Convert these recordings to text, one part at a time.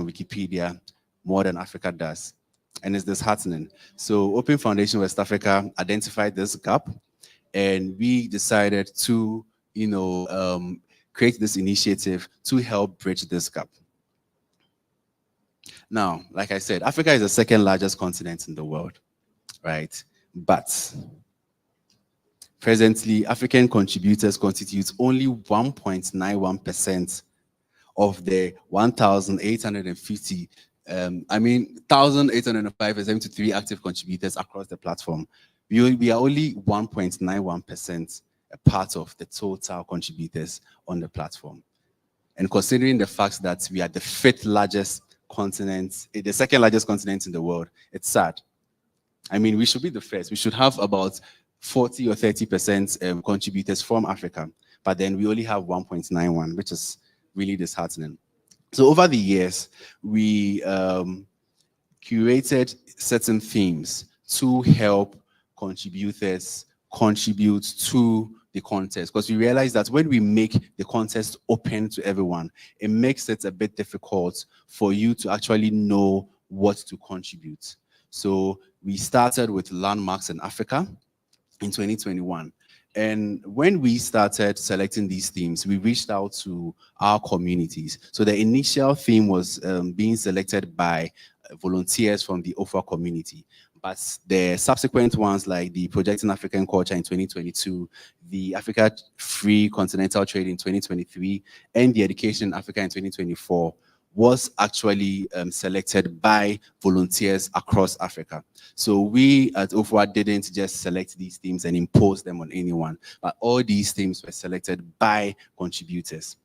on Wikipedia more than Africa does. And it's disheartening. So Open Foundation West Africa identified this gap, and we decided to, create this initiative to help bridge this gap. Now, like I said, Africa is the second largest continent in the world, right? But presently, African contributors constitute only 1.91% of the 1,850, 1,805 active contributors across the platform. We are only 1.91% a part of the total contributors on the platform. And considering the fact that we are the fifth largest continent, the second largest continent in the world, it's sad. I mean, we should be the first. We should have about 40 or 30% contributors from Africa, but then we only have 1.91, which is really disheartening. So over the years, we curated certain themes to help contributors contribute to the contest, because we realized that when we make the contest open to everyone, it makes it a bit difficult for you to actually know what to contribute. So we started with landmarks in Africa in 2021. And when we started selecting these themes, we reached out to our communities. So the initial theme was being selected by volunteers from the OFA community. But the subsequent ones, like the Projecting African Culture in 2022, the Africa Free Continental Trade in 2023, and the Education in Africa in 2024, was actually selected by volunteers across Africa. So we at OFWA didn't just select these themes and impose them on anyone, but all these themes were selected by contributors.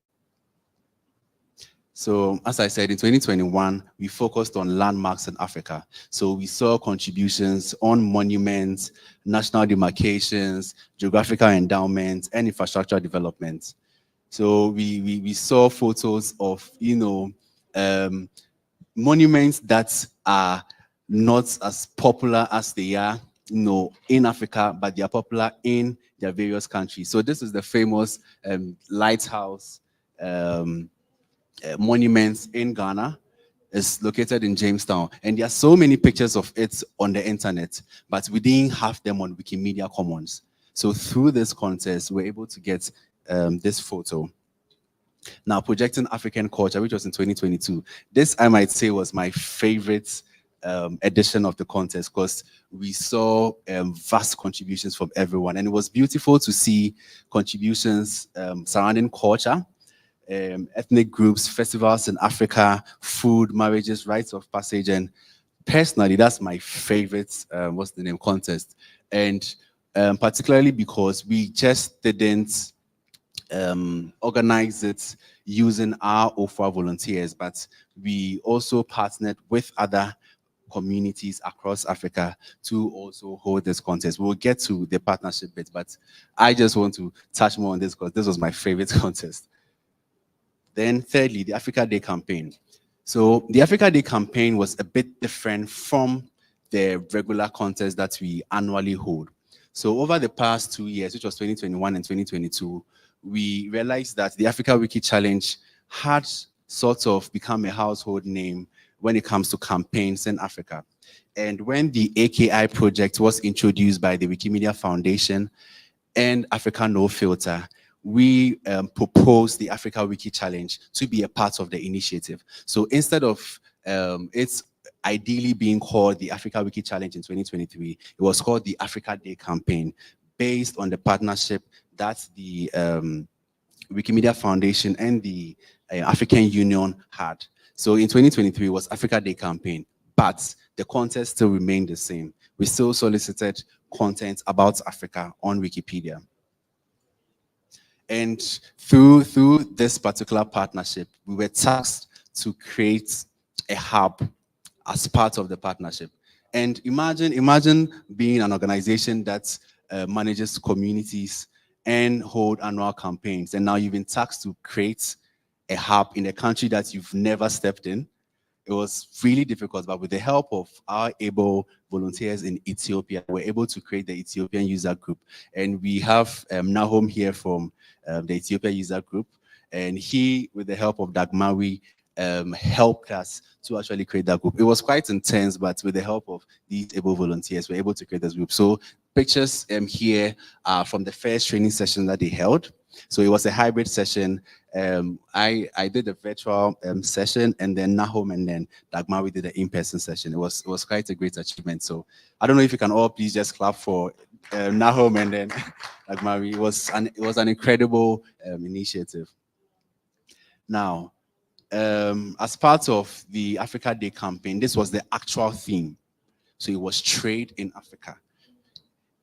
So as I said, in 2021, we focused on landmarks in Africa. So we saw contributions on monuments, national demarcations, geographical endowments, and infrastructure development. So we saw photos of, monuments that are not as popular as they are, in Africa, but they are popular in their various countries. So this is the famous lighthouse monuments in Ghana. It's located in Jamestown, and there are so many pictures of it on the internet, but we didn't have them on Wikimedia Commons. So through this contest, we're able to get this photo. Now, Projecting African Culture, which was in 2022, this I might say was my favorite edition of the contest, because we saw vast contributions from everyone, and it was beautiful to see contributions surrounding culture, ethnic groups, festivals in Africa, food, marriages, rites of passage, and personally, that's my favorite contest, and particularly because we just didn't organize it using our OFA volunteers, but we also partnered with other communities across Africa to also hold this contest. We'll get to the partnership bit, but I just want to touch more on this because this was my favorite contest. Then thirdly, the Africa Day campaign. So the Africa Day campaign was a bit different from the regular contest that we annually hold. So over the past 2 years, which was 2021 and 2022, we realized that the Africa Wiki Challenge had sort of become a household name when it comes to campaigns in Africa. And when the AKI project was introduced by the Wikimedia Foundation and Africa No Filter, we proposed the Africa Wiki Challenge to be a part of the initiative. So instead of it's ideally being called the Africa Wiki Challenge in 2023, it was called the Africa Day campaign, based on the partnership that the Wikimedia Foundation and the African Union had. So in 2023, it was Africa Day campaign, but the contest still remained the same. We still solicited content about Africa on Wikipedia. And through this particular partnership, we were tasked to create a hub as part of the partnership. And imagine being an organization that manages communities and hold annual campaigns, and now you've been tasked to create a hub in a country that you've never stepped in. It was really difficult, but with the help of our able volunteers in Ethiopia, we're able to create the Ethiopian user group. And we have Nahom here from the Ethiopia user group, and he, with the help of Dagmawi, helped us to actually create that group. It was quite intense, but with the help of these able volunteers, we were able to create this group. So pictures here are from the first training session that they held. So it was a hybrid session. I did a virtual session, and then Nahom and then Dagmar, we did an in-person session. It was quite a great achievement. So I don't know if you can all please just clap for Nahom and then Dagmar. It was an incredible initiative. Now, as part of the Africa Day campaign, this was the actual theme. So it was trade in Africa.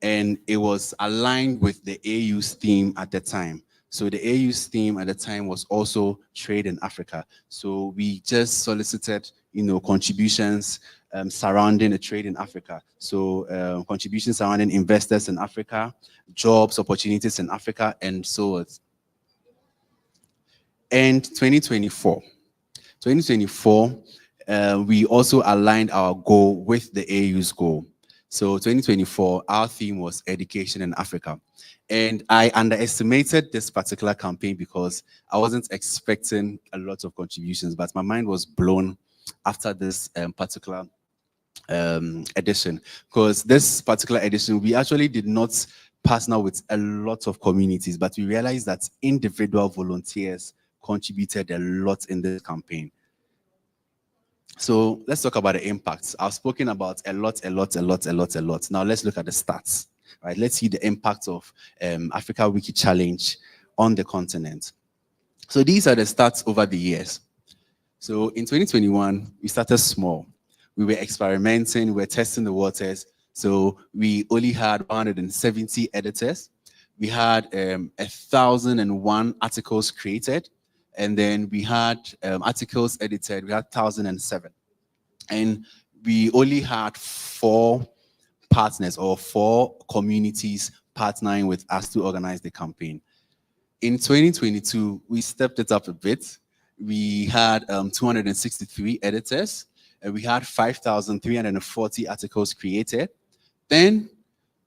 And it was aligned with the AU's theme at the time. So the AU's theme at the time was also trade in Africa. So we just solicited, contributions surrounding the trade in Africa. So contributions surrounding investors in Africa, jobs, opportunities in Africa, and so on. And 2024, we also aligned our goal with the AU's goal. So 2024, our theme was education in Africa. And I underestimated this particular campaign because I wasn't expecting a lot of contributions, but my mind was blown after this particular edition. Because this particular edition, we actually did not partner with a lot of communities, but we realized that individual volunteers contributed a lot in this campaign. So let's talk about the impacts. I've spoken about a lot. Now let's look at the stats. Right? Let's see the impact of Africa Wiki Challenge on the continent. So these are the stats over the years. So in 2021, we started small. We were experimenting, we were testing the waters. So we only had 170 editors. We had 1,001 articles created. And then we had articles edited, we had 1,007. And we only had 4 partners or 4 communities partnering with us to organize the campaign. In 2022, we stepped it up a bit. We had 263 editors, and we had 5,340 articles created. Then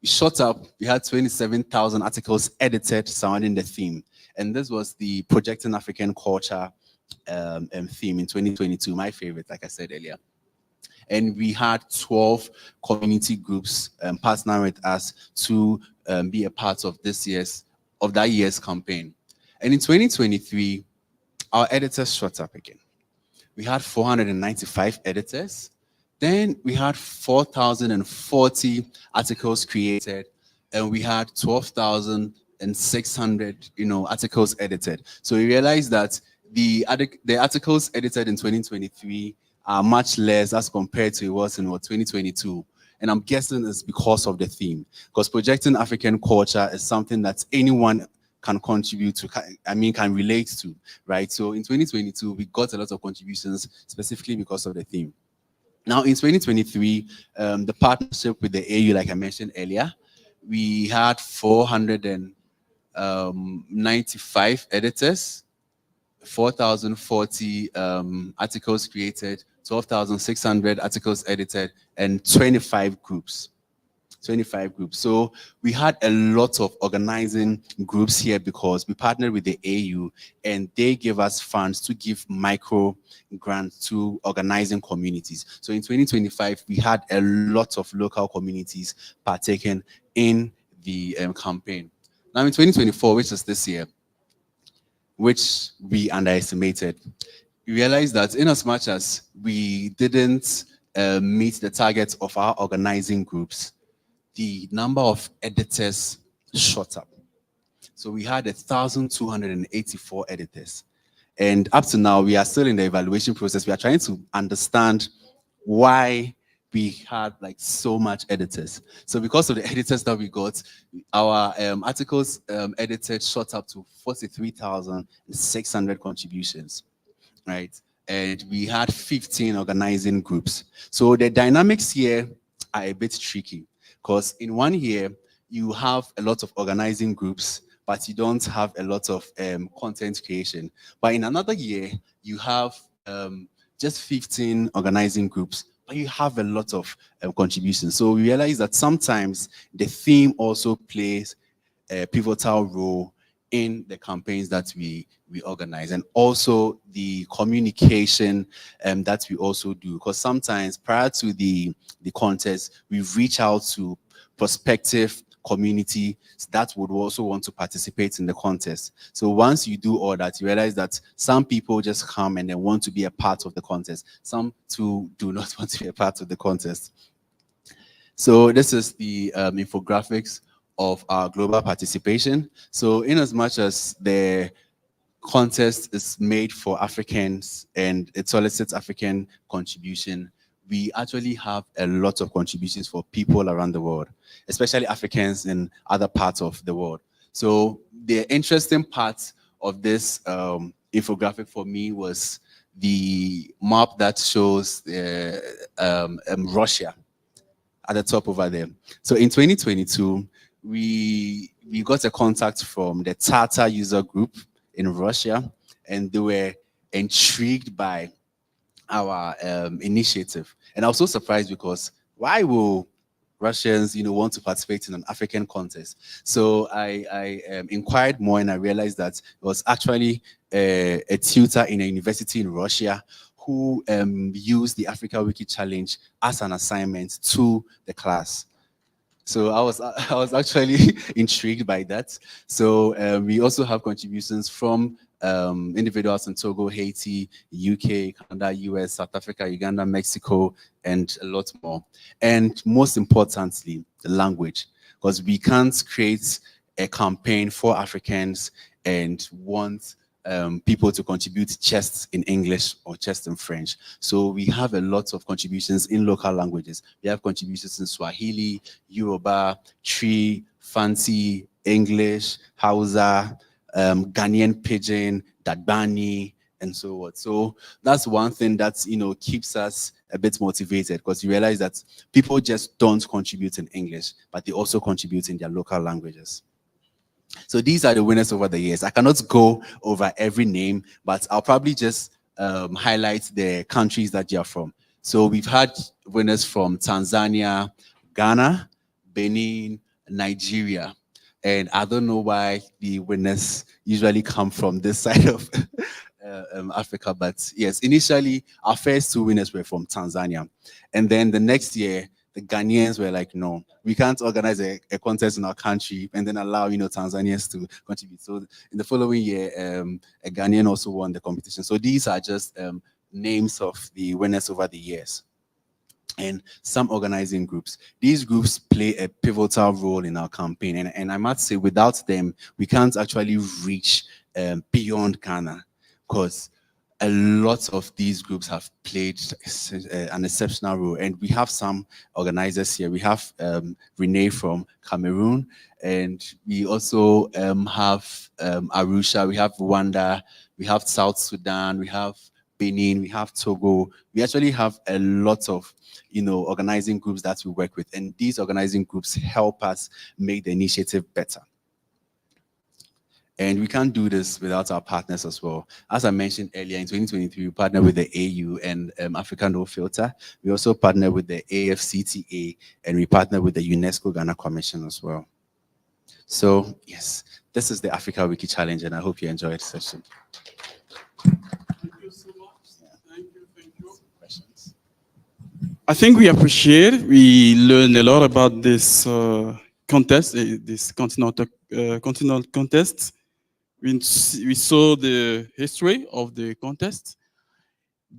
we shot up, we had 27,000 articles edited surrounding the theme. And this was the Projecting African Culture theme in 2022, my favorite, like I said earlier. And we had 12 community groups partnering with us to be a part of that year's campaign. And in 2023, our editors shot up again. We had 495 editors. Then we had 4,040 articles created, and we had 12,600, articles edited. So we realized that the articles edited in 2023 are much less as compared to it was in 2022. And I'm guessing it's because of the theme. Because projecting African culture is something that anyone can contribute to, can relate to, right? So in 2022, we got a lot of contributions specifically because of the theme. Now in 2023, the partnership with the AU, like I mentioned earlier, we had 495 editors, 4,040 articles created, 12,600 articles edited, and 25 groups. So we had a lot of organizing groups here because we partnered with the AU and they gave us funds to give micro grants to organizing communities. So in 2025, we had a lot of local communities partaking in the campaign. Now in 2024, which is this year, which we underestimated, we realized that in as much as we didn't meet the targets of our organizing groups, the number of editors shot up. So we had 1,284 editors. And up to now, we are still in the evaluation process. We are trying to understand why we had so much editors. So because of the editors that we got, our articles edited shot up to 43,600 contributions, right? And we had 15 organizing groups. So the dynamics here are a bit tricky because in one year, you have a lot of organizing groups, but you don't have a lot of content creation. But in another year, you have just 15 organizing groups, but you have a lot of contributions. So we realize that sometimes the theme also plays a pivotal role in the campaigns that we organize, and also the communication that we also do. Because sometimes prior to the contest, we reach out to prospective community that would also want to participate in the contest. So once you do all that, you realize that some people just come and they want to be a part of the contest. Some too do not want to be a part of the contest. So this is the infographics of our global participation. So in as much as the contest is made for Africans and it solicits African contribution, we actually have a lot of contributions for people around the world, especially Africans in other parts of the world. So the interesting part of this infographic for me was the map that shows Russia at the top over there. So in 2022, we got a contact from the Tata user group in Russia, and they were intrigued by our initiative. And I was so surprised because why will Russians, want to participate in an African contest? So I inquired more, and I realized that it was actually a tutor in a university in Russia who used the Africa Wiki Challenge as an assignment to the class. So I was actually intrigued by that. So we also have contributions from individuals in Togo, Haiti, UK, Canada, US, South Africa, Uganda, Mexico, and a lot more. And most importantly, the language, because we can't create a campaign for Africans and want people to contribute just in English or just in French. So we have a lot of contributions in local languages. We have contributions in Swahili, Yoruba, Tree, Fanti, English, Hausa, Ghanaian Pidgin, Dagbani, and so on. So that's one thing that keeps us a bit motivated, because you realize that people just don't contribute in English, but they also contribute in their local languages. So these are the winners over the years. I cannot go over every name, but I'll probably just highlight the countries that you're from. So we've had winners from Tanzania, Ghana, Benin, Nigeria. And I don't know why the winners usually come from this side of Africa, but yes, initially our first two winners were from Tanzania. And then the next year, the Ghanaians were like, no, we can't organize a contest in our country and then allow, Tanzanians to contribute. So in the following year, a Ghanaian also won the competition. So these are just names of the winners over the years. And some organizing groups. These groups play a pivotal role in our campaign. And I must say, without them, we can't actually reach beyond Ghana, because a lot of these groups have played an exceptional role. And we have some organizers here. We have Renee from Cameroon, and we also have Arusha, we have Rwanda, we have South Sudan, we have Benin, we have Togo. We actually have a lot of organizing groups that we work with, and these organizing groups help us make the initiative better. And we can't do this without our partners as well. As I mentioned earlier, in 2023, we partnered with the AU and Africa No Filter. We also partnered with the AFCTA, and we partnered with the UNESCO Ghana Commission as well. So yes, this is the Africa Wiki Challenge, and I hope you enjoyed the session. Thank you so much. Thank you. Questions? I think we appreciate, we learned a lot about this contest, this continental contest. We saw the history of the contest.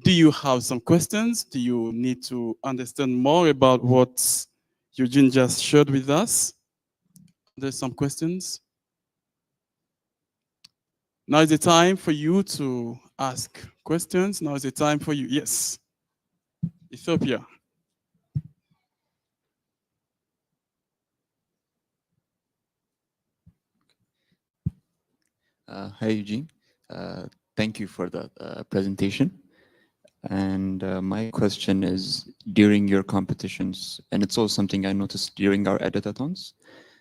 Do you have some questions? Do you need to understand more about what Eugene just shared with us? There's some questions. Now is the time for you to ask questions. Now is the time for you. Yes. Ethiopia. Hi, Eugene. Thank you for that presentation. And my question is, during your competitions, and it's also something I noticed during our editathons,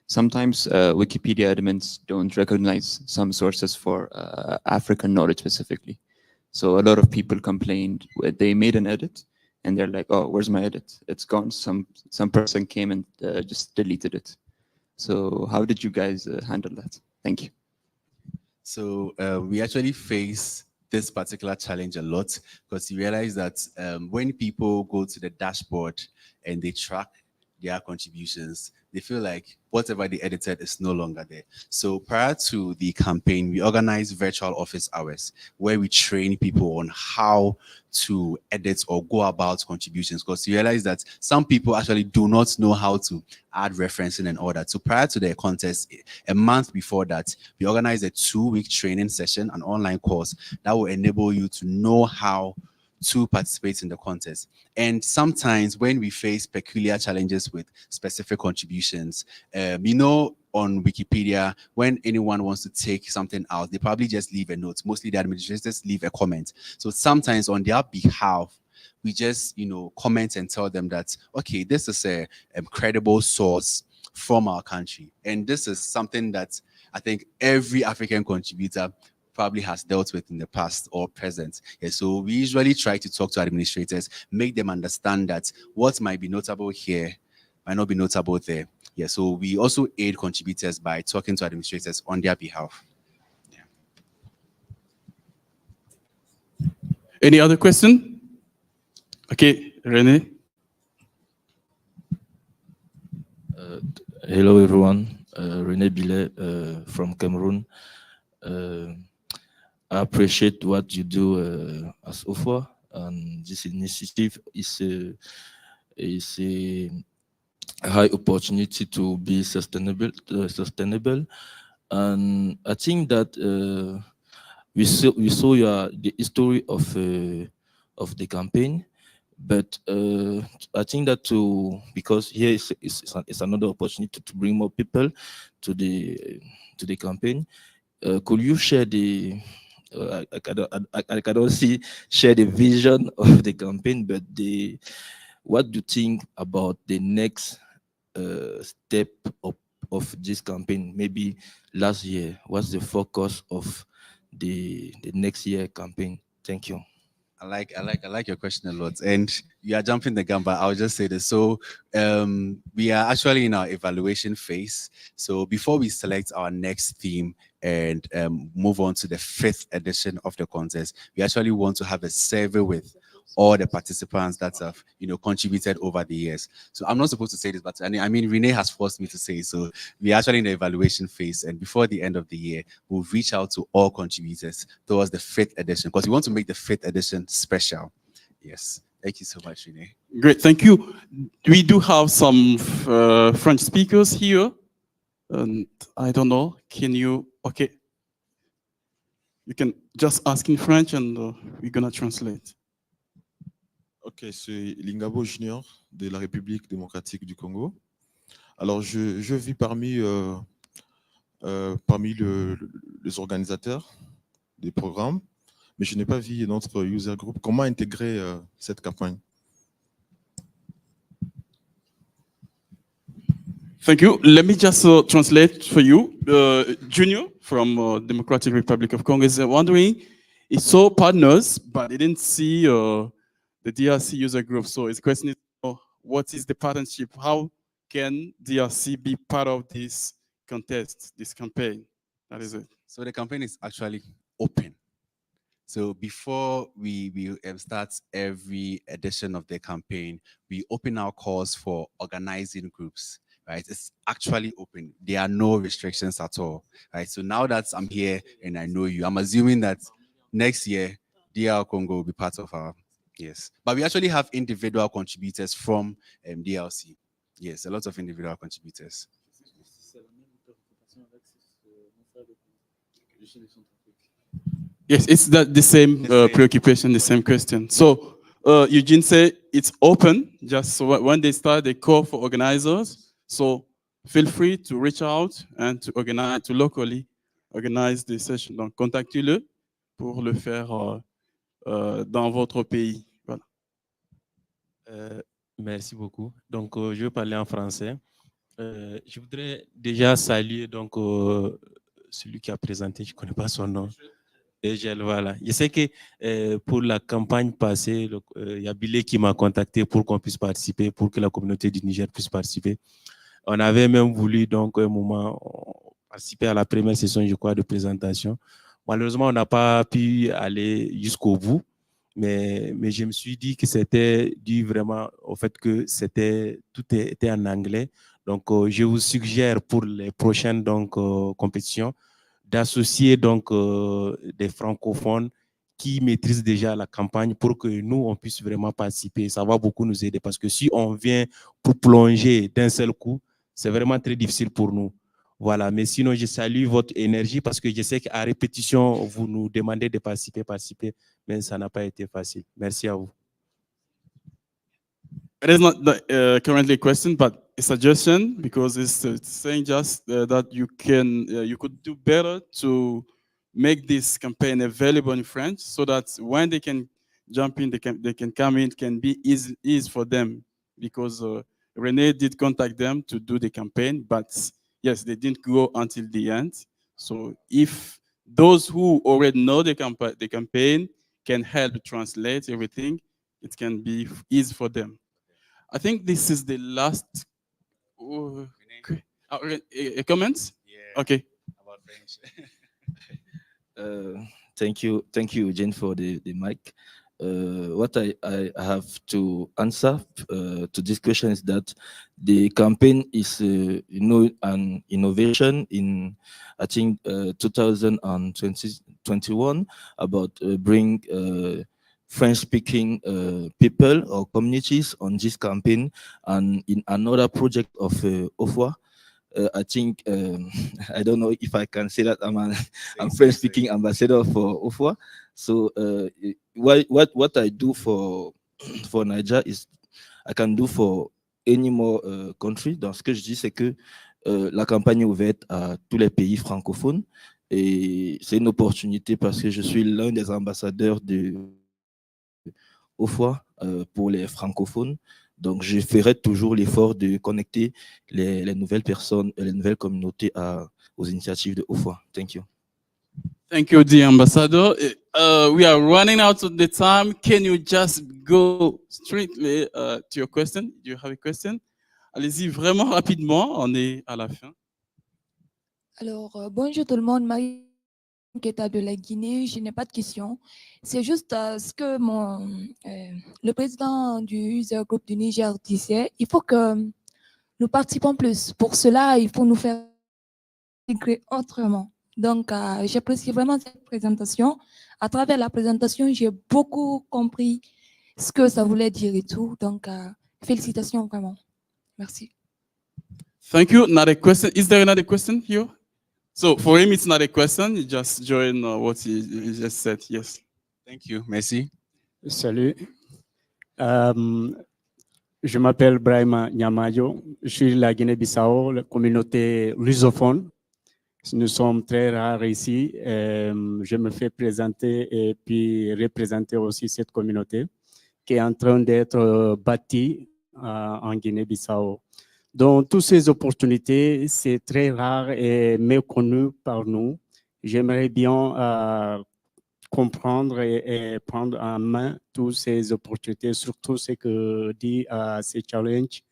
sometimes Wikipedia admins don't recognize some sources for African knowledge specifically. So a lot of people complained, they made an edit, and they're like, oh, where's my edit? It's gone. Some person came and just deleted it. So how did you guys handle that? Thank you. So we actually face this particular challenge a lot because you realize that when people go to the dashboard and they track their contributions, they feel like whatever they edited is no longer there. So prior to the campaign, we organized virtual office hours where we train people on how to edit or go about contributions, because you realize that some people actually do not know how to add referencing and all that. So prior to the contest, a month before that, we organized a 2-week training session, an online course that will enable you to know how to participate in the contest. And sometimes when we face peculiar challenges with specific contributions, on Wikipedia, when anyone wants to take something out, they probably just leave a note. Mostly the administrators leave a comment. So sometimes on their behalf, we just, comment and tell them that, okay, this is a credible source from our country. And this is something that I think every African contributor probably has dealt with in the past or present. Yeah, so we usually try to talk to administrators, make them understand that what might be notable here might not be notable there. Yeah, so we also aid contributors by talking to administrators on their behalf. Yeah. Any other question? Okay, René. Hello everyone, René Billet from Cameroon. I appreciate what you do as OFA, and this initiative is a high opportunity to be sustainable. And I think that we saw the history of the campaign, but I think that because here is another opportunity to bring more people to the campaign. Could you share the I cannot share the vision of the campaign, but what do you think about the next step of this campaign? Maybe last year, what's the focus of the next year campaign? Thank you. I like your question a lot, and you are jumping the gun, but I'll just say this. So we are actually in our evaluation phase. So before we select our next theme and move on to the 5th edition of the contest, we actually want to have a survey with all the participants that have contributed over the years. So I'm not supposed to say this, but I mean Renee has forced me to say so. We're actually in the evaluation phase, and before the end of the year, we'll reach out to all contributors towards the 5th edition, because we want to make the 5th edition special. Yes, thank you so much, Renee. Great, thank you. We do have some French speakers here, and I don't know, can you, okay. You can just ask in French and we're gonna translate. Ok, c'est Lingabo Junior de la République démocratique du Congo. Alors, je vis parmi les organisateurs des programmes, mais je n'ai pas vu notre user group. Comment intégrer cette campagne? Thank you. Let me just translate for you. Junior from Democratic Republic of Congo is wondering, he saw partners, but he didn't see the DRC user group. So his question is, what is the partnership? How can DRC be part of this contest, this campaign? That is it. So the campaign is actually open. So before we start every edition of the campaign, we open our calls for organizing groups, right? It's actually open. There are no restrictions at all, right? So now that I'm here and I know you, I'm assuming that next year, DR Congo will be part of our, yes. But we actually have individual contributors from DRC. Yes, a lot of individual contributors. Yes, it's the same preoccupation, the same question. So Eugene said it's open, just so when they start, they call for organizers. So feel free to reach out and to organize, to locally organize the session. Donc, contactez-le pour le faire dans votre pays. Voilà. Merci beaucoup. Donc, je vais parler en français. Je voudrais déjà saluer donc celui qui a présenté, je ne connais pas son nom. Voilà. Je sais que pour la campagne passée, il y a Billet qui m'a contacté pour qu'on puisse participer, pour que la communauté du Niger puisse participer. On avait même voulu donc un moment participé à la première session, je crois, de présentation. Malheureusement, on n'a pas pu aller jusqu'au bout, mais je me suis dit que c'était dû vraiment au fait que tout était en anglais. Donc, je vous suggère pour les prochaines compétitions d'associer des francophones qui maîtrisent déjà la campagne pour que nous, on puisse vraiment participer. Ça va beaucoup nous aider parce que si on vient pour plonger d'un seul coup, c'est vraiment très difficile pour nous. Voilà, mais sinon, je salue votre énergie parce que je sais qu'à répétition, vous nous demandez de participer, mais ça n'a pas été facile. Merci à vous. It is not currently a question, but a suggestion because it's saying just that you could do better to make this campaign available in French so that when they can jump in, they can come in, can be easy for them because Rene did contact them to do the campaign, but yes, they didn't go until the end. So if those who already know the campaign can help translate everything, it can be easy for them. I think this is the last comments. Yeah. Okay. About French. Thank you, Jane, for the mic. What I have to answer to this question is that the campaign is, an innovation in, I think, 2021 about bring French-speaking people or communities on this campaign, and in another project of OFWA. I think I don't know if I can say that I'm French-speaking ambassador for OFWA. So what I do for Niger is I can do for any more country. Donc ce que je dis c'est que la campagne est ouverte à tous les pays francophones et c'est une opportunité parce que je suis l'un des ambassadeurs de OFWA pour les francophones. Donc, je ferai toujours l'effort de connecter les nouvelles personnes, les nouvelles communautés aux initiatives de OFWA. Thank you. Thank you, dear ambassador. We are running out of the time. Can you just go straihtly to your question? Do you have a question? Allez-y vraiment rapidement, on est à la fin. Alors, bonjour tout le monde, Marie Keta de la Guinée, je n'ai pas de questions. C'est juste ce que le président du user group du Niger disait, il faut que nous participons plus. Pour cela, il faut nous faire intégrer autrement. Donc, j'apprécie vraiment cette présentation. À travers la présentation, j'ai beaucoup compris ce que ça voulait dire et tout. Donc, félicitations vraiment. Merci. Thank you. Not a question. Is there another question here? So for him, it's not a question. You just join what he just said. Yes. Thank you. Merci. Salut. Je m'appelle Brahima Nyamayo. Je suis de la Guinée-Bissau, la communauté lusophone. Nous sommes très rares ici. Je me fais présenter et puis représenter aussi cette communauté qui est en train d'être bâtie en Guinée-Bissau. Donc, toutes ces opportunités, c'est très rare et méconnu par nous. J'aimerais bien comprendre et prendre en main toutes ces opportunités, surtout ce que dit ces challenges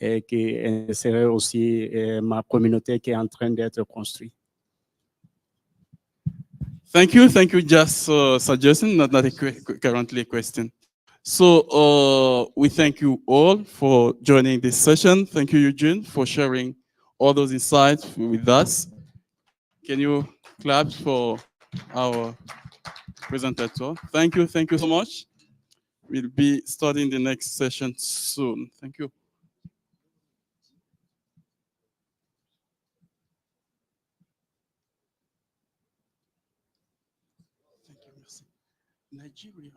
et qui serait aussi ma communauté qui est en train d'être construite. Thank you. Just suggestion, not currently a question. So we thank you all for joining this session. Thank you, Eugene, for sharing all those insights with us. Can you clap for our presenter? Thank you so much. We'll be starting the next session soon. Thank you. Nigeria.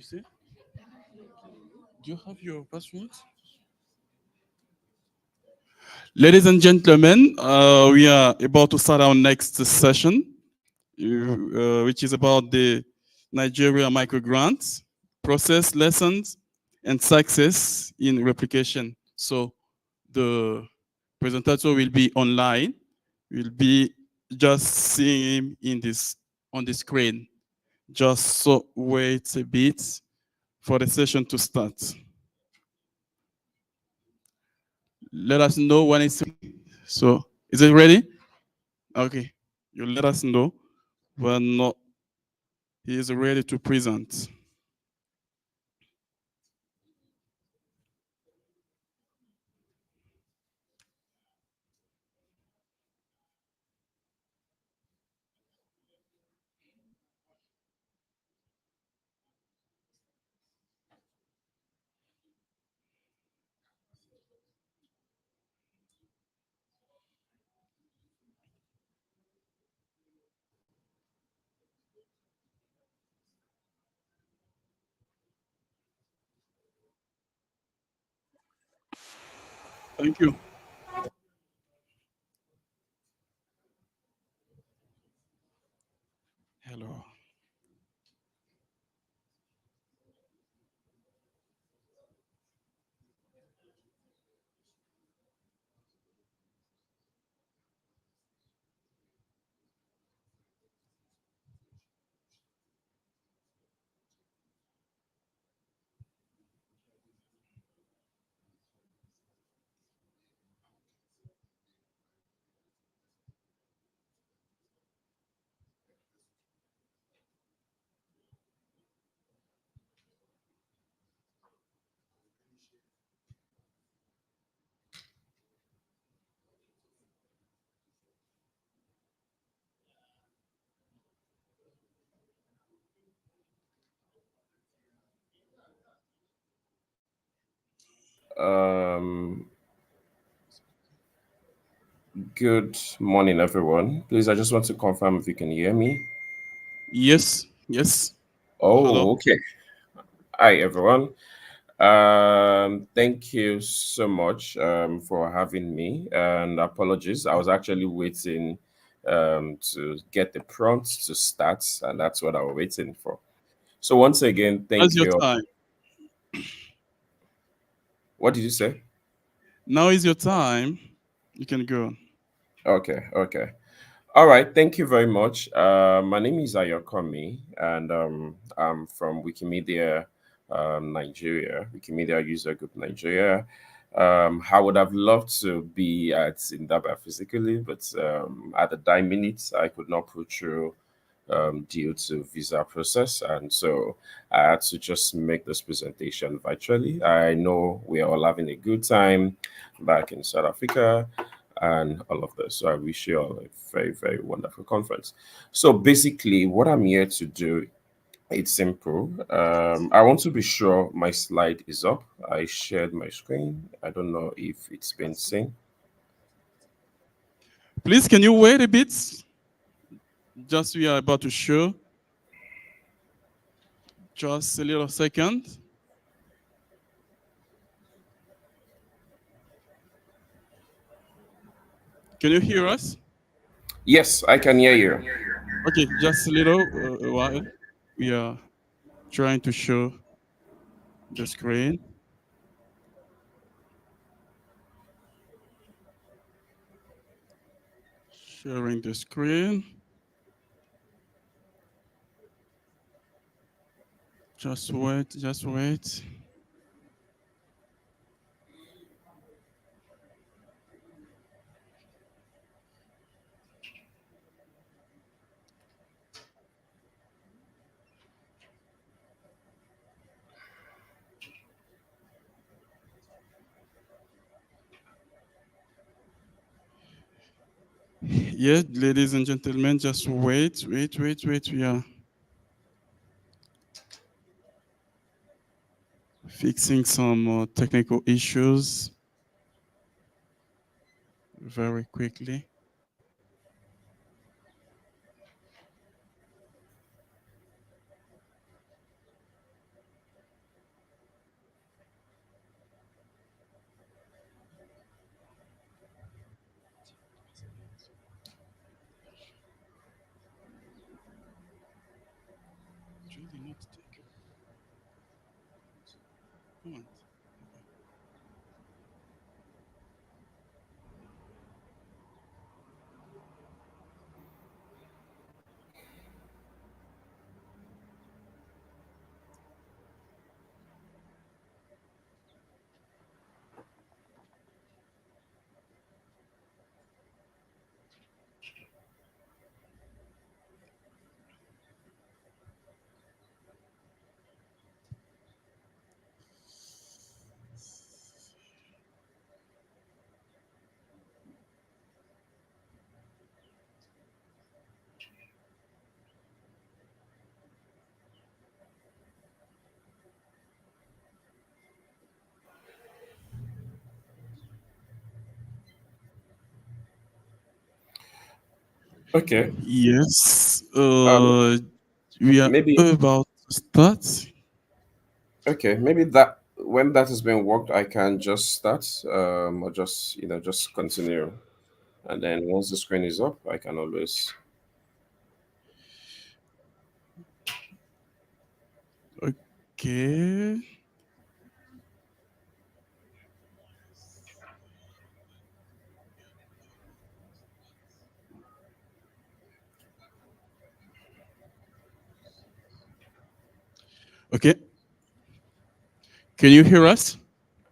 see? Do you have your password? Ladies and gentlemen, we are about to start our next session, which is about the Nigeria microgrants, process lessons, and success in replication. So the presenter will be online. We'll be just seeing him on the screen. Just so wait a bit for the session to start. Let us know when it's ready. So is it ready? Okay, you let us know when he is ready to present. Thank you. Hello. Good morning, everyone. Please, I just want to confirm if you can hear me. Yes, yes. Oh, Hello. okay. Hi, everyone. Thank you so much for having me, and apologies. I was actually waiting to get the prompt to start, and that's what I was waiting for. So once again, Now's thank your you. time. What did you say? Now is your time. You can go. Okay, okay. All right, thank you very much. My name is Ayokomi, and I'm from Wikimedia Nigeria, Wikimedia User Group Nigeria. I would have loved to be at Indaba physically, but at the time minute, I could not put through due to visa process, and so I had to just make this presentation virtually. I know we are all having a good time back in South Africa and all of this. So I wish you all a very, very wonderful conference. So basically, what I'm here to do, it's simple. I want to be sure my slide is up. I shared my screen. I don't know if it's been seen. Please, can you wait a bit? Just we are about to show. Just a little second. Can you hear us? Yes, I can hear you. Okay, just a little while. We are trying to show the screen. Sharing the screen. Just wait, just wait. Yeah, ladies and gentlemen, just wait. We are fixing some technical issues very quickly. Okay. Yes. Um, We are maybe about to start. okay. Maybe that when that has been worked, I can just start, or just just continue, and then once the screen is up, I can always. Okay. Okay. Can you hear us?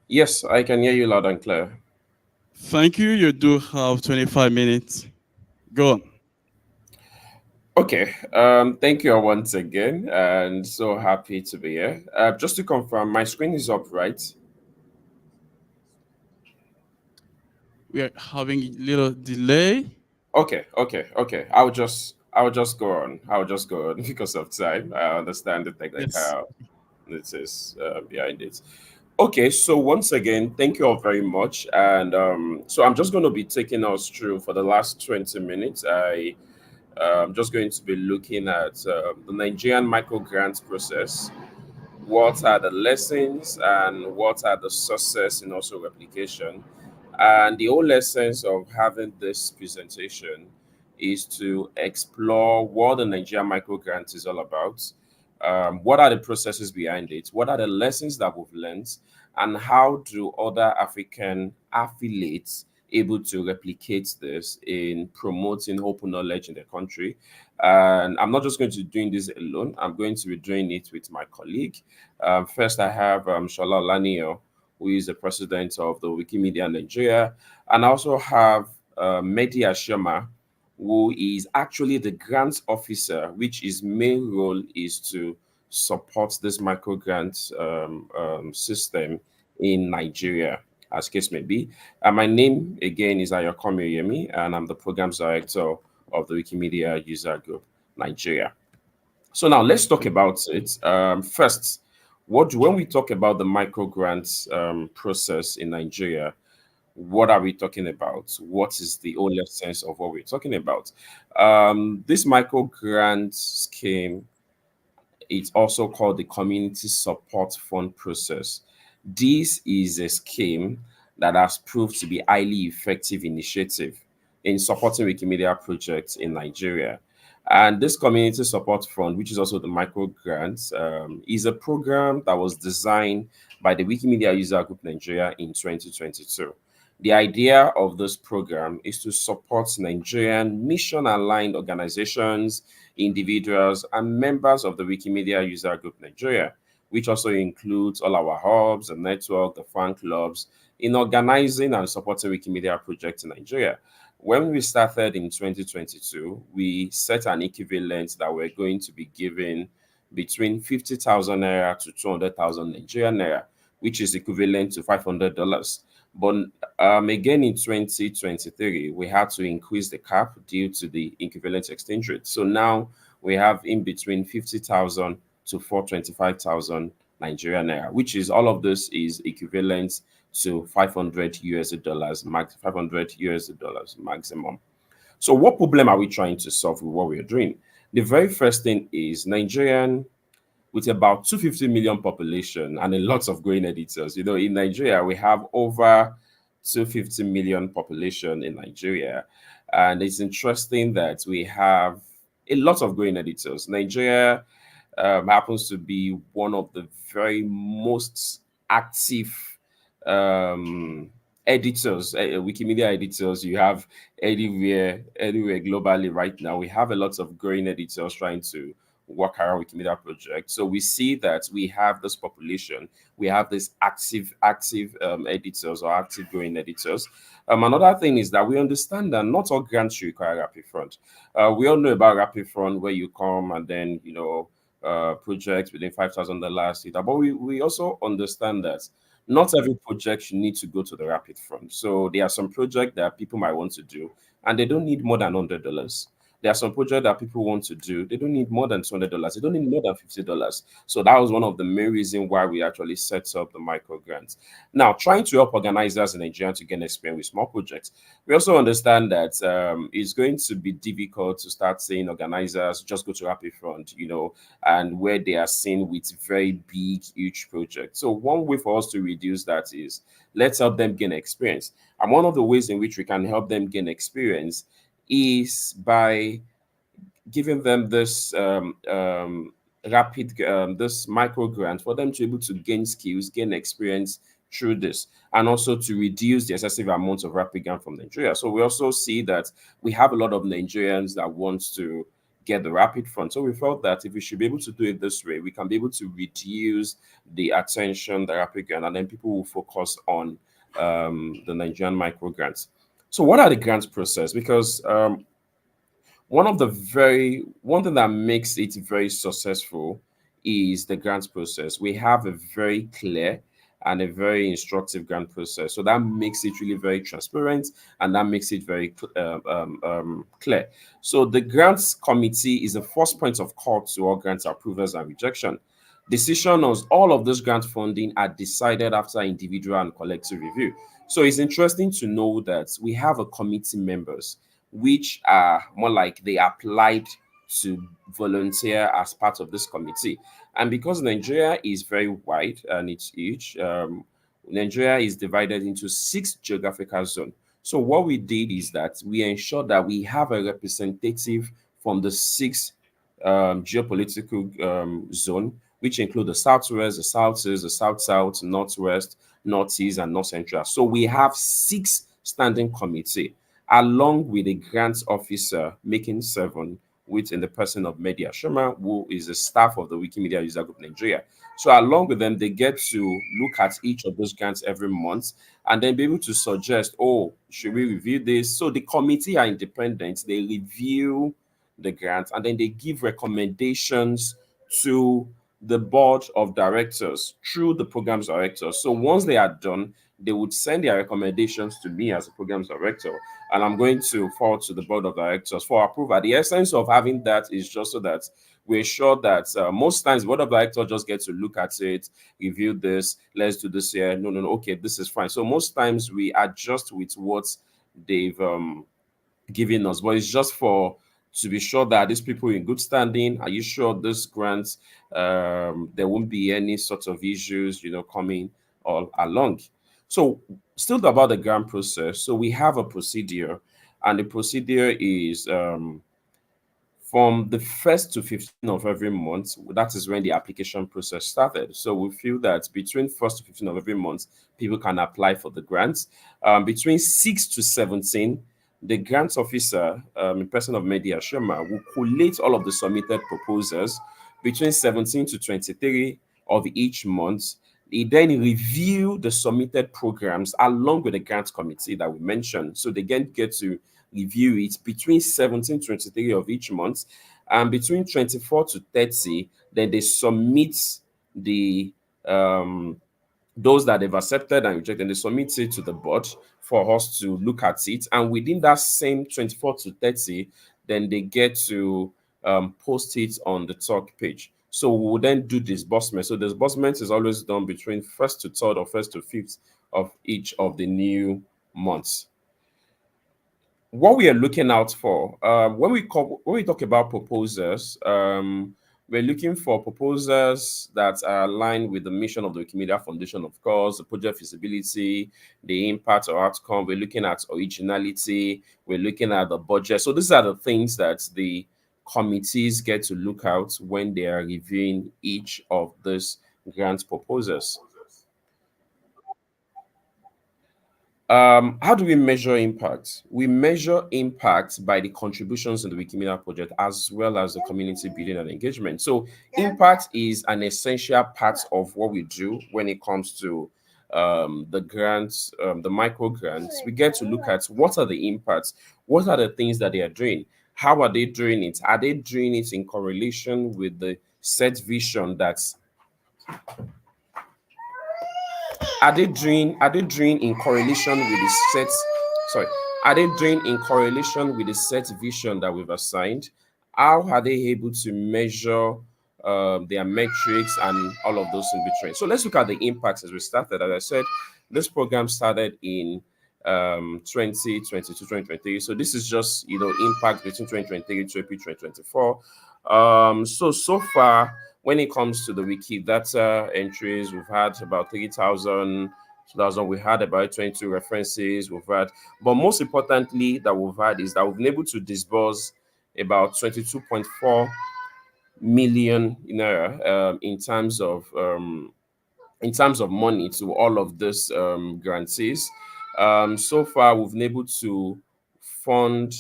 Yes, I can hear you loud and clear. Thank you. You do have 25 minutes. Go on. Okay. Thank you once again, and so happy to be here. Just to confirm, my screen is up, right? We are having a little delay. Okay. I'll just go on. I'll just go on because of time. I understand the Yes. technical this is behind it. Okay, so once again, thank you all very much. And so I'm just going to be taking us through for the last 20 minutes. I'm just going to be looking at the Nigerian micro grant process. What are the lessons and what are the success in also replication? And the whole essence of having this presentation is to explore what the Nigerian micro grant is all about. What are the processes behind it? What are the lessons that we've learned? And how do other African affiliates able to replicate this in promoting open knowledge in the country? And I'm not just going to be doing this alone. I'm going to be doing it with my colleague. First, I have Shola Olanio, who is the president of the Wikimedia Nigeria. And I also have Mehdi Ashema, who is actually the grants officer, which his main role is to support this micro grant system in Nigeria, as case may be. And my name again is Ayokomi Yemi, and I'm the programs director of the Wikimedia User Group Nigeria. So now let's talk about it. First, when we talk about the micro grants process in Nigeria, what are we talking about? What is the whole essence of what we're talking about? This micro grant scheme, it's also called the Community Support Fund process. This is a scheme that has proved to be highly effective initiative in supporting Wikimedia projects in Nigeria. And this Community Support Fund, which is also the micro grants, is a program that was designed by the Wikimedia User Group Nigeria in 2022. The idea of this program is to support Nigerian mission-aligned organizations, individuals, and members of the Wikimedia User Group Nigeria, which also includes all our hubs and network, the fan clubs, in organizing and supporting Wikimedia projects in Nigeria. When we started in 2022, we set an equivalent that we're going to be giving between 50,000 naira to 200,000 Nigerian naira, which is equivalent to $500. But again, in 2023, we had to increase the cap due to the equivalent exchange rate. So now we have in between 50,000 to 425,000 Nigerian naira, which is all of this is equivalent to 500 US dollars, 500 US dollars maximum. So what problem are we trying to solve with what we're doing? The very first thing is Nigerian, with about 250 million population and a lot of growing editors. You know, in Nigeria, we have over 250 million population in Nigeria. And it's interesting that we have a lot of growing editors. Nigeria happens to be one of the very most active editors, Wikimedia editors. You have anywhere globally right now. We have a lot of growing editors trying to work around Wikimedia project. So we see that we have this population, we have this active editors or active growing editors. Another thing is that we understand that not all grants require rapid fund. We all know about rapid fund, where you come and then projects within $5,000 data, but we also understand that not every project should need to go to the rapid fund. So there are some projects that people might want to do, and they don't need more than $100. There are some projects that people want to do, they don't need more than $200. They don't need more than $50. So that was one of the main reasons why we actually set up the micro grants. Now, trying to help organizers in Nigeria to gain experience with small projects, we also understand that it's going to be difficult to start saying organizers just go to rapid fund, and where they are seen with very big, huge projects. So one way for us to reduce that is let's help them gain experience. And one of the ways in which we can help them gain experience is by giving them this this micro grant for them to be able to gain skills, gain experience through this, and also to reduce the excessive amount of rapid grant from Nigeria. So we also see that we have a lot of Nigerians that want to get the rapid fund. So we felt that if we should be able to do it this way, we can be able to reduce the attention, the rapid grant, and then people will focus on the Nigerian micro grants. So what are the grants process? Because one thing that makes it very successful is the grants process. We have a very clear and a very instructive grant process. So that makes it really very transparent, and that makes it very clear. So the grants committee is the first point of call to all grants approvals and rejection. Decision on all of this grant funding are decided after individual and collective review. So it's interesting to know that we have a committee members which are more like they applied to volunteer as part of this committee. And because Nigeria is very wide and it's huge, Nigeria is divided into 6 geographical zones. So what we did is that we ensured that we have a representative from the 6 geopolitical zone, which include the Southwest, the Southeast, the South-South, Northwest, Northeast, and North Central. So we have 6 standing committee, along with a grants officer, making 7, with in the person of Media Shoma, who is the staff of the Wikimedia User Group Nigeria. So along with them, they get to look at each of those grants every month and then be able to suggest, oh, should we review this? So the committee are independent. They review the grant and then they give recommendations to the board of directors through the programs director. So once they are done, they would send their recommendations to me as a programs director, and I'm going to forward to the board of directors for approval. The essence of having that is just so that we're sure that most times the board of directors just get to look at it, review this, let's do this here. No, okay, this is fine. So most times we adjust with what they've given us, but it's just to be sure that these people are in good standing. Are you sure this grant, there won't be any sort of issues, coming all along? So still about the grant process. So we have a procedure, and the procedure is from the 1st to 15th of every month. That is when the application process started. So we feel that between 1st to 15th of every month, people can apply for the grants. Between 6 to 17, the grants officer, in person of Media Shoma, will collate all of the submitted proposals. Between 17 to 23 of each month, they then review the submitted programs along with the grants committee that we mentioned. So they get to review it between 17 to 23 of each month, and between 24 to 30, then they submit the those that they've accepted and rejected, and they submit it to the board for us to look at it. And within that same 24 to 30, then they get to post it on the talk page. So we will then do disbursement. So disbursement is always done between 1st to 3rd or 1st to 5th of each of the new months. What we are looking out for when we talk about proposals, we're looking for proposals that are aligned with the mission of the Wikimedia Foundation, of course, the project feasibility, the impact or outcome. We're looking at originality. We're looking at the budget. So these are the things that the committees get to look out when they are reviewing each of these grant proposals. How do we measure impact? We measure impact by the contributions in the Wikimedia project as well as the community building and engagement. So impact is an essential part of what we do when it comes to the grants, the micro grants. We get to look at what are the impacts, what are the things that they are doing, how are they doing it? Are they doing it in correlation with the set vision that's are they doing in correlation with the set sorry are they doing in correlation with the set vision that we've assigned? How are they able to measure their metrics and all of those in between? So let's look at the impacts as we started. As I said, this program started in 2022 2023. So this is just impact between 2023 to April 2024. So far, when it comes to the Wikidata entries, we've had about 3,000. We had about 22 references. But most importantly, that we've had is that we've been able to disburse about 22.4 million in terms of money to all of these grantees. So far, we've been able to fund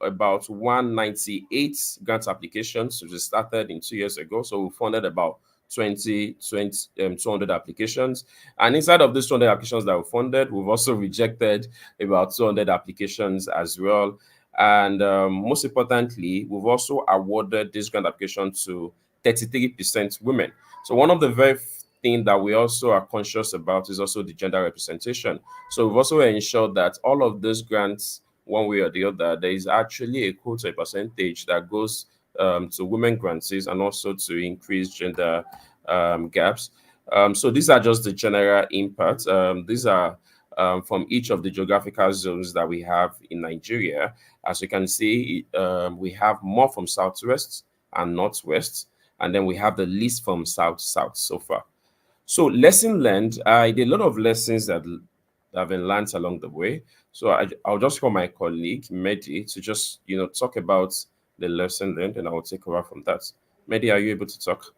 about 198 grant applications, which started in 2 years ago. So we funded about 200 applications. And inside of these 200 applications that we funded, we've also rejected about 200 applications as well. And most importantly, we've also awarded this grant application to 33% women. So one of the very thing that we also are conscious about is also the gender representation. So we've also ensured that all of those grants, one way or the other, there is actually a quota percentage that goes to women grantees and also to increase gender gaps. So these are just the general impact. These are from each of the geographical zones that we have in Nigeria. As you can see, we have more from southwest and northwest, and then we have the least from south-south so far. So lesson learned, I did a lot of lessons that have been learned along the way. So I'll just call my colleague, Mehdi, to just, talk about the lesson learned, and I will take over from that. Mehdi, are you able to talk?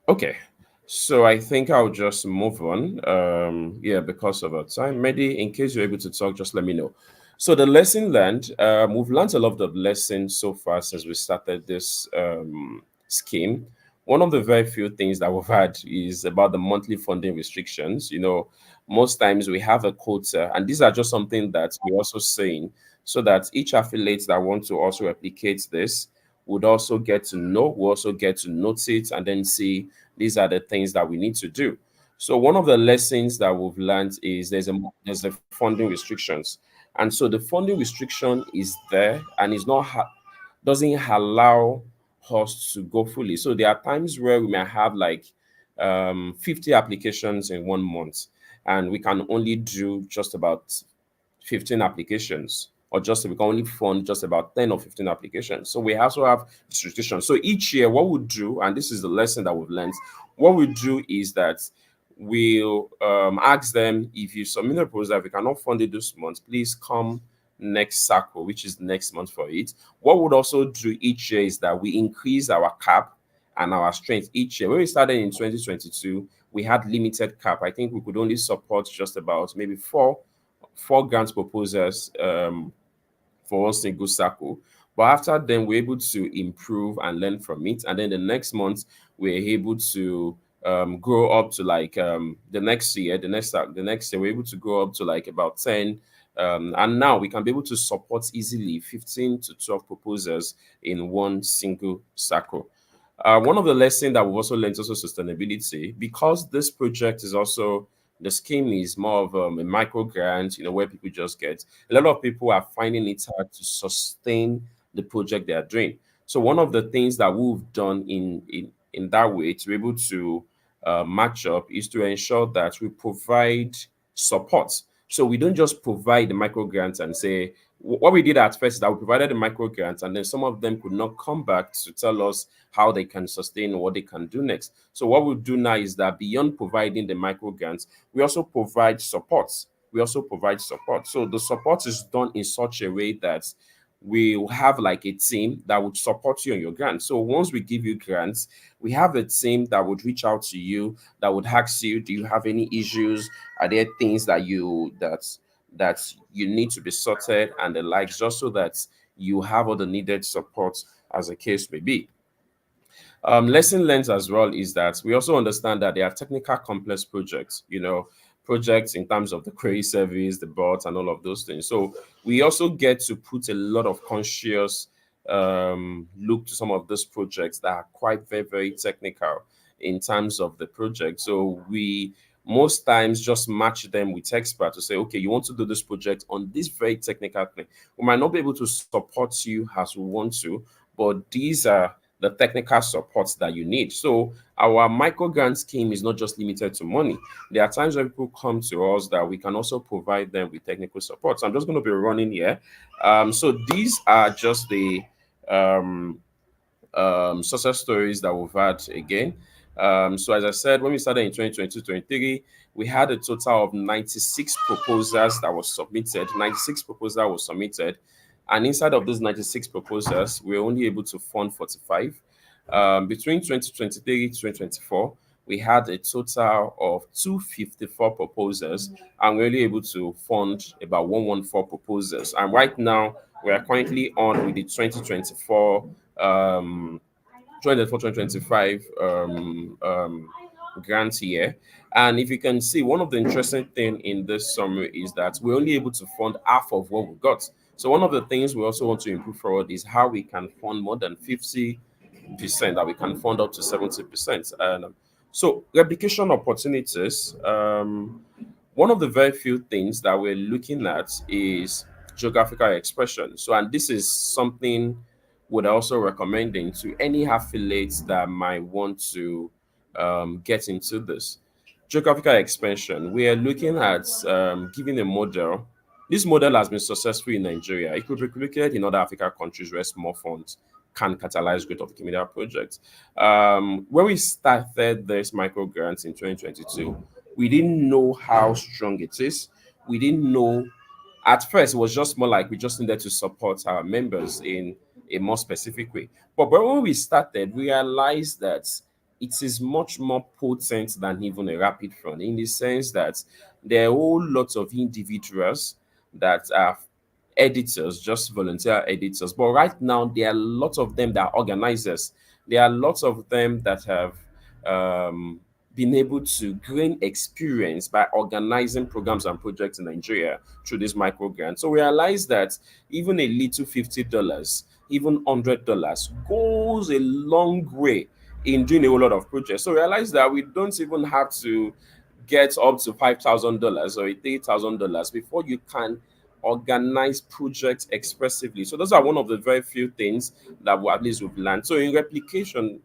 Okay. So I think I'll just move on. Because of our time. Mehdi, in case you're able to talk, just let me know. So the lesson learned, we've learned a lot of lessons so far since we started this scheme. One of the very few things that we've had is about the monthly funding restrictions. Most times we have a quota, and these are just something that we're also saying so that each affiliate that want to also replicate this would also get to know, will also get to note it, and then see these are the things that we need to do. So one of the lessons that we've learned is there's a funding restrictions. And so the funding restriction is there and is not doesn't allow us to go fully. So there are times where we may have like 50 applications in 1 month, and we can only do just about 15 applications, or we can only fund just about 10 or 15 applications. So we also have restrictions. So each year, what we do, and this is the lesson that we've learned, what we do is that we'll ask them, if you submit a proposal, if we cannot fund it this month, please come next cycle, which is next month for it. What we would also do each year is that we increase our cap and our strength each year. When we started in 2022, we had limited cap. I think we could only support just about maybe four grant proposals for one single cycle. But after then, we're able to improve and learn from it. And then the next month, we're able to grow up to like the next year, we're able to grow up to like about 10. And now we can be able to support easily 15 to 12 proposals in one single cycle. One of the lessons that we've also learned is also sustainability, because this project is also, the scheme is more of a micro grant, where people just get. A lot of people are finding it hard to sustain the project they are doing. So one of the things that we've done in that way to be able to match up is to ensure that we provide support. So we don't just provide the micro grants and say, what we did at first is that we provided the micro grants, and then some of them could not come back to tell us how they can sustain or what they can do next. So what we'll do now is that beyond providing the micro grants, we also provide support. So the support is done in such a way that we have like a team that would support you on your grant. So once we give you grants, we have a team that would reach out to you, that would ask you, do you have any issues? Are there things that you need to be sorted and the likes, just so that you have all the needed support as the case may be. Lesson learned as well is that we also understand that there are technical complex projects, projects in terms of the query service, the bots, and all of those things. So we also get to put a lot of conscious look to some of those projects that are quite very, very technical in terms of the project. So we most times just match them with experts to say, okay, you want to do this project on this very technical thing. We might not be able to support you as we want to, but these are the technical supports that you need. So our micro grant scheme is not just limited to money. There are times when people come to us that we can also provide them with technical support. So I'm just going to be running here. So these are just the success stories that we've had again. So as I said, when we started in 2022-23, we had a total of 96 proposals that was submitted. 96 proposals was submitted. And inside of those 96 proposals, we were only able to fund 45. Between 2023 to 2024, we had a total of 254 proposals, and we were only able to fund about 114 proposals. And right now, we are currently on with the 2024 2025 grant year. And if you can see, one of the interesting things in this summary is that we're only able to fund half of what we got. So one of the things we also want to improve forward is how we can fund more than 50%, that we can fund up to 70%. And so replication opportunities, one of the very few things that we're looking at is geographical expression. So, and this is something would also recommending to any affiliates that might want to get into this. Geographical expansion, we are looking at giving a model. This model has been successful in Nigeria. It could be replicated in other African countries where small funds can catalyze growth of Wikimedia projects. When we started this micro grants in 2022, we didn't know how strong it is. We didn't know. At first, it was just more like we just needed to support our members in a more specific way. But when we started, we realized that it is much more potent than even a rapid fund, in the sense that there are a whole lot of individuals that are editors, just volunteer editors. But right now, there are lots of them that are organizers. There are lots of them that have been able to gain experience by organizing programs and projects in Nigeria through this micro grant. So we realize that even a little $50, even $100 goes a long way in doing a whole lot of projects. So realize that we don't even have to get up to $5,000 or $3,000 before you can organize projects expressively. So those are one of the very few things that at least we've learned. So in replicating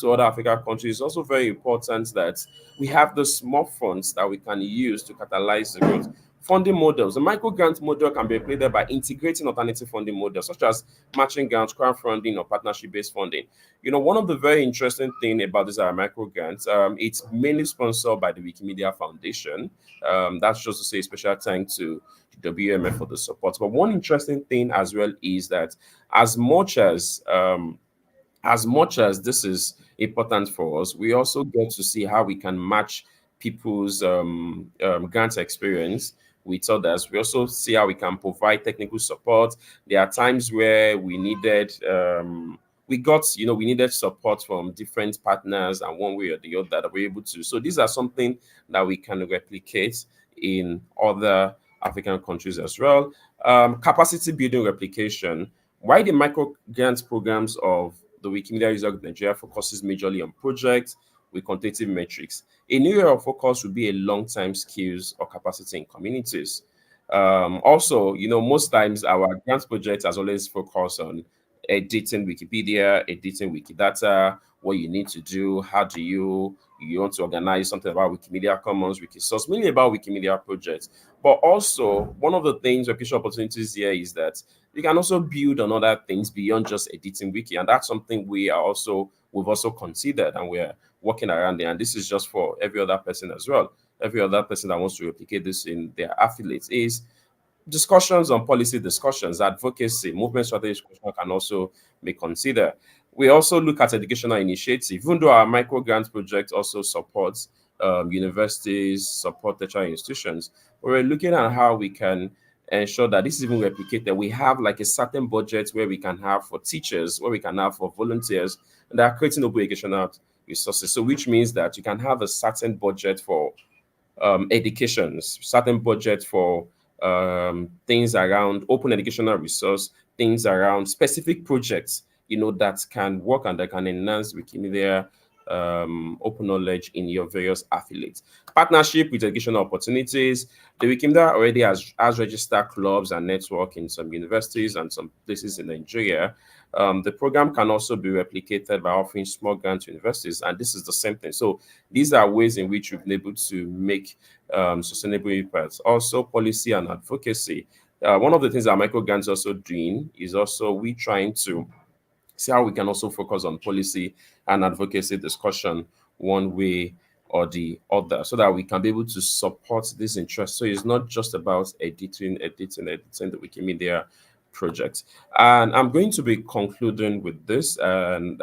to other African countries, it's also very important that we have the small funds that we can use to catalyze the growth. Funding models. The micro grant model can be created by integrating alternative funding models, such as matching grants, crowdfunding, or partnership-based funding. One of the very interesting things about these micro grants, it's mainly sponsored by the Wikimedia Foundation. That's just to say a special thanks to the WMF for the support. But one interesting thing as well is that as much as this is important for us, we also get to see how we can match people's grant experience with others. We also see how we can provide technical support. There are times where we needed support from different partners, and one way or the other that we're able to. So these are something that we can replicate in other African countries as well. Capacity building replication. Why the micro grant programs of the Wikimedia User Group Nigeria focuses majorly on projects with quantitative metrics. An area of focus would be a long-term skills or capacity in communities. Also, most times our grant project has always focused on editing Wikipedia, editing Wikidata, what you need to do, how do you want to organize something about Wikimedia Commons, Wikisource, mainly about Wikimedia projects. But also, one of the things, replication opportunities here is that you can also build on other things beyond just editing Wiki, and that's something we've also considered, and we're working around there. And this is just for every other person as well. Every other person that wants to replicate this in their affiliates is discussions on policy discussions, advocacy, movement strategy discussion can also be considered. We also look at educational initiative, even though our micro grant project also supports universities, support tertiary institutions. We're looking at how we can ensure that this is even replicated. We have like a certain budget where we can have for teachers, where we can have for volunteers, and they are creating open educational resources. So which means that you can have a certain budget for educations, certain budget for things around open educational resource, things around specific projects, that can work and that can enhance Wikimedia open knowledge in your various affiliates. Partnership with educational opportunities. The Wikimedia already has registered clubs and network in some universities and some places in Nigeria. The program can also be replicated by offering small grants to universities, and this is the same thing. So these are ways in which we've been able to make sustainable impacts. Also, policy and advocacy. One of the things that micro grants also doing is also we trying to see how we can also focus on policy and advocacy discussion one way or the other, so that we can be able to support this interest. So it's not just about editing the Wikimedia project. And I'm going to be concluding with this. And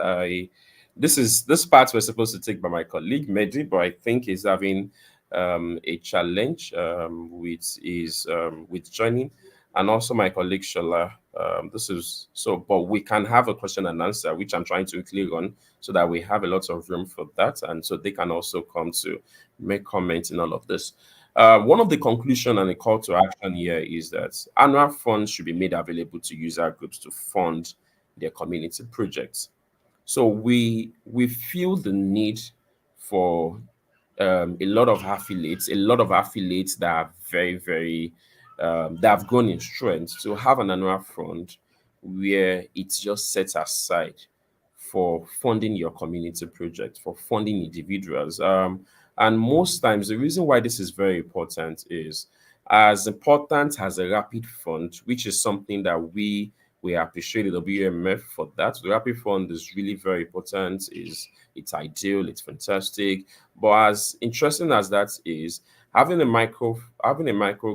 this part was supposed to take by my colleague Mehdi, but I think he's having a challenge with joining, and also my colleague Shola. But we can have a question and answer, which I'm trying to clear on, so that we have a lot of room for that, and so they can also come to make comments in all of this. One of the conclusion and the call to action here is that annual funds should be made available to user groups to fund their community projects. So we feel the need for a lot of affiliates that are very, very that have grown in strength, to have an annual fund where it's just set aside for funding your community project, for funding individuals. And most times, the reason why this is very important is as important as a rapid fund, which is something that we appreciate the WMF for that. The rapid fund is really very important. It's ideal, it's fantastic. But as interesting as that is, having a micro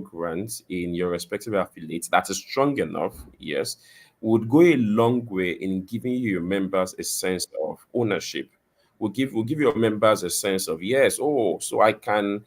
grant in your respective affiliates that is strong enough, yes, would go a long way in giving your members a sense of ownership. Will give your members a sense of, yes, oh, so I can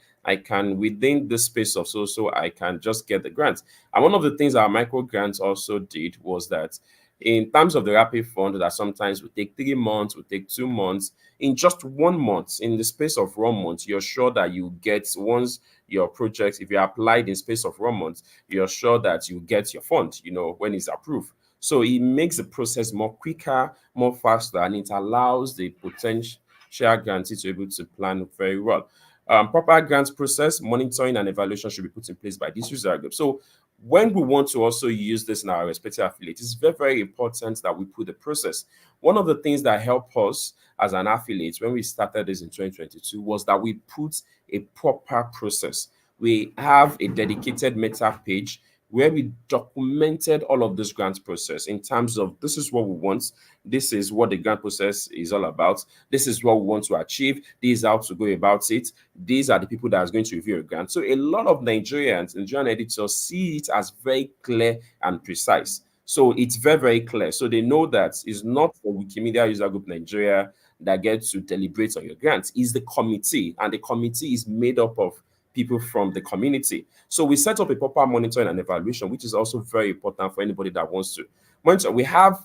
within the space of so I can just get the grant. And one of the things our micro grants also did was that in terms of the rapid fund that sometimes would take 3 months, would take 2 months, in just 1 month, in the space of 1 month, you're sure that you get, once your project, if you applied in space of 1 month, you're sure that you get your fund, when it's approved. So it makes the process more quicker, more faster, and it allows the potential grantee to be able to plan very well. Proper grants process, monitoring, and evaluation should be put in place by this user group. So when we want to also use this in our respective affiliates, it's very, very important that we put the process. One of the things that helped us as an affiliate when we started this in 2022 was that we put a proper process. We have a dedicated meta page where we documented all of this grant process in terms of, this is what we want, this is what the grant process is all about, this is what we want to achieve, this is how to go about it, these are the people that are going to review a grant. So a lot of Nigerian editors see it as very clear and precise. So it's very, very clear. So they know that it's not the Wikimedia User Group Nigeria that gets to deliberate on your grants. It's the committee, and the committee is made up of people from the community. So we set up a proper monitoring and evaluation, which is also very important for anybody that wants to monitor. We have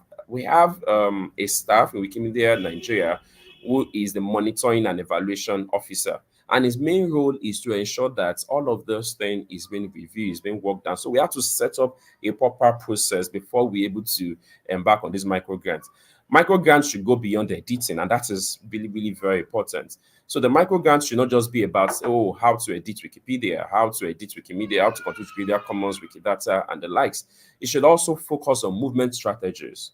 a staff in Wikimedia Nigeria who is the monitoring and evaluation officer, and his main role is to ensure that all of those things is being reviewed, is being worked on. So we have to set up a proper process before we're able to embark on this micro grant. Micro grants should go beyond the editing, and that is really, really very important. So the micro grants should not just be about, how to edit Wikipedia, how to edit Wikimedia, how to control Wikimedia Commons, Wikidata, and the likes. It should also focus on movement strategies,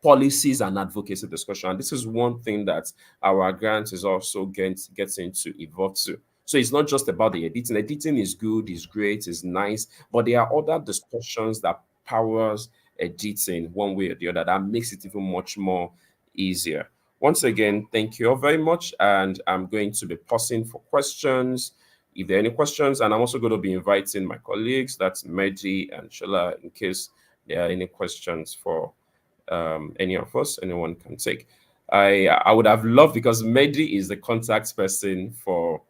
policies, and advocacy discussion. And this is one thing that our grant is also getting to evolve to. So it's not just about the editing. Editing is good, is great, is nice, but there are other discussions that powers editing one way or the other that makes it even much more easier. Once again, thank you all very much, and I'm going to be pausing for questions. if there are any questions, and I'm also going to be inviting my colleagues, that's Mehdi and Shola, in case there are any questions for any of us, anyone can take. I would have loved, because Mehdi is the contact person for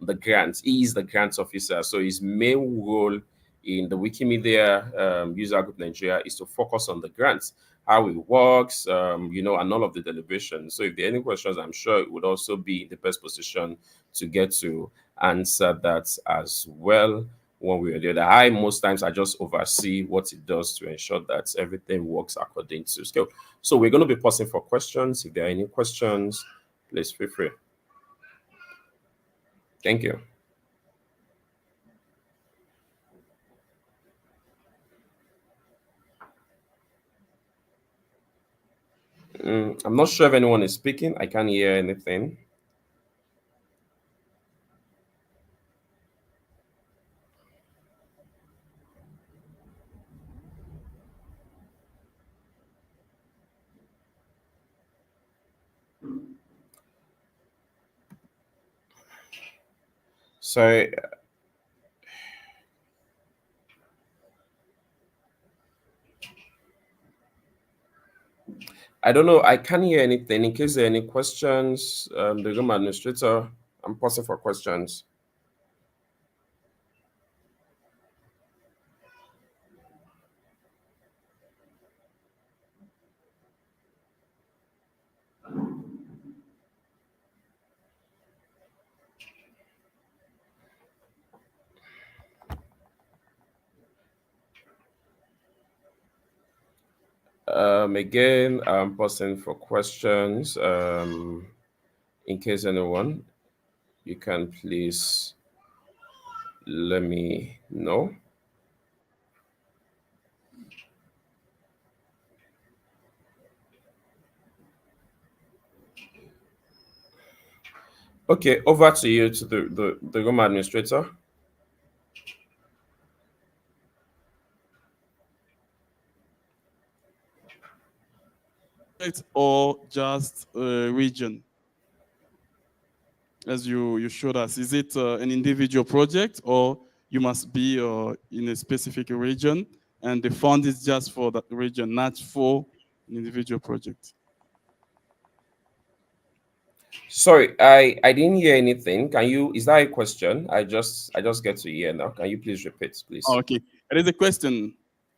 the grants. He is the grants officer, so his main role in the Wikimedia User Group Nigeria is to focus on the grants, how it works, and all of the deliberations. So if there are any questions, I'm sure it would also be in the best position to get to answer that as well. One way or the other, most times I just oversee what it does to ensure that everything works according to scale. So we're going to be pausing for questions. If there are any questions, please feel free. Thank you. I'm not sure if anyone is speaking. I can't hear anything. Sorry. I don't know. I can't hear anything. In case there are any questions, the room administrator, I'm pausing for questions. Again, I'm pausing for questions. In case anyone, you can please let me know. Okay, over to you, to the room administrator. Or just a region, as you showed us? Is it an individual project, or you must be in a specific region and the fund is just for that region, not for an individual project? Sorry, I didn't hear anything. Is that a question? I just get to hear now. Can you please repeat, please? Okay, there is a question.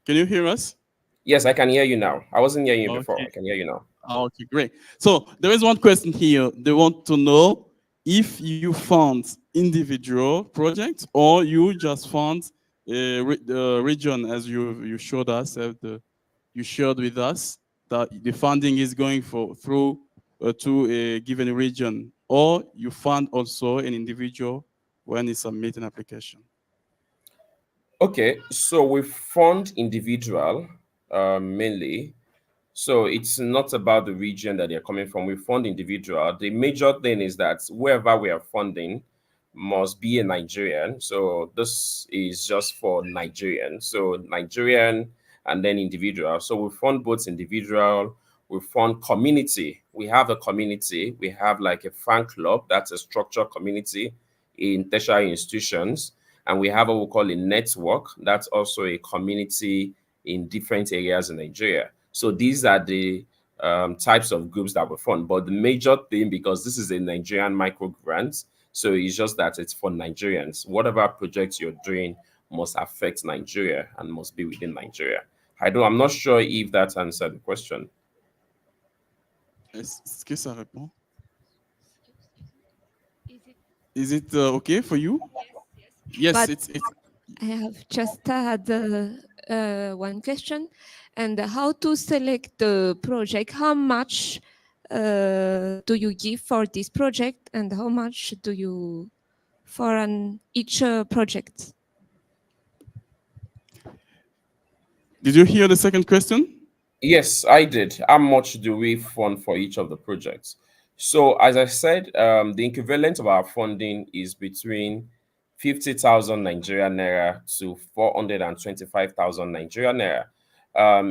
Can you hear us? Yes, I can hear you now. I wasn't hearing you before. I can hear you now. Okay, great. So there is one question here. They want to know if you fund individual projects or you just fund a region, as you showed us, you shared with us that the funding is going through to a given region, or you fund also an individual when you submit an application. Okay, so we fund individual mainly. So it's not about the region that they're coming from. We fund individual. The major thing is that whoever we are funding must be a Nigerian. So this is just for Nigerian. So Nigerian and then individual. So we fund both individual, we fund community. We have a community. We have like a fan club. That's a structured community in tertiary institutions. And we have what we call a network. That's also a community in different areas in Nigeria. So these are the types of groups that we fund. But the major thing, because this is a Nigerian micro grant, so it's just that it's for Nigerians. Whatever projects you're doing must affect Nigeria and must be within Nigeria. I'm not sure if that answered the question. Est-ce que ça répond? Is it okay for you? Yes, But it's. I have just had one question, and how to select the project? How much do you give for this project, and how much do you for each project? Did you hear the second question? Yes, I did. How much do we fund for each of the projects? So as I said, the equivalent of our funding is between 50,000 Nigerian naira to 425,000 Nigerian naira.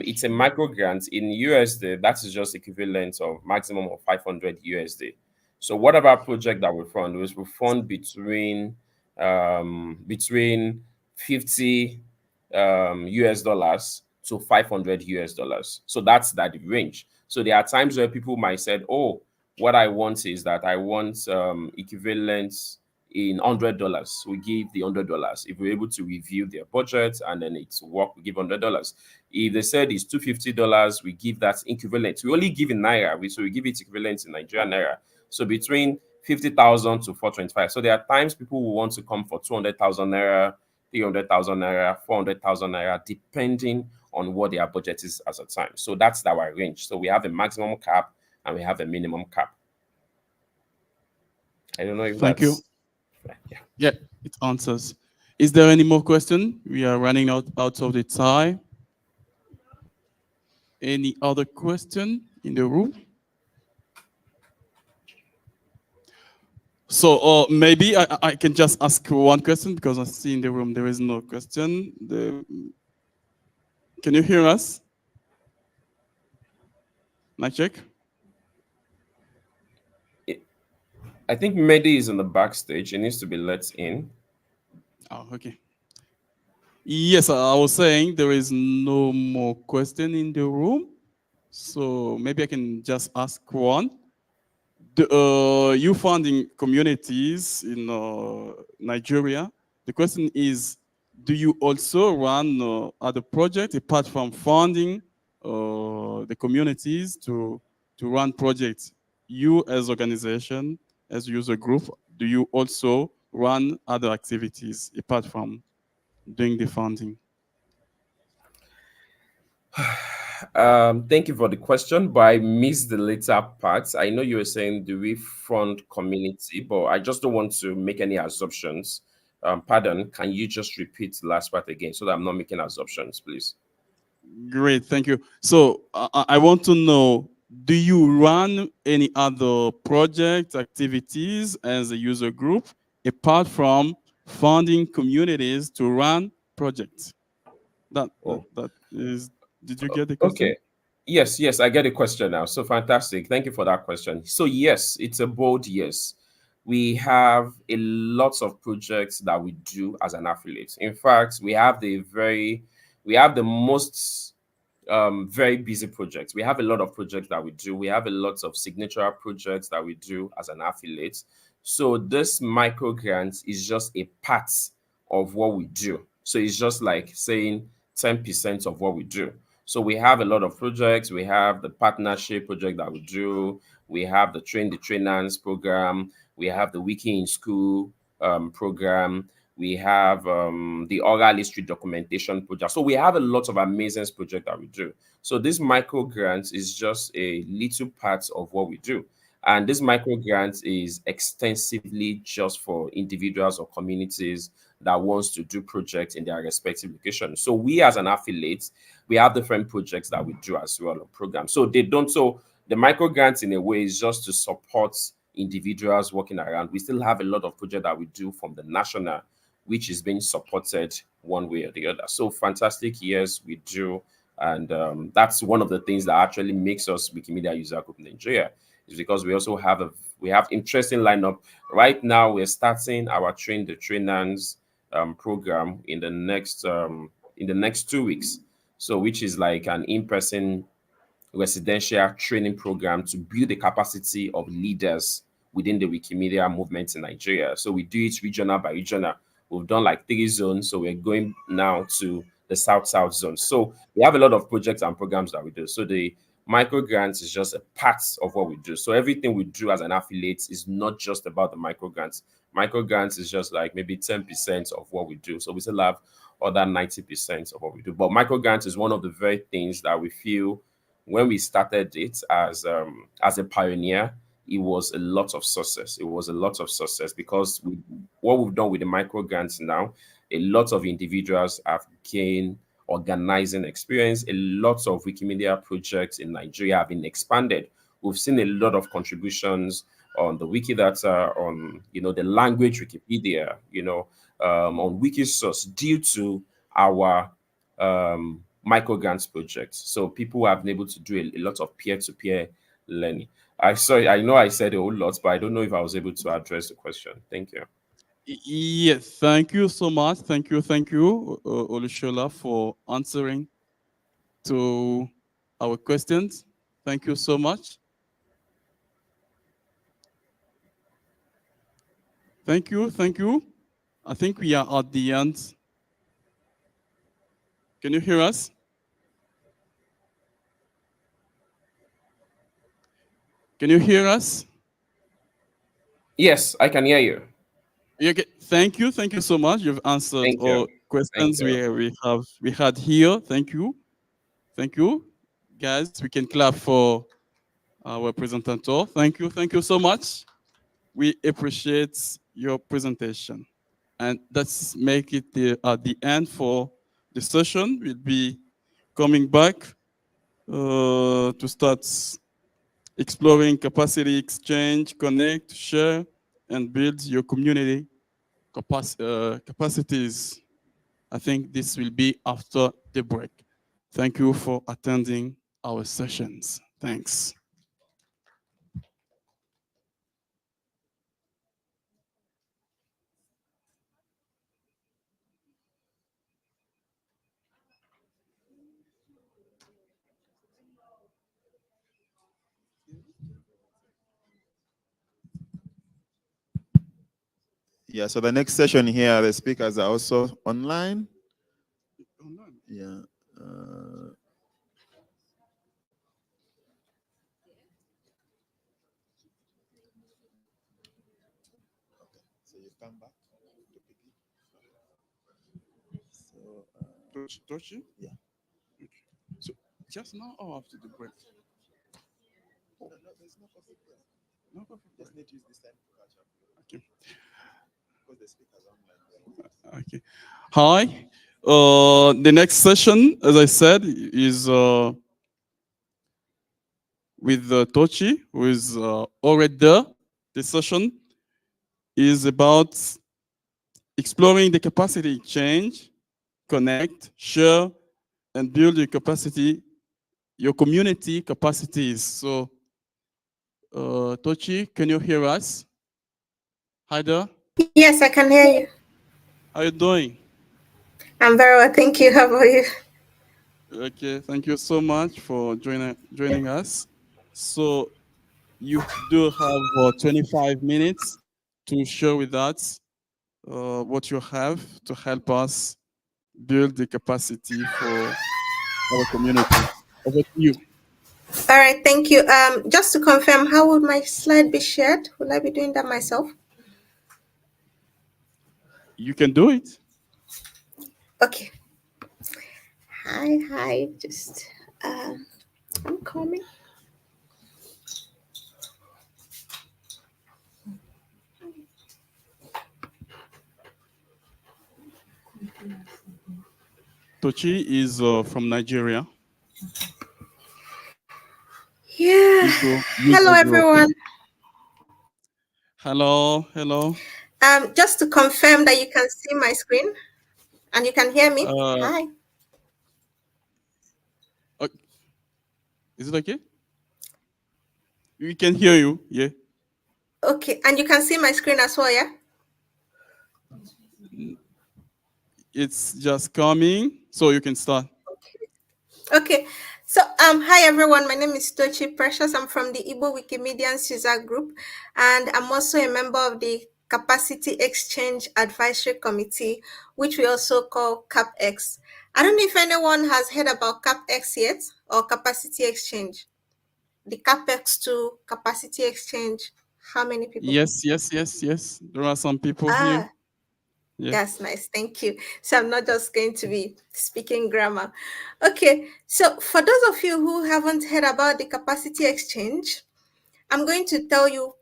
It's a micro grant in USD. That is just equivalent of maximum of 500 USD. So whatever project that we fund, we fund between 50 US dollars to 500 US dollars. So that's that range. So there are times where people might say, oh, what I want is that I want equivalents in $100. We give the $100. If we're able to review their budget and then it's work, we give $100. If they said it's $250, we give that equivalent. We only give in naira, so we give it equivalent in Nigerian naira. So between 50,000 to 425. So there are times people will want to come for 200,000 naira, 300,000 naira, 400,000 naira, depending on what their budget is at a time. So that's our range. So we have a maximum cap and we have a minimum cap. I don't know if Thank you. Yeah, it answers. Is there any more question? We are running out of the time. Any other question in the room? So maybe I can just ask one question because I see in the room there is no question. Can you hear us? Mic check. I think Mehdi is in the backstage. He needs to be let in. Oh, okay. Yes, I was saying there is no more question in the room. So maybe I can just ask one. You funding communities in Nigeria. The question is, do you also run other projects apart from funding the communities to run projects? You as organization, as user group, do you also run other activities apart from doing the funding? Thank you for the question, but I missed the later parts. I know you were saying, do we fund community, but I just don't want to make any assumptions. Pardon, can you just repeat the last part again so that I'm not making assumptions, please? Great, thank you. So I want to know, do you run any other project activities as a user group apart from funding communities to run projects? That is, did you get the question? Okay. Yes, I get the question now. So fantastic. Thank you for that question. So yes, it's a bold yes. We have a lot of projects that we do as an affiliate. In fact, we have the most very busy projects. We have a lot of projects that we do. We have a lot of signature projects that we do as an affiliate. So this micro grant is just a part of what we do. So it's just like saying 10% of what we do. So we have a lot of projects. We have the partnership project that we do. We have the Train the Trainers program. We have the Wiki in School program. We have the oral history documentation project. So we have a lot of amazing projects that we do. So this micro grant is just a little part of what we do. And this micro grant is extensively just for individuals or communities that wants to do projects in their respective locations. So we as an affiliate, we have different projects that we do as well, or programs. So the micro grants in a way is just to support individuals working around. We still have a lot of projects that we do from the national, which is being supported one way or the other. So fantastic years we do. And that's one of the things that actually makes us Wikimedia User Group Nigeria, is because we also have interesting lineup. Right now, we're starting our Train the Trainers program in the next 2 weeks. So which is like an in-person residential training program to build the capacity of leaders within the Wikimedia movement in Nigeria. So we do it regional by regional. We've done like 3 zones, so we're going now to the South zone. So we have a lot of projects and programs that we do. So the micro grants is just a part of what we do. So everything we do as an affiliate is not just about the micro grants. Micro grants is just like maybe 10% of what we do. So we still have other 90% of what we do. But micro grants is one of the very things that we feel when we started it as a pioneer, it was a lot of success. It was a lot of success because what we've done with the micro grants now, a lot of individuals have gained organizing experience. A lot of Wikimedia projects in Nigeria have been expanded. We've seen a lot of contributions on the Wikidata, on the language Wikipedia, on Wikisource due to our micro grants project. So people have been able to do a lot of peer-to-peer learning. I know I said a whole lot, but I don't know if I was able to address the question. Thank you. Yes, thank you so much. Thank you, Olushola, for answering to our questions. Thank you so much. Thank you, thank you. I think we are at the end. Can you hear us? Can you hear us? Yes, I can hear you. Okay. Thank you so much. You've answered Thank all you. questions Thank you. we had here. Thank you, guys. We can clap for our presenter. Thank you so much. We appreciate your presentation, and that's make it at the end for the session. We'll be coming back to start exploring capacity exchange, connect, share, and build your community capacities. I think this will be after the break. Thank you for attending our sessions. Thanks. Yeah, so the next session here, the speakers are also online. Yeah. So you come back. So, Tochi? Yeah. Okay. So just now or after the break? No, there's no coffee break. No coffee break. Just need to use this time to catch up. Okay. Because the speakers are online. Okay. Hi. The next session, as I said, is with Tochi, who is already there. The session is about exploring the capacity exchange, connect, share, and build your capacity, your community capacities. So, Tochi, can you hear us? Hi there. Yes, I can hear you. How are you doing? I'm very well, thank you. How about you? Okay, thank you so much for joining us. So you do have 25 minutes to share with us what you have to help us build the capacity for our community. Over to you. All right, thank you. Just to confirm, how would my slide be shared? Will I be doing that myself? You can do it. Okay. Hi. Just I'm coming. Tochi is from Nigeria. Yeah. Hello, everyone. Hello. Just to confirm that you can see my screen and you can hear me. Hi. Is it okay? We can hear you. Yeah. Okay, and you can see my screen as well, yeah? It's just coming, so you can start. Okay, so hi everyone, my name is Tochi Precious. I'm from the Igbo Wikimedians user group, and I'm also a member of the Capacity Exchange Advisory Committee, which we also call CapEx. I don't know if anyone has heard about CapEx yet, or Capacity Exchange. The CapEx to Capacity Exchange. How many people? Yes. There are some people here. Yeah. That's nice. Thank you. So I'm not just going to be speaking grammar. Okay. So for those of you who haven't heard about the capacity exchange, I'm going to tell you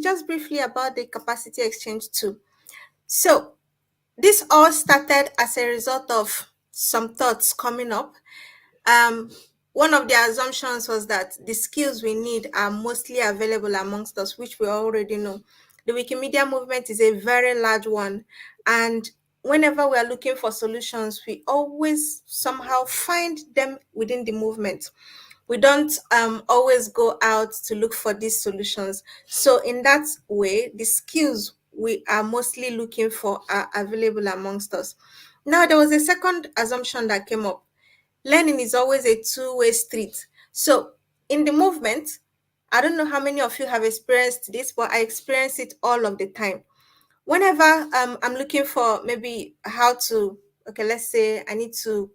just briefly about the capacity exchange too. So this all started as a result of some thoughts coming up. One of the assumptions was that the skills we need are mostly available amongst us, which we already know. The Wikimedia movement is a very large one, and whenever we are looking for solutions, we always somehow find them within the movement. we don't always go out to look for these solutions. So in that way, the skills we are mostly looking for are available amongst us. Now, there was a second assumption that came up. Learning is always a two-way street. So in the movement, I don't know how many of you have experienced this, but I experience it all of the time. Whenever I'm looking for maybe how to, okay, let's say I need to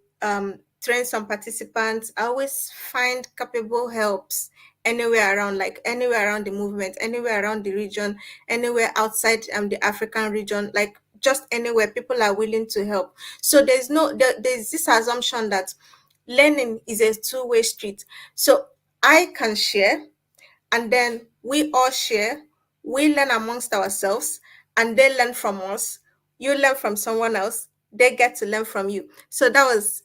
train some participants, I always find capable helps anywhere around, like anywhere around the movement, anywhere around the region, anywhere outside the African region, like just anywhere people are willing to help. So there's this assumption that learning is a two-way street. So I can share, and then we all share, we learn amongst ourselves, and they learn from us. You learn from someone else, they get to learn from you. So that was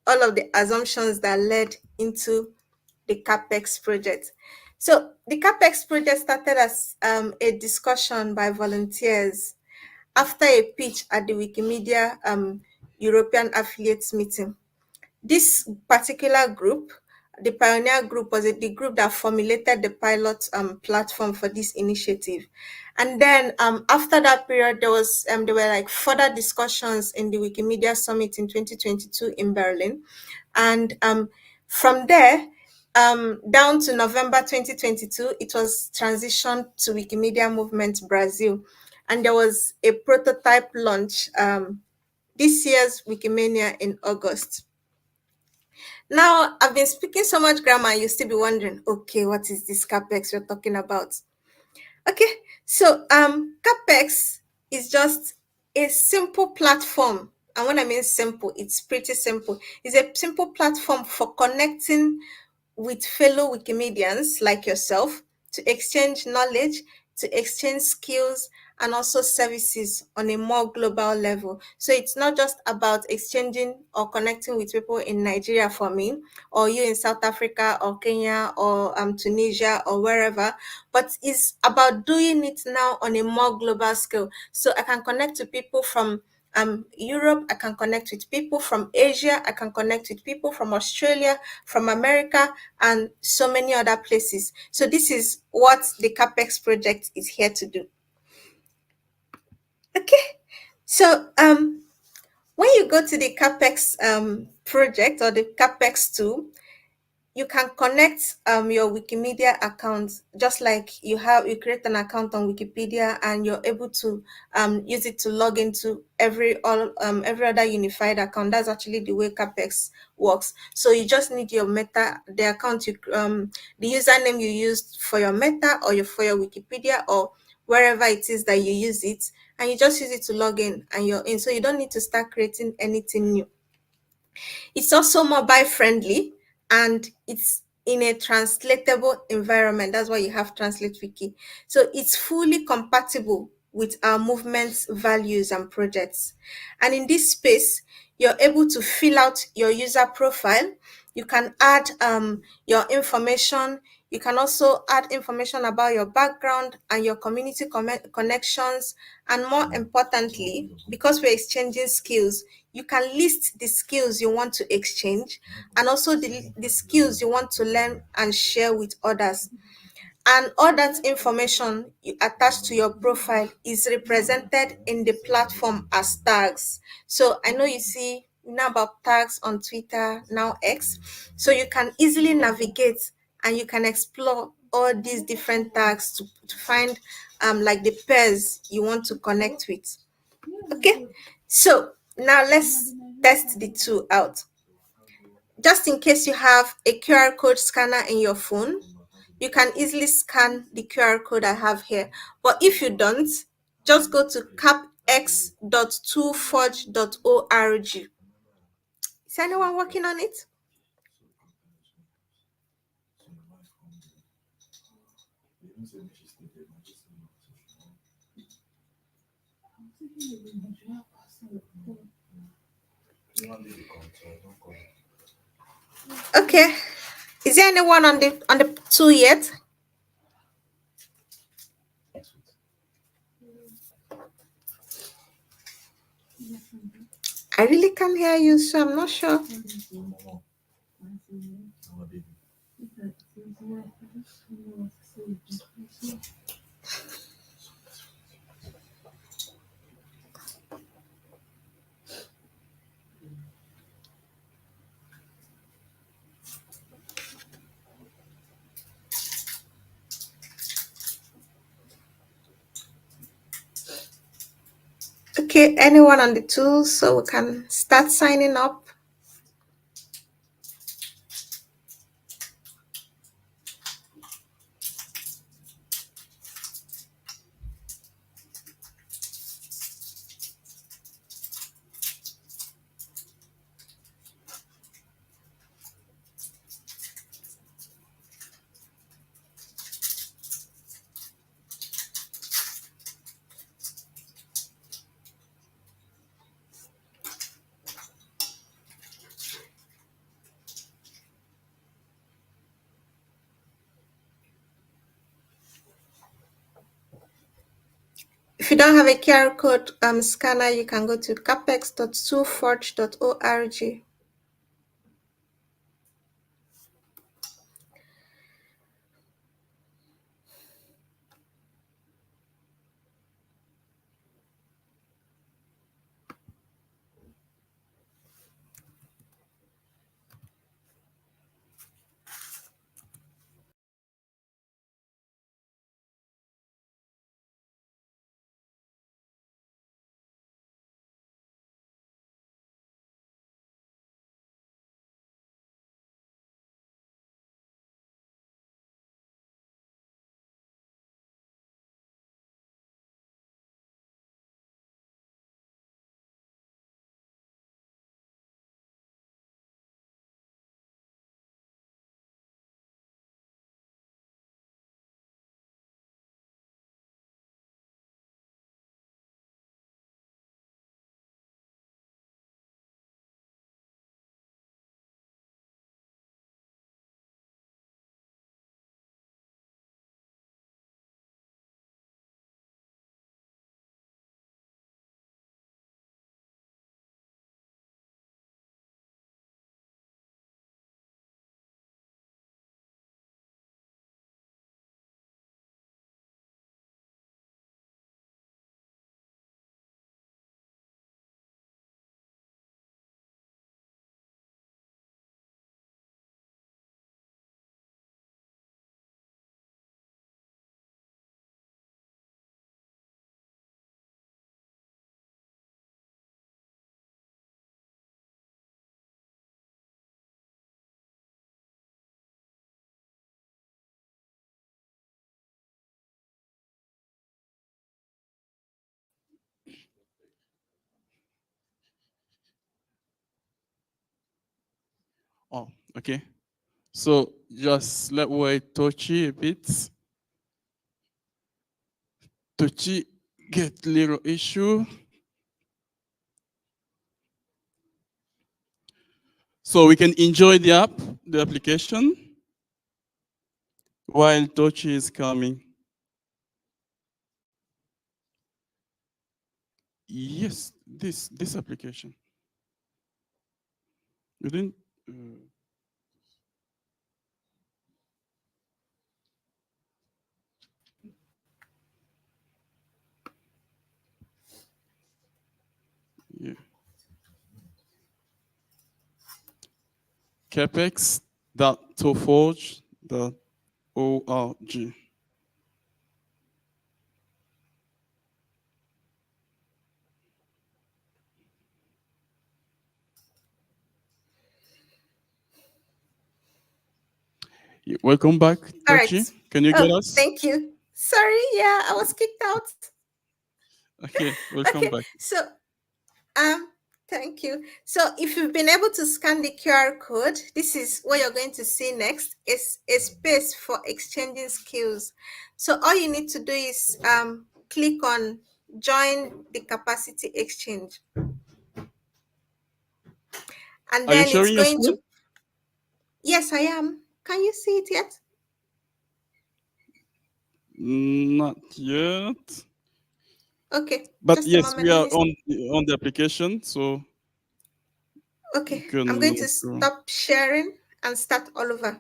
all of the assumptions that led into the CAPEX project. So the CAPEX project started as a discussion by volunteers after a pitch at the Wikimedia European affiliates meeting. This particular group, the pioneer group, was the group that formulated the pilot platform for this initiative. And then after that period, there were like further discussions in the Wikimedia Summit in 2022 in Berlin. And from there, down to November 2022, it was transitioned to Wikimedia Movement Brazil. And there was a prototype launch this year's Wikimania in August. Now, I've been speaking so much grammar, you still be wondering, okay, what is this CAPEX you're talking about? Okay, so CAPEX is just a simple platform. And when I mean simple, it's pretty simple. It's a simple platform for connecting with fellow Wikimedians like yourself to exchange knowledge, to exchange skills, and also services on a more global level. So it's not just about exchanging or connecting with people in Nigeria for me, or you in South Africa or Kenya or Tunisia or wherever, but it's about doing it now on a more global scale. So I can connect to people from Europe, I can connect with people from Asia, I can connect with people from Australia, from America, and so many other places. So this is what the CAPEX project is here to do. Okay, so when you go to the CAPEX project or the CAPEX tool, you can connect your Wikimedia account, just like you create an account on Wikipedia and you're able to use it to log into every other unified account. That's actually the way CAPEX works. So you just need your Meta, the account the username you used for your Meta or for your Wikipedia or wherever it is that you use it, and you just use it to log in and you're in. So you don't need to start creating anything new. It's also mobile friendly and it's in a translatable environment. That's why you have Translate Wiki. So it's fully compatible with our movement's values and projects. And in this space, you're able to fill out your user profile. You can add your information. You can also add information about your background and your community connections. And more importantly, because we're exchanging skills, you can list the skills you want to exchange and also the skills you want to learn and share with others. And all that information you attach to your profile is represented in the platform as tags. So I know you know about tags on Twitter, now X. So you can easily navigate and you can explore all these different tags to find like the pairs you want to connect with. Okay, so now let's test the tool out. Just in case you have a QR code scanner in your phone, you can easily scan the QR code I have here. But if you don't, just go to capx.toolforge.org. Is anyone working on it? Okay. Is there anyone on the tool yet? I really can't hear you, so I'm not sure. Okay, anyone on the tools so we can start signing up? If you don't have a QR code scanner, you can go to capex.suforge.org. Oh, okay. So just let wait Tochi a bit. Tochi get little issue. So we can enjoy the app, the application, while Tochi is coming. Yes, this application. You didn't. Yeah. capex.toforge.org. Welcome back, All right. Tochi. Can you get Oh, us? thank you. Sorry, yeah, I was kicked out. Okay, welcome Okay, back. so thank you. So if you've been able to scan the QR code, this is what you're going to see next. Is a space for exchanging skills. So all you need to do is click on join the capacity exchange. And Are you then it's sharing your going screen? to, yes, I am. Can you see it yet? Not yet. Okay, But just a yes, moment. we Let are me. on the application, so Okay, you can I'm going to go. stop sharing and start all over.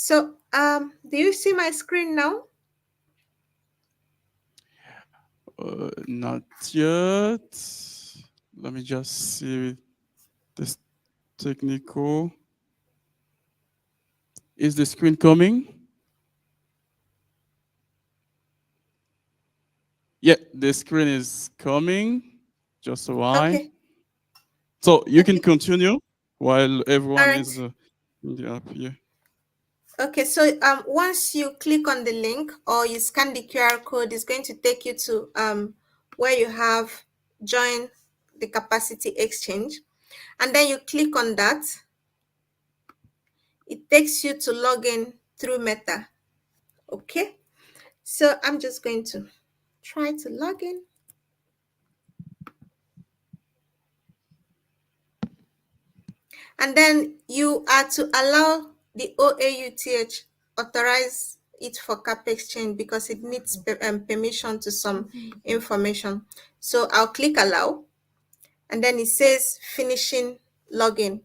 So, do you see my screen now? Not yet. Let me just see this technical. Is the screen coming? Yeah, the screen is coming. Just a while. Okay. So you can continue while everyone All is right. in the app here. Okay, so once you click on the link or you scan the QR code, it's going to take you to where you have join the capacity exchange, and then you click on that. It takes you to log in through Meta. Okay, so I'm just going to try to log in. And then you are to allow the OAUTH authorize it for cap exchange because it needs permission to some information. So I'll click allow, and then it says finishing login.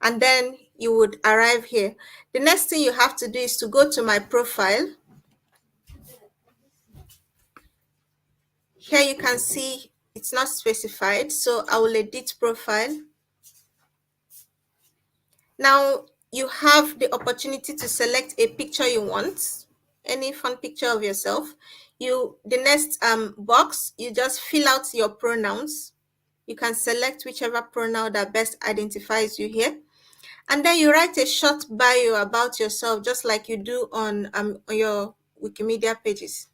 And then you would arrive here. The next thing you have to do is to go to my profile. Here you can see it's not specified, so I will edit profile. Now you have the opportunity to select a picture you want, any fun picture of yourself. The next box, you just fill out your pronouns. You can select whichever pronoun that best identifies you here. And then you write a short bio about yourself, just like you do on your Wikimedia pages.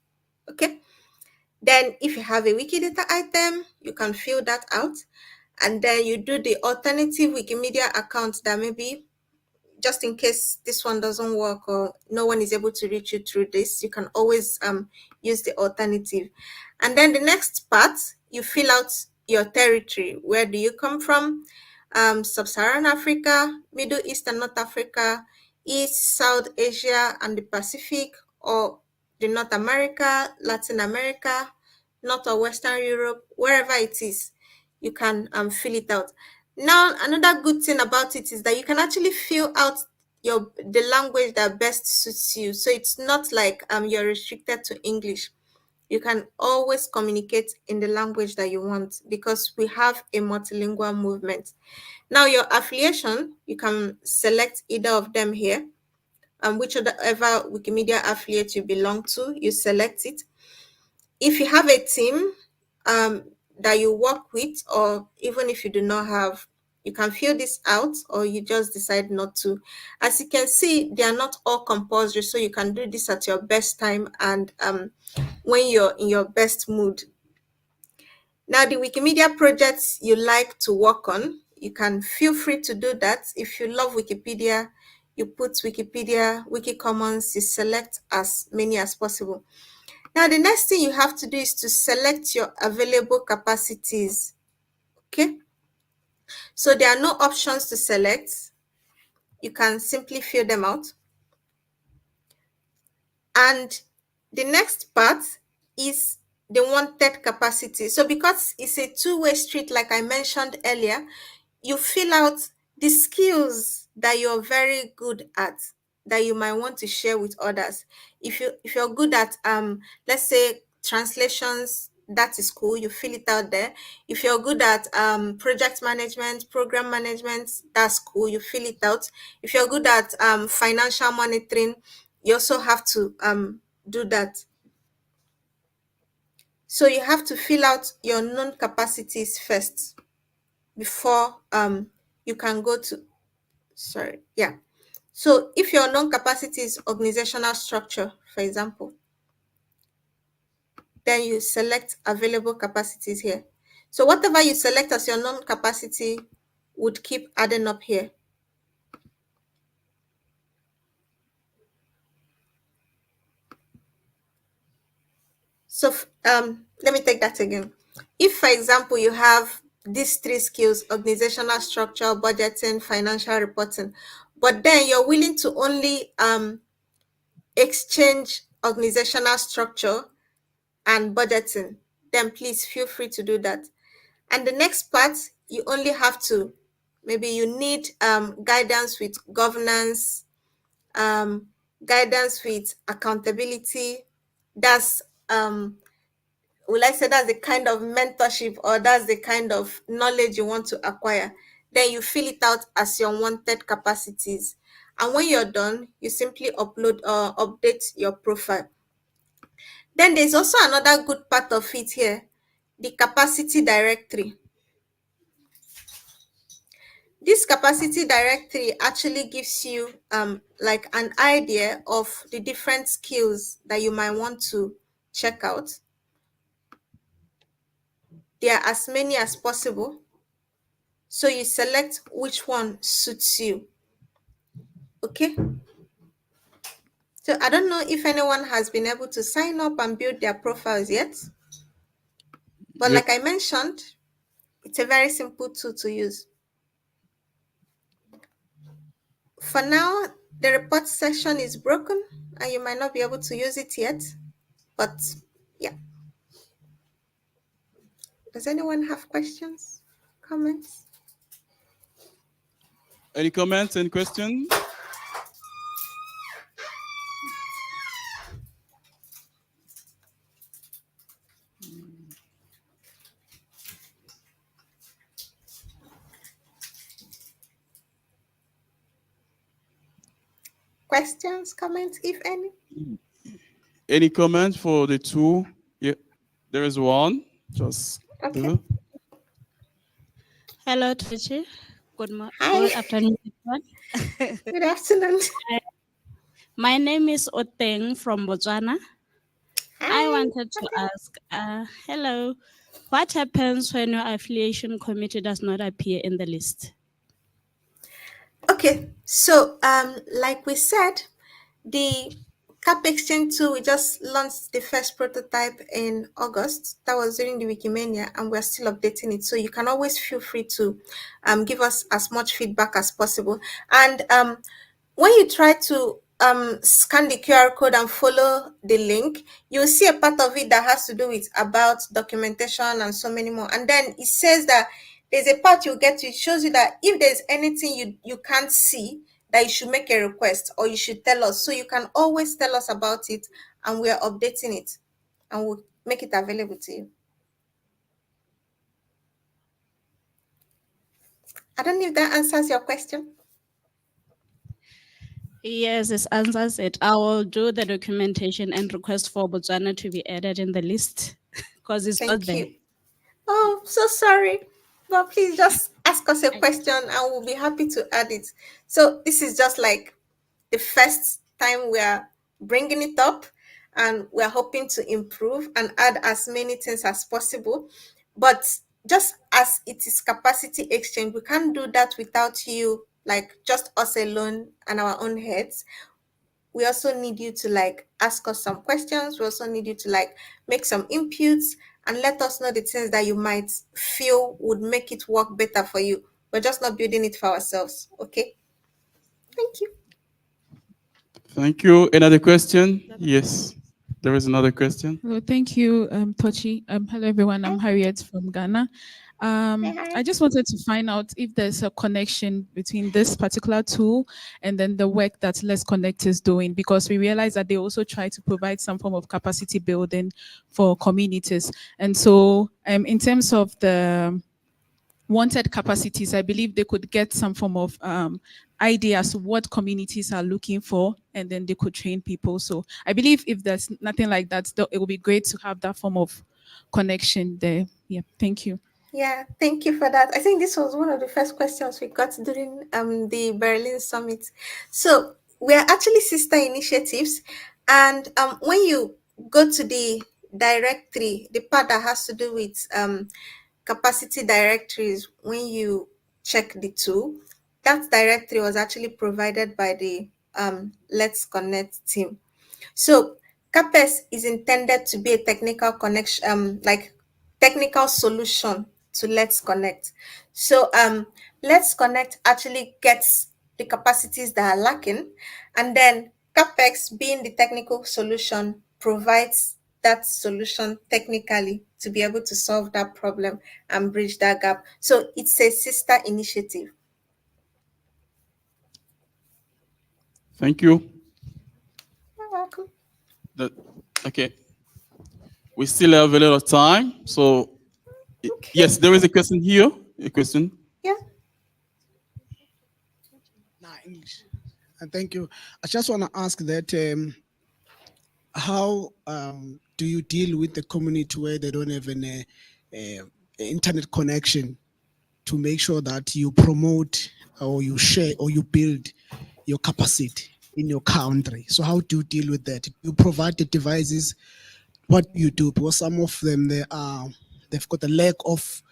Okay. Then if you have a Wikidata item, you can fill that out. And then you do the alternative Wikimedia account that maybe just in case this one doesn't work or no one is able to reach you through this, you can always use the alternative. And then the next part, you fill out your territory. Where do you come from? Sub-Saharan Africa, Middle East and North Africa, East, South Asia and the Pacific, or the North America, Latin America, North or Western Europe, wherever it is, you can fill it out. Now, another good thing about it is that you can actually fill out the language that best suits you. So it's not like you're restricted to English. You can always communicate in the language that you want because we have a multilingual movement. Now, your affiliation, you can select either of them here. Whichever Wikimedia affiliate you belong to, you select it. If you have a team that you work with, or even if you do not have, you can fill this out or you just decide not to. As you can see, they are not all compulsory, so you can do this at your best time and when you're in your best mood. Now, the Wikimedia projects you like to work on, you can feel free to do that. If you love Wikipedia, you put Wikipedia, Wiki Commons, you select as many as possible. Now, the next thing you have to do is to select your available capacities. Okay. So there are no options to select. You can simply fill them out. And the next part is the wanted capacity. So because it's a two-way street, like I mentioned earlier, you fill out the skills that you're very good at that you might want to share with others. If you're good at let's say translations, that is cool, you fill it out there. If you're good at project management, program management, that's cool, you fill it out. If you're good at financial monitoring, you also have to do that. So you have to fill out your known capacities first before you can go to so if your known capacity is organizational structure, for example, then you select available capacities here. So whatever you select as your known capacity would keep adding up here. So let me take that again. If, for example, you have these three skills: organizational structure, budgeting, financial reporting, but then you're willing to only exchange organizational structure and budgeting, then please feel free to do that. And the next part, you only have to, maybe you need guidance with governance, guidance with accountability. That's will I say that's the kind of mentorship, or that's the kind of knowledge you want to acquire. Then you fill it out as your wanted capacities. And when you're done, you simply upload or update your profile. Then there's also another good part of it here, the capacity directory. This capacity directory actually gives you like an idea of the different skills that you might want to check out. There are as many as possible, so you select which one suits you. Okay, so I don't know if anyone has been able to sign up and build their profiles yet, but Yep. like I mentioned, it's a very simple tool to use. For now, the report section is broken and you might not be able to use it yet, but yeah. Does anyone have questions, comments? Any comments and questions? Questions, comments, if any? Any comments for the two? Yeah, there is one. Just okay. Hello, teacher. Good Hi. afternoon, everyone. Good afternoon. My name is Oteng from Botswana. Hi. I wanted to ask, hello, what happens when your affiliation committee does not appear in the list? Okay, so like we said, the Cap Exchange 2, we just launched the first prototype in August. That was during the Wikimedia, and we're still updating it. So you can always feel free to give us as much feedback as possible. And when you try to scan the QR code and follow the link, you'll see a part of it that has to do with about documentation and so many more. And then it says that there's a part you get to, it shows you that if there's anything you can't see, that you should make a request or you should tell us. So you can always tell us about it and we're updating it and we'll make it available to you. I don't know if that answers your question. Yes, this answers it. I will do the documentation and request for Botswana to be added in the list because it's not Thank there. you. Oh, so sorry. But please just ask us a question and we'll be happy to add it. So this is just like the first time we are bringing it up and we're hoping to improve and add as many things as possible. But just as it is capacity exchange, we can't do that without you, like just us alone and our own heads. We also need you to like ask us some questions. We also need you to like make some inputs and let us know the things that you might feel would make it work better for you. We're just not building it for ourselves. Okay. Thank you. Thank you. Another question? Yes, there is another question. Well, thank you, Tochi. Hello, everyone. I'm Harriet from Ghana. I just wanted to find out if there's a connection between this particular tool and then the work that Let's Connect is doing, because we realize that they also try to provide some form of capacity building for communities. And so in terms of the wanted capacities, I believe they could get some form of idea as to what communities are looking for, and then they could train people. So I believe if there's nothing like that, it would be great to have that form of connection there. Yeah, thank you. Yeah, thank you for that. I think this was one of the first questions we got during the Berlin summit. So we are actually sister initiatives, and when you go to the directory, the part that has to do with capacity directories, when you check the tool, that directory was actually provided by the Let's Connect team. So CAPES is intended to be a technical connection, like technical solution to Let's Connect. So Let's Connect actually gets the capacities that are lacking, and then CAPEX, being the technical solution, provides that solution technically to be able to solve that problem and bridge that gap. So it's a sister initiative. Thank you. You're welcome. Okay. We still have a little time. So, yes, there is a question here. A question. Yeah. English. And thank you. I just want to ask that how do you deal with the community where they don't have an internet connection to make sure that you promote or you share or you build your capacity in your country? So how do you deal with that? You provide the devices. What do you do? Because some of them they've got a lack of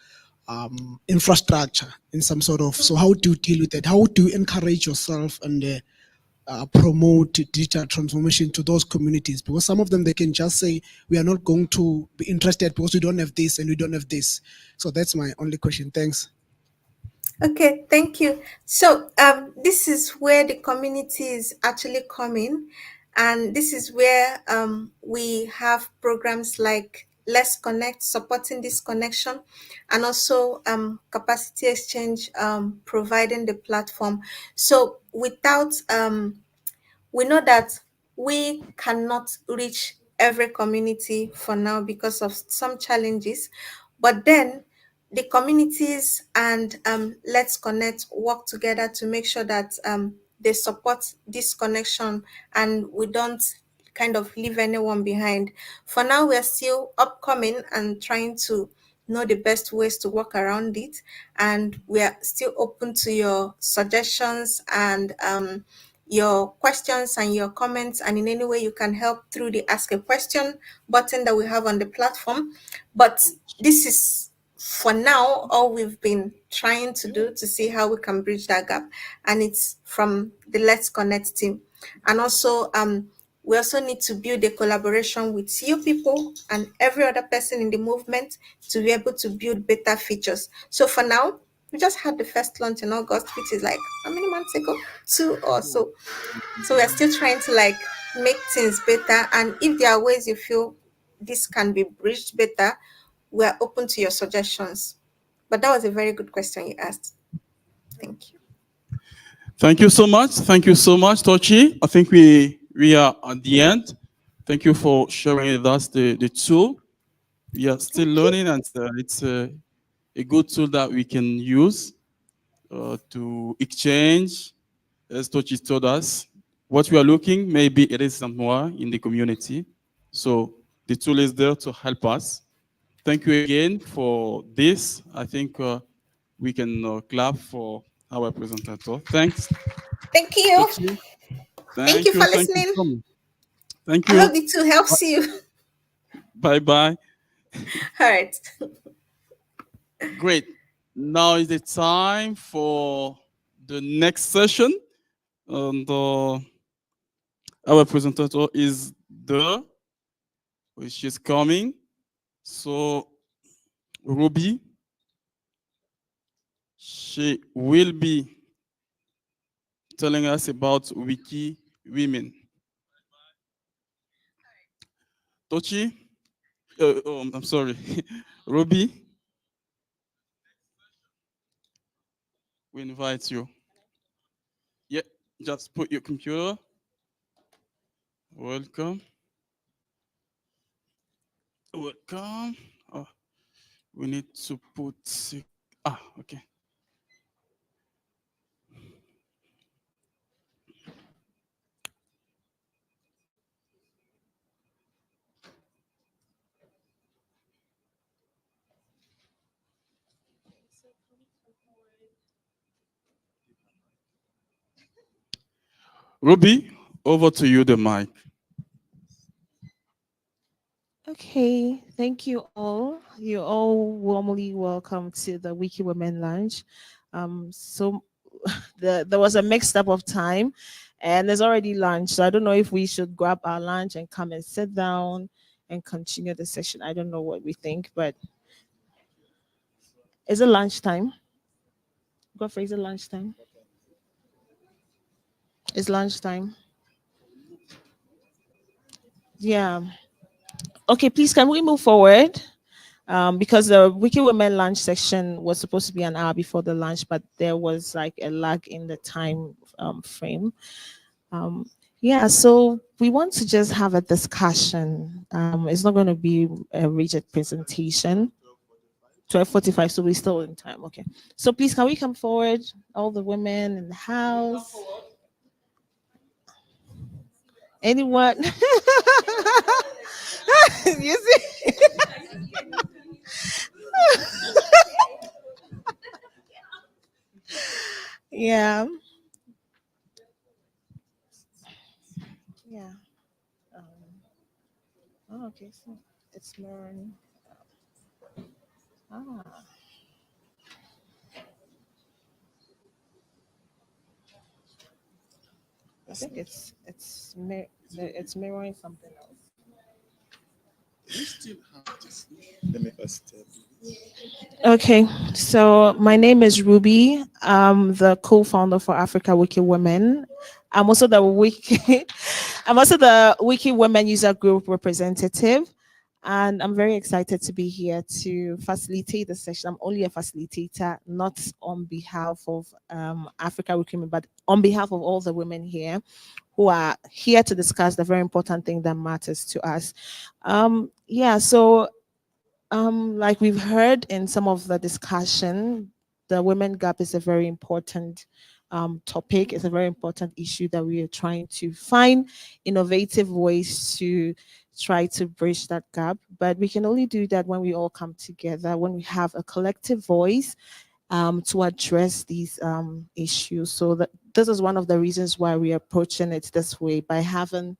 infrastructure in some sort of. So how do you deal with that? How do you encourage yourself and promote digital transformation to those communities? Because some of them, they can just say, we are not going to be interested because we don't have this and we don't have this. So that's my only question. Thanks. Okay, thank you. So this is where the community is actually coming, and this is where we have programs like Let's Connect, supporting this connection, and also Capacity Exchange, providing the platform. So without we know that we cannot reach every community for now because of some challenges, but then the communities and Let's Connect work together to make sure that they support this connection and we don't kind of leave anyone behind. For now, we're still upcoming and trying to know the best ways to work around it, and we are still open to your suggestions and your questions and your comments, and in any way you can help through the Ask a Question button that we have on the platform. But this is for now all we've been trying to do to see how we can bridge that gap, and it's from the Let's Connect team. And also we also need to build a collaboration with you people and every other person in the movement to be able to build better features. So for now, we just had the first launch in August, which is like how many months ago? 2 or so. So we're still trying to like make things better. And if there are ways you feel this can be bridged better, we're open to your suggestions. But that was a very good question you asked. Thank you. Thank you so much. Thank you so much, Tochi. I think we are at the end. Thank you for sharing with us the tool. We are still learning, and it's a good tool that we can use to exchange, as Tochi told us. What we are looking, maybe it is somewhere in the community. So the tool is there to help us. Thank you again for this. I think we can clap for our presenter. Thanks. Thank you. Tochi. Thank you for Thank listening. you so much. Thank I you. hope it too helps you. Bye-bye. All right. Great. Now is the time for the next session. And our presenter is there, which is coming. So Ruby, she will be telling us about Wiki Women. Tochi, I'm sorry, Ruby, we invite you. Yeah, just put your computer. Welcome. Welcome. Oh, we need to put, okay. Ruby, over to you, the mic. Okay, thank you all. You're all warmly welcome to the Wiki Women Lounge. So there was a mixed up of time, and there's already lunch. So I don't know if we should grab our lunch and come and sit down and continue the session. I don't know what we think, but is it lunchtime? Godfrey, is it lunchtime? It's lunchtime. Yeah. Okay, please, can we move forward? Because the Wiki Women lunch section was supposed to be an hour before the lunch, but there was like a lag in the time frame. Yeah, so we want to just have a discussion. It's not going to be a rigid presentation. 12:45, so we're still in time. Okay. So please, can we come forward, all the women in the house? Anyone? You see? Yeah. Yeah. Oh, okay. So it's more. Ah. I think it's mirroring something else. You still have this. Let me first. Okay, so my name is Ruby. I'm the co-founder for Africa Wiki Women. I'm also the Wiki I'm also the Wiki Women user group representative. And I'm very excited to be here to facilitate the session. I'm only a facilitator, not on behalf of Africa Wiki Women, but on behalf of all the women here who are here to discuss the very important thing that matters to us. Yeah, so like we've heard in some of the discussion, the women gap is a very important topic. It's a very important issue that we are trying to find innovative ways to try to bridge that gap. But we can only do that when we all come together, when we have a collective voice to address these issues. So this is one of the reasons why we're approaching it this way, by having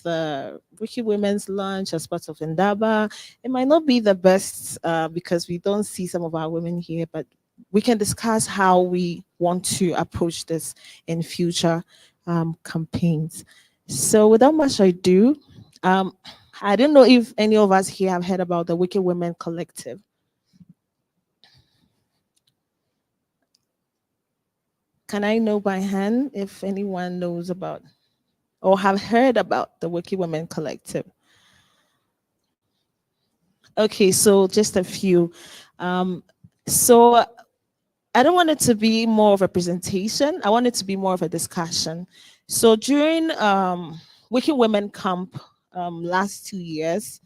the Wiki Women's Lunch as part of Indaba. It might not be the best because we don't see some of our women here, but we can discuss how we want to approach this in future campaigns. So without much ado, I don't know if any of us here have heard about the Wiki Women Collective. Can I know by hand if anyone knows about or have heard about the Wiki Women Collective? Okay, so just a few. So I don't want it to be more of a presentation. I want it to be more of a discussion. So during Wiki Women Camp last 2 years,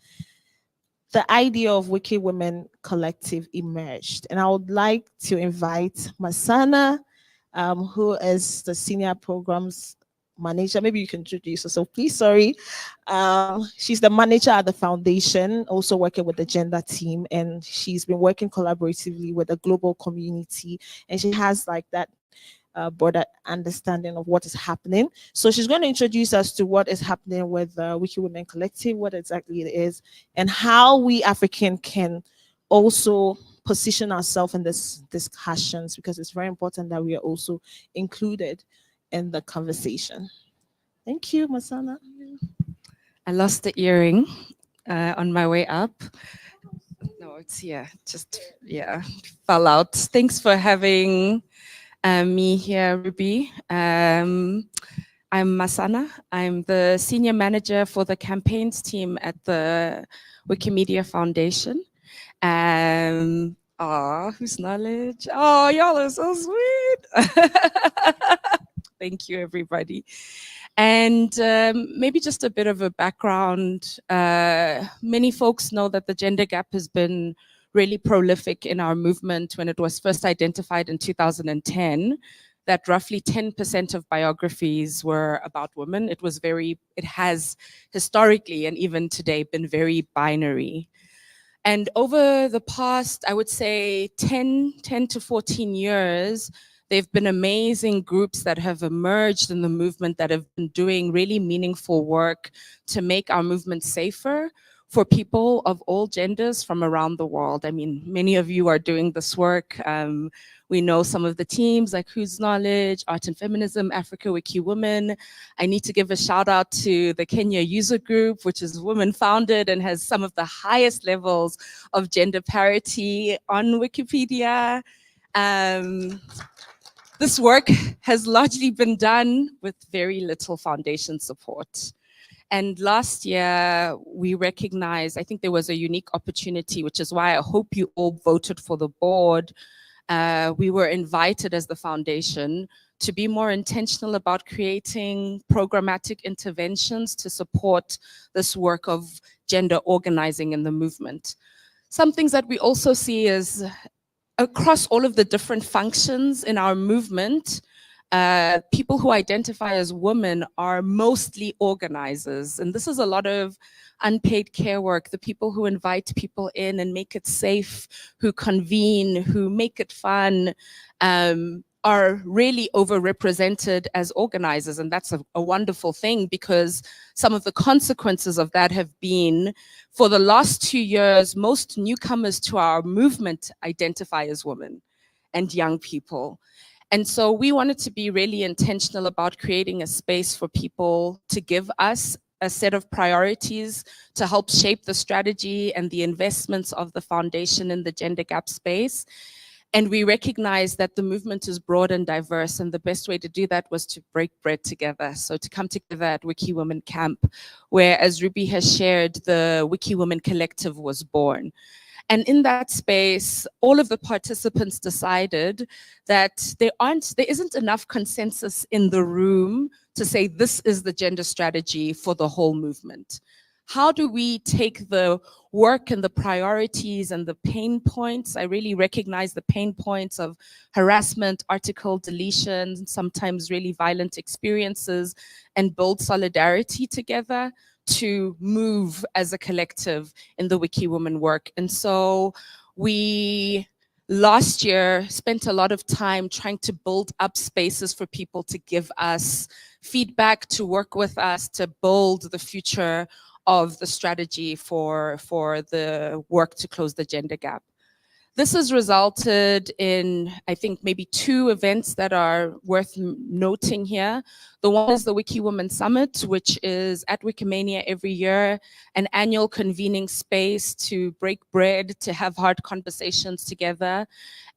the idea of Wiki Women Collective emerged. And I would like to invite Masana, who is the senior programs manager. Maybe you can introduce herself, please. Sorry. She's the manager at the foundation, also working with the gender team, and she's been working collaboratively with the global community, and she has like that broader understanding of what is happening. So she's going to introduce us to what is happening with Wiki Women Collective, what exactly it is, and how we African can also position ourselves in this discussions, because it's very important that we are also included in the conversation. Thank you, Masana. I lost the earring on my way up. No, it's here. Just, yeah, fell out. Thanks for having me here, Ruby. I'm Masana. I'm the senior manager for the campaigns team at the Wikimedia Foundation. Whose knowledge? Oh, y'all are so sweet. Thank you, everybody. And maybe just a bit of a background. Many folks know that the gender gap has been really prolific in our movement when it was first identified in 2010, that roughly 10% of biographies were about women. It has historically and even today been very binary. And over the past, I would say 10 to 14 years, there have been amazing groups that have emerged in the movement that have been doing really meaningful work to make our movement safer for people of all genders from around the world. I mean, many of you are doing this work. We know some of the teams like Whose Knowledge, Art and Feminism, Africa Wiki Women. I need to give a shout out to the Kenya user group, which is women founded and has some of the highest levels of gender parity on Wikipedia. This work has largely been done with very little foundation support. And last year, we recognized, I think there was a unique opportunity, which is why I hope you all voted for the board, we were invited as the foundation to be more intentional about creating programmatic interventions to support this work of gender organizing in the movement. Some things that we also see is across all of the different functions in our movement, people who identify as women are mostly organizers. And this is a lot of unpaid care work, the people who invite people in and make it safe, who convene, who make it fun, are really overrepresented as organizers. And that's a wonderful thing, because some of the consequences of that have been, for the last 2 years, most newcomers to our movement identify as women and young people. And so we wanted to be really intentional about creating a space for people to give us a set of priorities to help shape the strategy and the investments of the foundation in the gender gap space. And we recognize that the movement is broad and diverse, and the best way to do that was to break bread together. So to come together at Wiki Women Camp, where, as Ruby has shared, the Wiki Women Collective was born. And in that space, all of the participants decided that there isn't enough consensus in the room to say this is the gender strategy for the whole movement. How do we take the work and the priorities and the pain points? I really recognize the pain points of harassment, article deletion, sometimes really violent experiences, and build solidarity together to move as a collective in the Wiki Women work. And so we last year spent a lot of time trying to build up spaces for people to give us feedback, to work with us, to build the future of the strategy for the work to close the gender gap. This has resulted in, I think, maybe 2 events that are worth noting here. The one is the Wiki Women Summit, which is at Wikimania every year, an annual convening space to break bread, to have hard conversations together.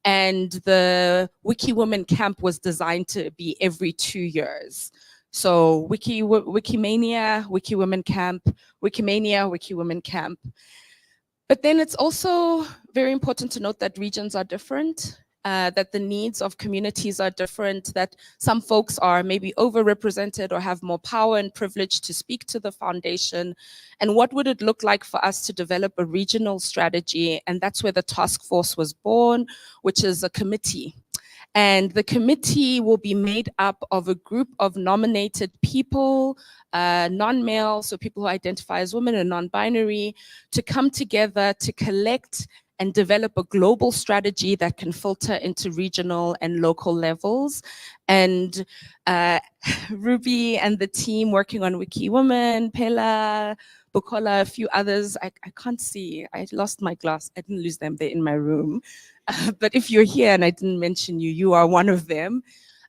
And the Wiki Women Camp was designed to be every 2 years. So Wikimania, Wiki Women Camp, Wikimania, Wiki Women Camp. But then it's also very important to note that regions are different, that the needs of communities are different, that some folks are maybe overrepresented or have more power and privilege to speak to the foundation. And what would it look like for us to develop a regional strategy? And that's where the task force was born, which is a committee. And the committee will be made up of a group of nominated people, non-male, so people who identify as women and non-binary, to come together to collect and develop a global strategy that can filter into regional and local levels. And Ruby and the team working on Wiki Women, Pela, Bukola, a few others, I can't see, I lost my glass, I didn't lose them, they're in my room. But if you're here and I didn't mention you, you are one of them.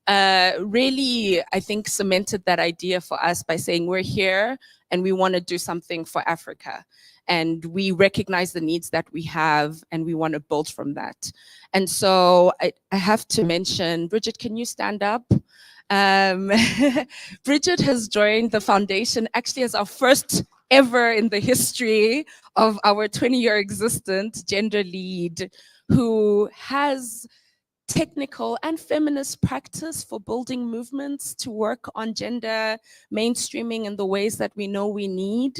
Really, I think, cemented that idea for us by saying we're here and we want to do something for Africa. And we recognize the needs that we have and we want to build from that. And so I have to mention, Bridget, can you stand up? Bridget has joined the foundation actually as our first ever in the history of our 20-year existence gender lead, who has technical and feminist practice for building movements to work on gender mainstreaming in the ways that we know we need.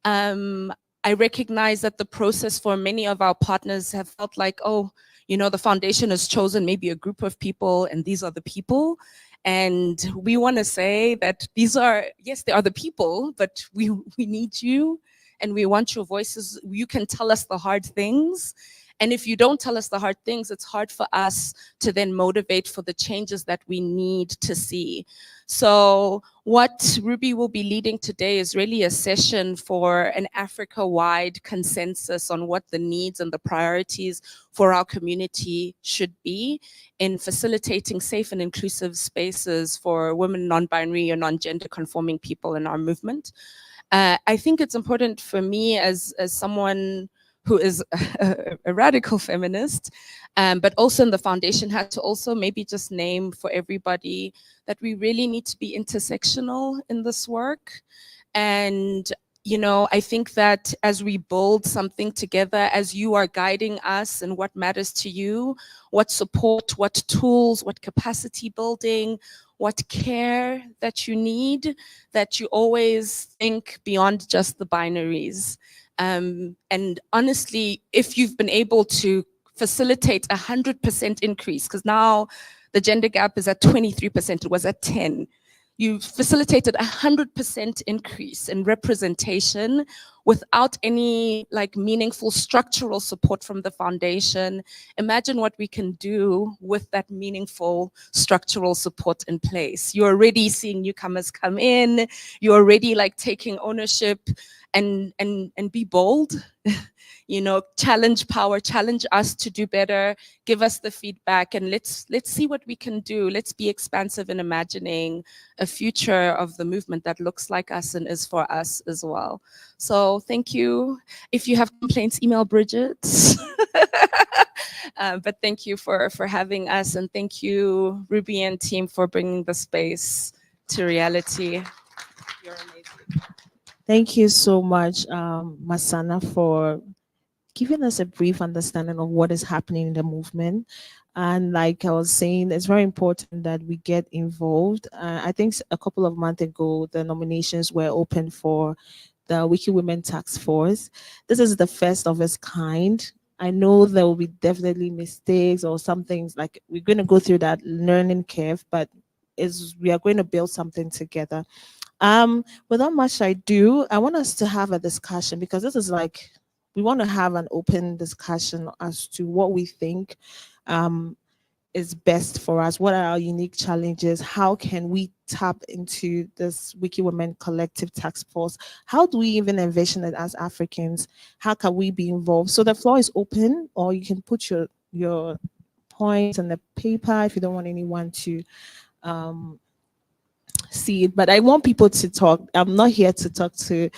I recognize that the process for many of our partners have felt like, oh, you know, the foundation has chosen maybe a group of people and these are the people. And we want to say that these are, yes, they are the people, but we need you and we want your voices. You can tell us the hard things. And if you don't tell us the hard things, it's hard for us to then motivate for the changes that we need to see. So what Ruby will be leading today is really a session for an Africa-wide consensus on what the needs and the priorities for our community should be in facilitating safe and inclusive spaces for women, non-binary or non-gender conforming people in our movement. I think it's important for me as someone who is a radical feminist, but also in the foundation had to also maybe just name for everybody that we really need to be intersectional in this work. And you know, I think that as we build something together, as you are guiding us and what matters to you, what support, what tools, what capacity building, what care that you need, that you always think beyond just the binaries. And honestly, if you've been able to facilitate 100% increase, because now the gender gap is at 23%, it was at 10. You facilitated 100% increase in representation without any like meaningful structural support from the foundation. Imagine what we can do with that meaningful structural support in place. You're already seeing newcomers come in. You're already like taking ownership and be bold. You know, challenge power, challenge us to do better, give us the feedback, and let's see what we can do. Let's be expansive in imagining a future of the movement that looks like us and is for us as well. So thank you. If you have complaints, email Bridget. But thank you for having us, and thank you, Ruby and team, for bringing the space to reality. You're amazing. Thank you so much, Masana, for giving us a brief understanding of what is happening in the movement. And like I was saying, it's very important that we get involved. I think a couple of months ago, the nominations were open for the Wiki Women Task Force. This is the first of its kind. I know there will be definitely mistakes or some things, like we're going to go through that learning curve, but we are going to build something together. Without much ado, I want us to have a discussion, because this is like, we want to have an open discussion as to what we think is best for us. What are our unique challenges? How can we tap into this Wiki Women Collective Task Force? How do we even envision it as Africans? How can we be involved? So the floor is open, or you can put your points on the paper if you don't want anyone to see it. But I want people to talk. I'm not here to talk to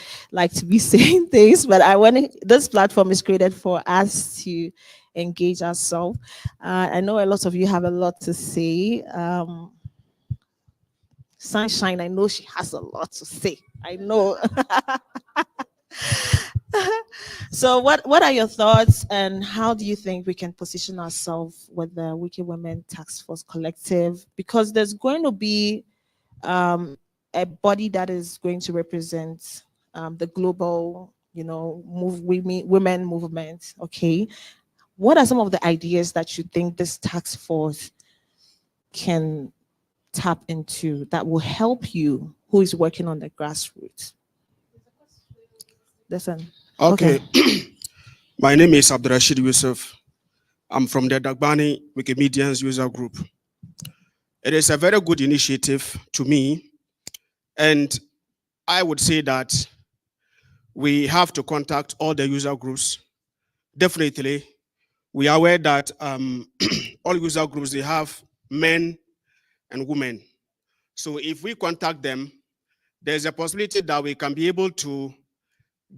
be saying things, but this platform is created for us to engage ourselves. I know a lot of you have a lot to say. Sunshine, I know she has a lot to say. I know. So what are your thoughts, and how do you think we can position ourselves with the Wiki Women Task Force Collective? Because there's going to be a body that is going to represent the global, women movement. Okay, what are some of the ideas that you think this task force can tap into that will help you, who is working on the grassroots? Listen. Okay. My name is Abdurrashid Yusuf. I'm from the Dagbani Wikimedians user group. It is a very good initiative to me, and I would say that we have to contact all the user groups. Definitely, we are aware that all user groups, they have men and women. So if we contact them, there's a possibility that we can be able to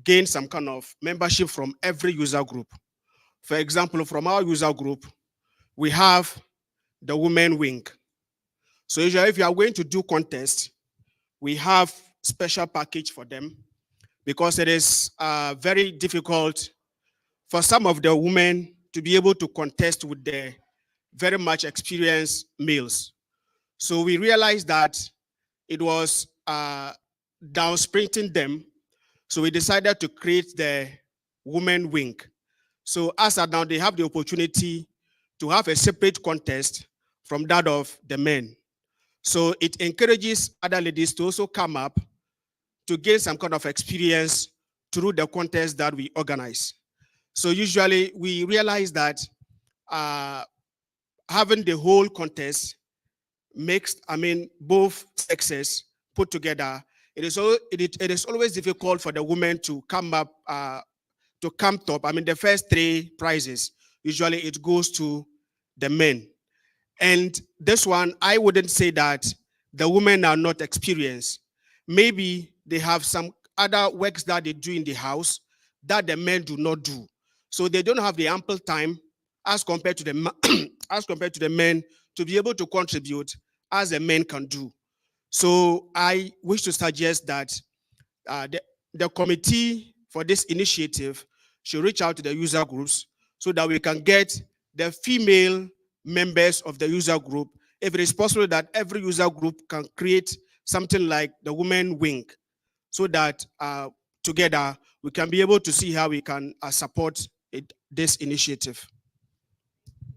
gain some kind of membership from every user group. For example, from our user group, we have the women wing. So usually if you are going to do contests, we have special package for them, because it is very difficult for some of the women to be able to contest with the very much experienced males. So we realized that it was downsprinting them. So we decided to create the women wing. So as of now, they have the opportunity to have a separate contest from that of the men. So it encourages other ladies to also come up to gain some kind of experience through the contest that we organize. So usually we realize that having the whole contest mixed, both sexes put together, it is always difficult for the women to come up, to come top. The first 3 prizes, usually it goes to the men. And this one, I wouldn't say that the women are not experienced. Maybe they have some other works that they do in the house that the men do not do. So they don't have the ample time as compared to the men to be able to contribute as the men can do. So I wish to suggest that the committee for this initiative should reach out to the user groups so that we can get the female members of the user group. If it is possible that every user group can create something like the women wing, so that together we can be able to see how we can support this initiative.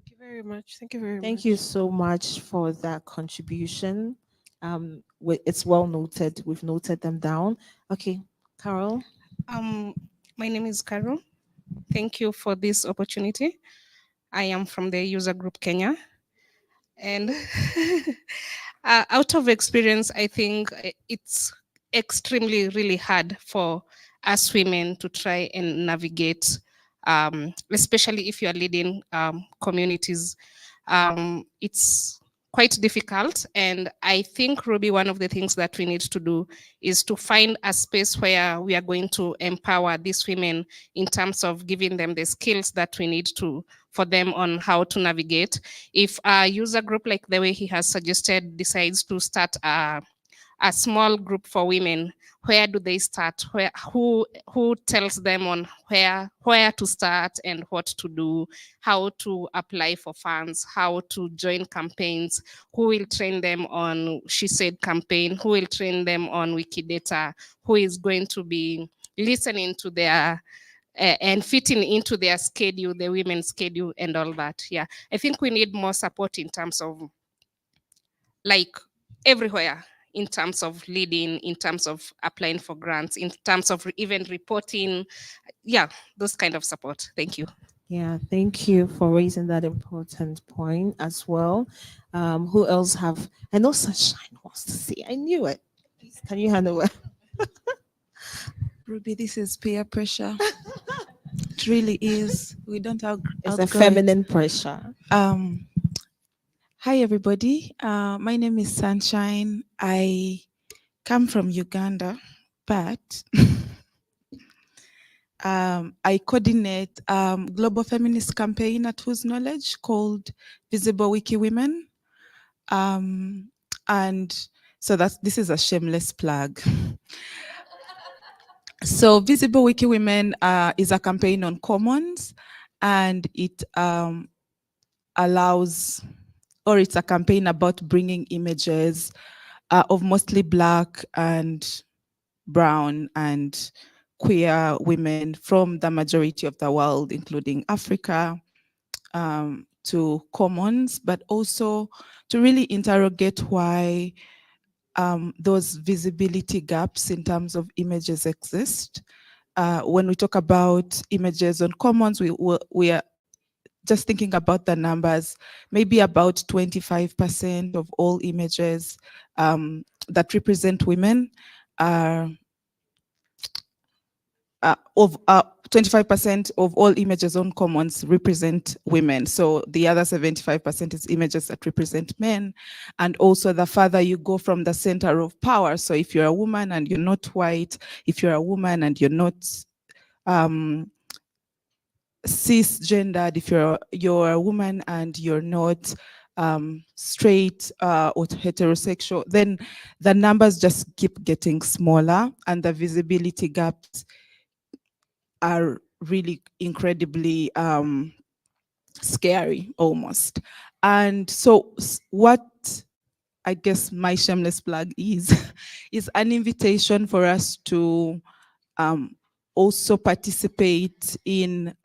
Thank you very much. Thank you very much. Thank you so much for that contribution. It's well noted. We've noted them down. Okay, Carol. My name is Carol. Thank you for this opportunity. I am from the user group Kenya. And out of experience, I think it's extremely really hard for us women to try and navigate, especially if you are leading communities. It's quite difficult. And I think, Ruby, one of the things that we need to do is to find a space where we are going to empower these women in terms of giving them the skills that we need to for them on how to navigate. If a user group, like the way he has suggested, decides to start a small group for women, where do they start? Who tells them on where to start and what to do, how to apply for funds, how to join campaigns, who will train them on She Said campaign, who will train them on Wikidata, who is going to be listening to their and fitting into their schedule, the women's schedule and all that. Yeah, I think we need more support in terms of like everywhere, in terms of leading, in terms of applying for grants, in terms of even reporting. Yeah, those kind of support. Thank you. Yeah, thank you for raising that important point as well. Who else have? I know Sunshine wants to say. I knew it. Please, can you handle it? Ruby, this is peer pressure. It really is. We don't have. It's a feminine pressure. Hi, everybody. My name is Sunshine. I come from Uganda, but I coordinate global feminist campaign at Whose Knowledge called Visible Wiki Women. And so this is a shameless plug. So Visible Wiki Women is a campaign on commons, and it allows, or it's a campaign about bringing images of mostly Black and brown and queer women from the majority of the world, including Africa, to commons, but also to really interrogate why those visibility gaps in terms of images exist. When we talk about images on commons, we are just thinking about the numbers, maybe about 25% of all images that represent women are 25% of all images on commons represent women. So the other 75% is images that represent men. And also the further you go from the center of power. So if you're a woman and you're not white, if you're a woman and you're not cisgendered, if you're a woman and you're not straight or heterosexual, then the numbers just keep getting smaller and the visibility gaps are really incredibly scary almost. And so what I guess my shameless plug is an invitation for us to also participate in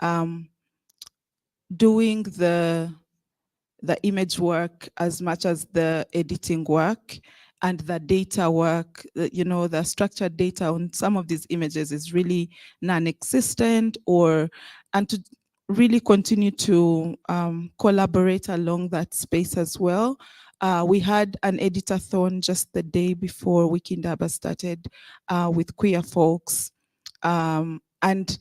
doing the image work as much as the editing work and the data work. You know, the structured data on some of these images is really non-existent, and to really continue to collaborate along that space as well. We had an editathon just the day before Wiki Indaba started with queer folks. And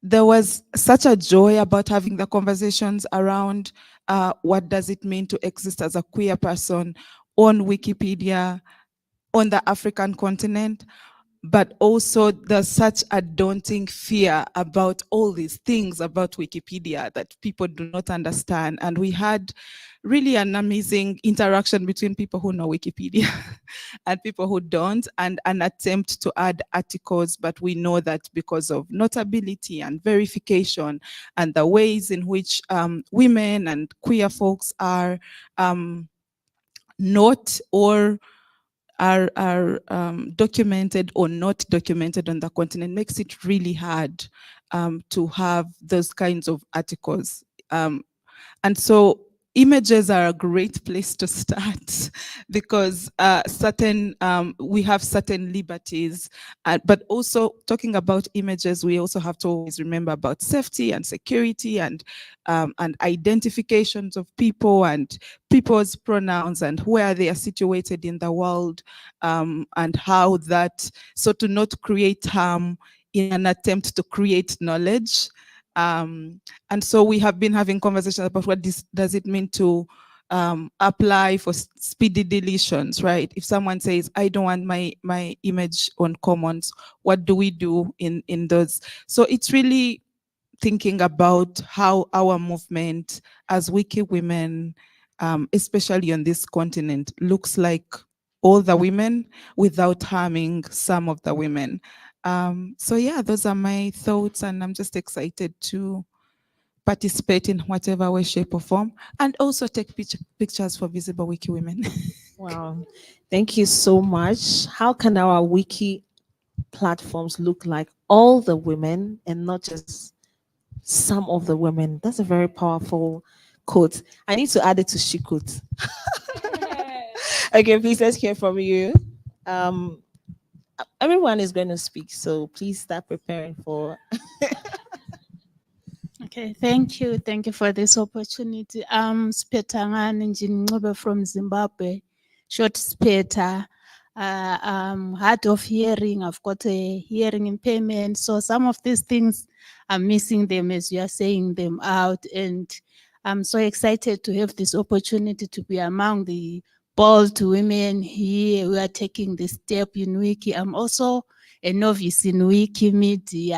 there was such a joy about having the conversations around what does it mean to exist as a queer person on Wikipedia, on the African continent, but also there's such a daunting fear about all these things about Wikipedia that people do not understand. And we had really an amazing interaction between people who know Wikipedia and people who don't, and an attempt to add articles, but we know that because of notability and verification and the ways in which women and queer folks are not or are documented or not documented on the continent makes it really hard to have those kinds of articles. And so images are a great place to start because we have certain liberties, but also talking about images, we also have to always remember about safety and security and identifications of people and people's pronouns and where they are situated in the world, and how that, so to not create harm in an attempt to create knowledge. And so we have been having conversations about what does it mean to apply for speedy deletions, right? If someone says, I don't want my image on Commons, what do we do in those? So it's really thinking about how our movement as Wiki women, especially on this continent, looks like all the women without harming some of the women. So yeah, those are my thoughts, and I'm just excited to participate in whatever way, shape, or form, and also take pictures for Visible Wiki Women. Wow, thank you so much. How can our wiki platforms look like all the women and not just some of the women? That's a very powerful quote. I need to add it to Shikut. Okay, please, let's hear from you. Everyone is going to speak, so please start preparing for. Okay, thank you. Thank you for this opportunity. Spetangani Njingobe from Zimbabwe, short Speta. Hard of hearing, I've got a hearing impairment. So some of these things, I'm missing them as you are saying them out. And I'm so excited to have this opportunity to be among the bold women here who are taking this step in Wiki. I'm also a novice in Wikimedia.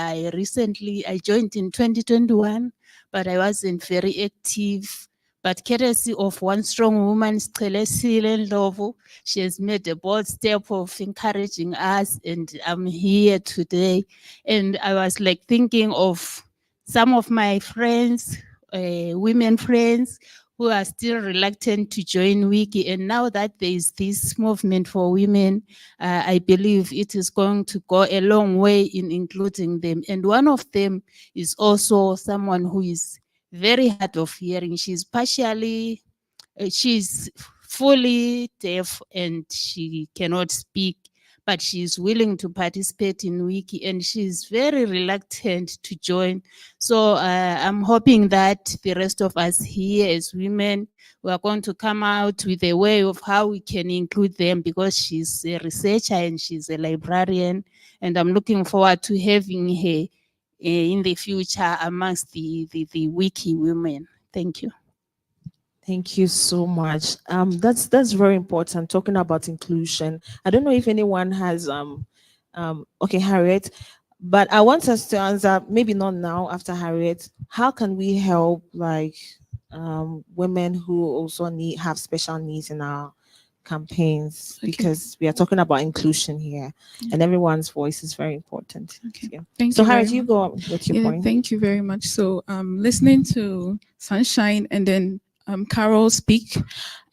I joined in 2021, but I wasn't very active. But courtesy of one strong woman, Scelesile Ndlovu, she has made a bold step of encouraging us, and I'm here today. And I was like thinking of some of my friends, women friends, who are still reluctant to join Wiki. And now that there is this movement for women, I believe it is going to go a long way in including them. And one of them is also someone who is very hard of hearing. She's partially, she's fully deaf and she cannot speak, but she's willing to participate in Wiki, and she's very reluctant to join. So I'm hoping that the rest of us here as women, we are going to come out with a way of how we can include them, because she's a researcher and she's a librarian, and I'm looking forward to having her in the future amongst the Wiki women. Thank you. Thank you so much. That's very important, talking about inclusion. I don't know if anyone has okay, Harriet, but I want us to answer, maybe not now, after Harriet. How can we help like women who also have special needs in our campaigns? Okay. Because we are talking about inclusion here, and everyone's voice is very important. Okay. Yeah. Thank So you very Harriet, you much. go on with your point. Thank you very much. So listening to Sunshine and then Carol speak,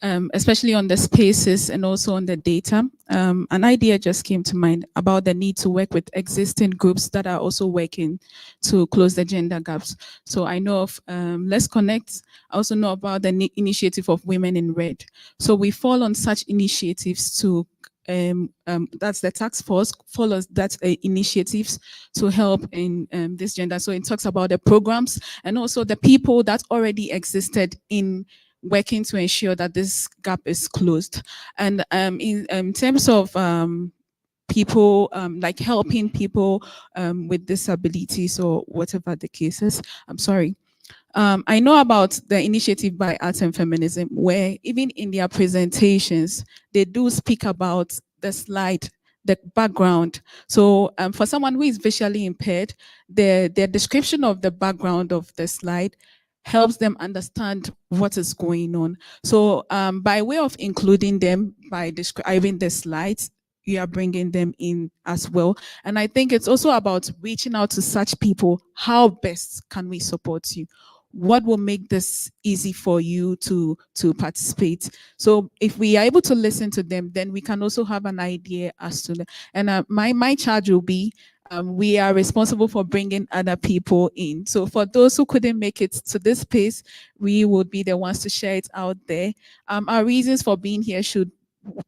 especially on the spaces and also on the data, an idea just came to mind about the need to work with existing groups that are also working to close the gender gaps. So I know of Let's Connect. I also know about the initiative of Women in Red. So we fall on such initiatives to that's the task force follows that initiatives to help in this gender. So it talks about the programs and also the people that already existed in working to ensure that this gap is closed. And in terms of people like helping people with disabilities or whatever the case is, I'm sorry. I know about the initiative by Arts and Feminism, where even in their presentations, they do speak about the slide the background. So for someone who is visually impaired, the description of the background of the slide helps them understand what is going on. So by way of including them by describing the slides, you are bringing them in as well. And I think it's also about reaching out to such people. How best can we support you? What will make this easy for you to participate? So if we are able to listen to them, then we can also have an idea as to and my charge will be we are responsible for bringing other people in. So for those who couldn't make it to this space, we would be the ones to share it out there. Our reasons for being here should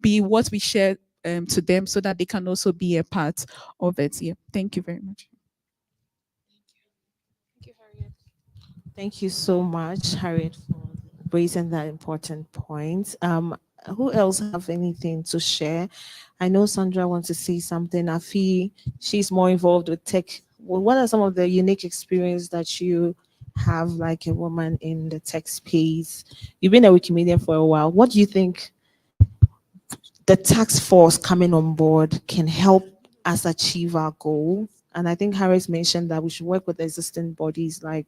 be what we share to them so that they can also be a part of it. Yeah. Thank you very much. Thank you so much, Harriet, for raising that important point. Who else have anything to share? I know Sandra wants to say something. Afi, she's more involved with tech. Well, what are some of the unique experience that you have, like a woman in the tech space? You've been a Wikimedia for a while. What do you think the task force coming on board can help us achieve our goal? And I think Harris mentioned that we should work with existing bodies like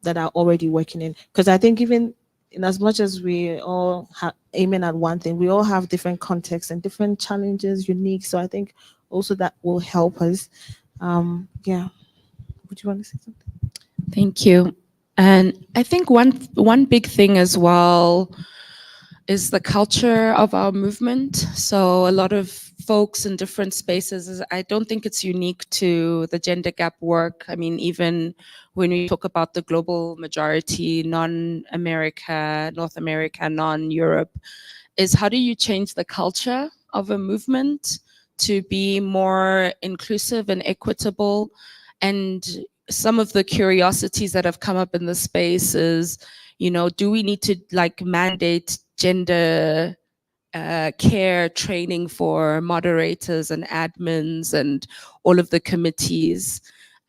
that are already working in, because I think even in as much as we all aiming at one thing, we all have different contexts and different challenges, unique. So I think also that will help us. Yeah. Would you want to say something? Thank you. And I think one big thing as well is the culture of our movement. So a lot of folks in different spaces, I don't think it's unique to the gender gap work. I mean, even when we talk about the global majority, non-America, North America, non-Europe, is how do you change the culture of a movement to be more inclusive and equitable? And some of the curiosities that have come up in the space is, you know, do we need to like mandate gender care training for moderators and admins and all of the committees?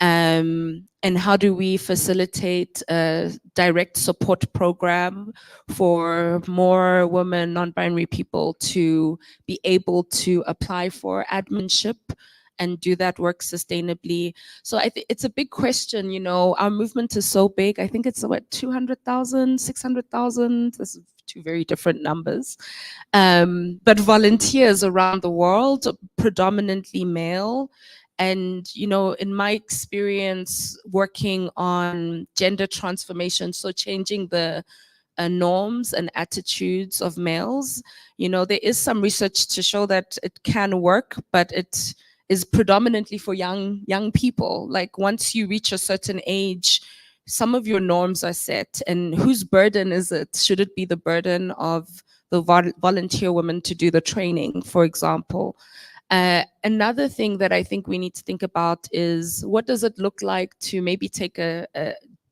And how do we facilitate a direct support program for more women, non-binary people to be able to apply for adminship and do that work sustainably? So I think it's a big question, you know, our movement is so big. I think it's what, 200,000, 600,000, this is two very different numbers. But volunteers around the world, predominantly male. And, you know, in my experience working on gender transformation, so changing the norms and attitudes of males, you know, there is some research to show that it can work, but it is predominantly for young people. Like once you reach a certain age, some of your norms are set, and whose burden is it? Should it be the burden of the volunteer women to do the training, for example? Another thing that I think we need to think about is what does it look like to maybe take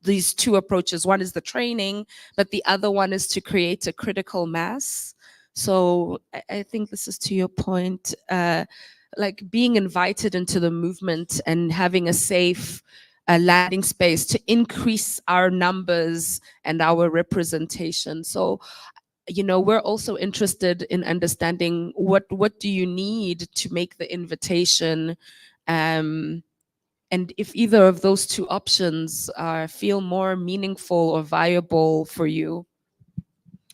these two approaches. One is the training, but the other one is to create a critical mass. So I think this is to your point, like being invited into the movement and having a safe landing space to increase our numbers and our representation. So, you know, we're also interested in understanding what do you need to make the invitation, and if either of those two options feel more meaningful or viable for you.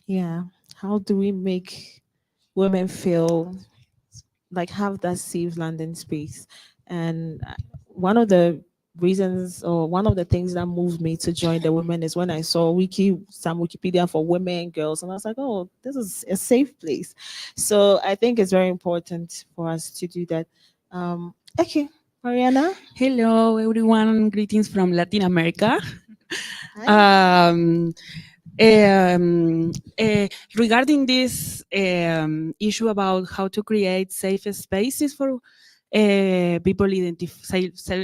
Yeah. How do we make women feel like have that safe landing space? And one of the reasons, or one of the things that moved me to join the women is when I saw some Wikipedia for women and girls, and I was like, oh, this is a safe place. So I think it's very important for us to do that. Okay, Mariana. Hello, everyone. Greetings from Latin America. Regarding this issue about how to create safe spaces for people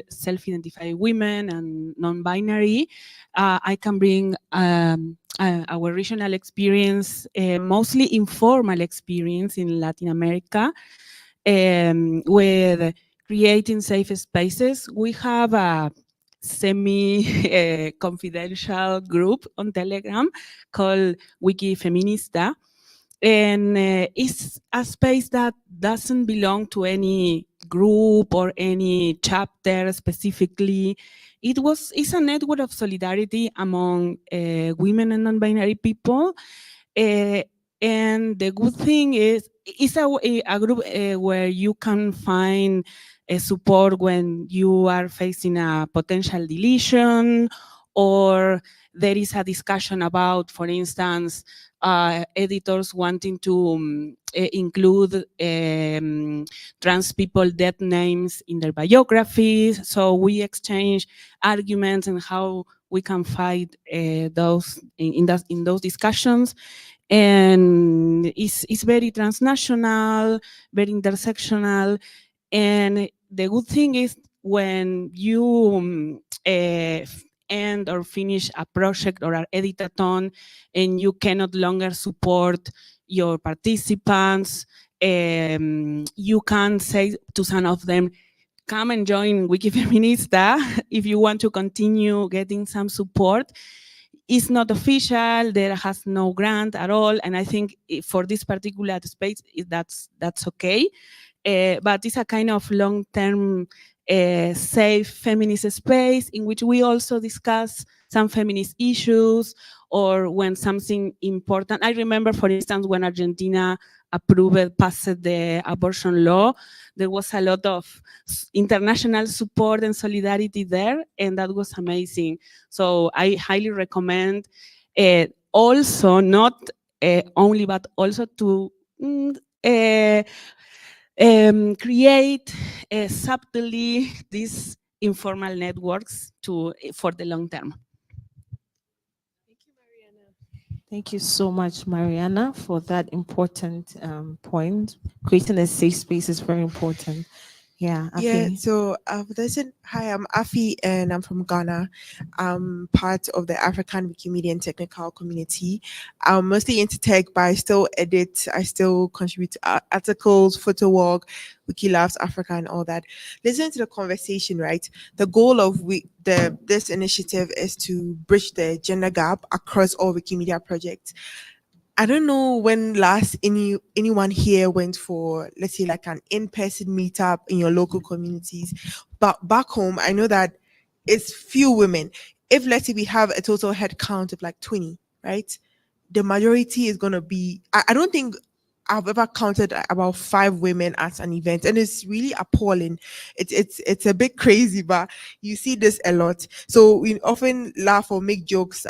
self-identified women and non-binary, I can bring our regional experience, mostly informal experience in Latin America, with creating safe spaces. We have a semi-confidential group on Telegram called Wiki Feminista. and it's a space that doesn't belong to any group or any chapter specifically. It's a network of solidarity among women and non-binary people. And the good thing is, it's a group where you can find support when you are facing a potential deletion, or there is a discussion about, for instance, editors wanting to include trans people dead names in their biographies. So we exchange arguments and how we can fight those in those discussions. And it's very transnational, very intersectional. And the good thing is, when you end or finish a project or an editathon and you cannot longer support your participants, you can say to some of them, come and join Wikifeminista if you want to continue getting some support. It's not official, there has no grant at all, and I think for this particular space, that's okay. But it's a kind of long-term, safe feminist space in which we also discuss some feminist issues, or when something important. I remember, for instance, when Argentina passed the abortion law, there was a lot of international support and solidarity there, and that was amazing. So I highly recommend also, not only, but also to create subtly these informal networks for the long term. Thank you so much, Mariana, for that important point. Creating a safe space is very important. Yeah, Yeah, Afi. so hi, I'm Afi and I'm from Ghana. I'm part of the African Wikimedian technical community. I'm mostly into tech, but I still edit, I still contribute to articles, photo work, Wiki Loves Africa and all that. Listening to the conversation, right? The goal of this initiative is to bridge the gender gap across all Wikimedia projects. I don't know when last anyone here went for, let's say, like an in-person meetup in your local communities, but back home I know that it's few women. If, let's say, we have a total head count of like 20, right, the majority is going to be, I don't think I've ever counted about 5 women at an event, and it's really appalling. It's a bit crazy, but you see this a lot. So we often laugh or make jokes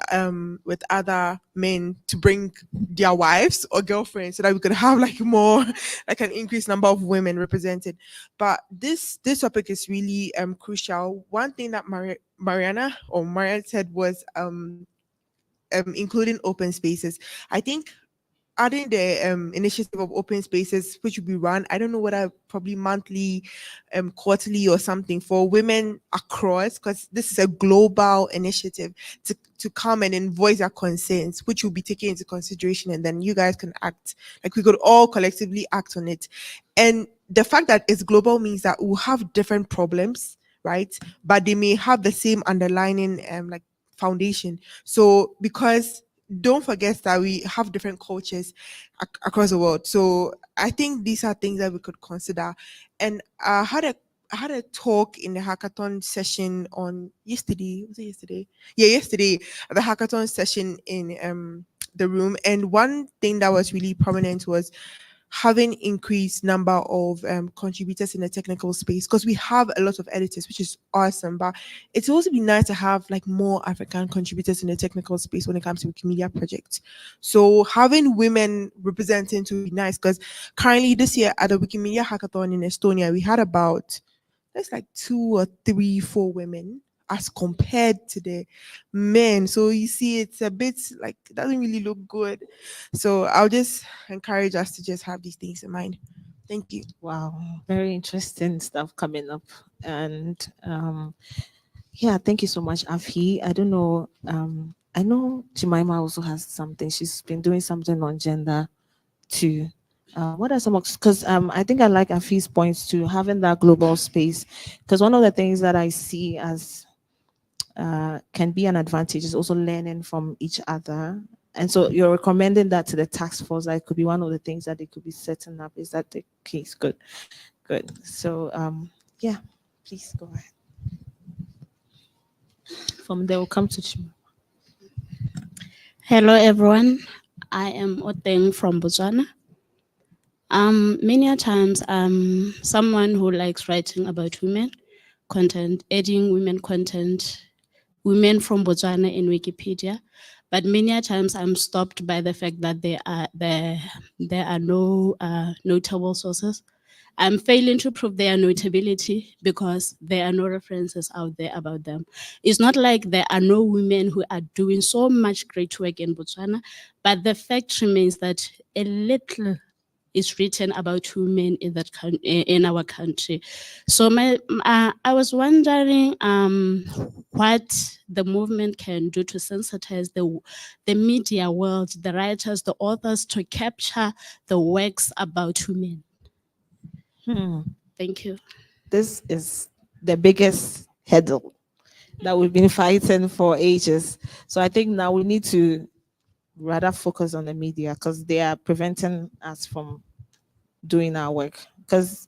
with other men to bring their wives or girlfriends so that we could have like more, like an increased number of women represented. But this topic is really crucial. One thing that Mariana said was including open spaces. I think adding the initiative of open spaces, which will be run, I don't know whether probably monthly, quarterly or something, for women across, because this is a global initiative to come and voice their concerns, which will be taken into consideration, and then you guys can act. Like, we could all collectively act on it. And the fact that it's global means that we'll have different problems, right? But they may have the same underlying like foundation. So, because don't forget that we have different cultures across the world. So I think these are things that we could consider. And I had a talk in the hackathon session on yesterday. Was it yesterday? Yeah, yesterday, the hackathon session in the room. And one thing that was really prominent was having increased number of contributors in the technical space, because we have a lot of editors, which is awesome, but it's also be nice to have like more African contributors in the technical space when it comes to Wikimedia projects. So having women representing to be nice, because currently this year at the Wikimedia hackathon in Estonia, we had about, there's like 2 or 3, 4 women as compared to the men. So you see, it's a bit like, it doesn't really look good. So I'll just encourage us to just have these things in mind. Thank you. Wow, very interesting stuff coming up. And yeah, thank you so much, Afi. I don't know, I know Jemima also has something. She's been doing something on gender too. What are some of, because I think I like Afi's points to having that global space, because one of the things that I see as can be an advantage is also learning from each other. And so you're recommending that to the task force. That could be one of the things that they could be setting up. Is that the case? Good, good. So yeah, please go ahead. From there, we'll come to Chima. Hello, everyone. I am Oteng from Botswana. Many a times I'm someone who likes writing about women content, adding women content, women from Botswana in Wikipedia. But many a times I'm stopped by the fact that there are no notable sources. I'm failing to prove their notability because there are no references out there about them. It's not like there are no women who are doing so much great work in Botswana, but the fact remains that a little is written about women in that in our country. So I was wondering what the movement can do to sensitize the media world, the writers, the authors, to capture the works about women. Thank you. This is the biggest hurdle that we've been fighting for ages. So I think now we need to rather focus on the media because they are preventing us from doing our work, because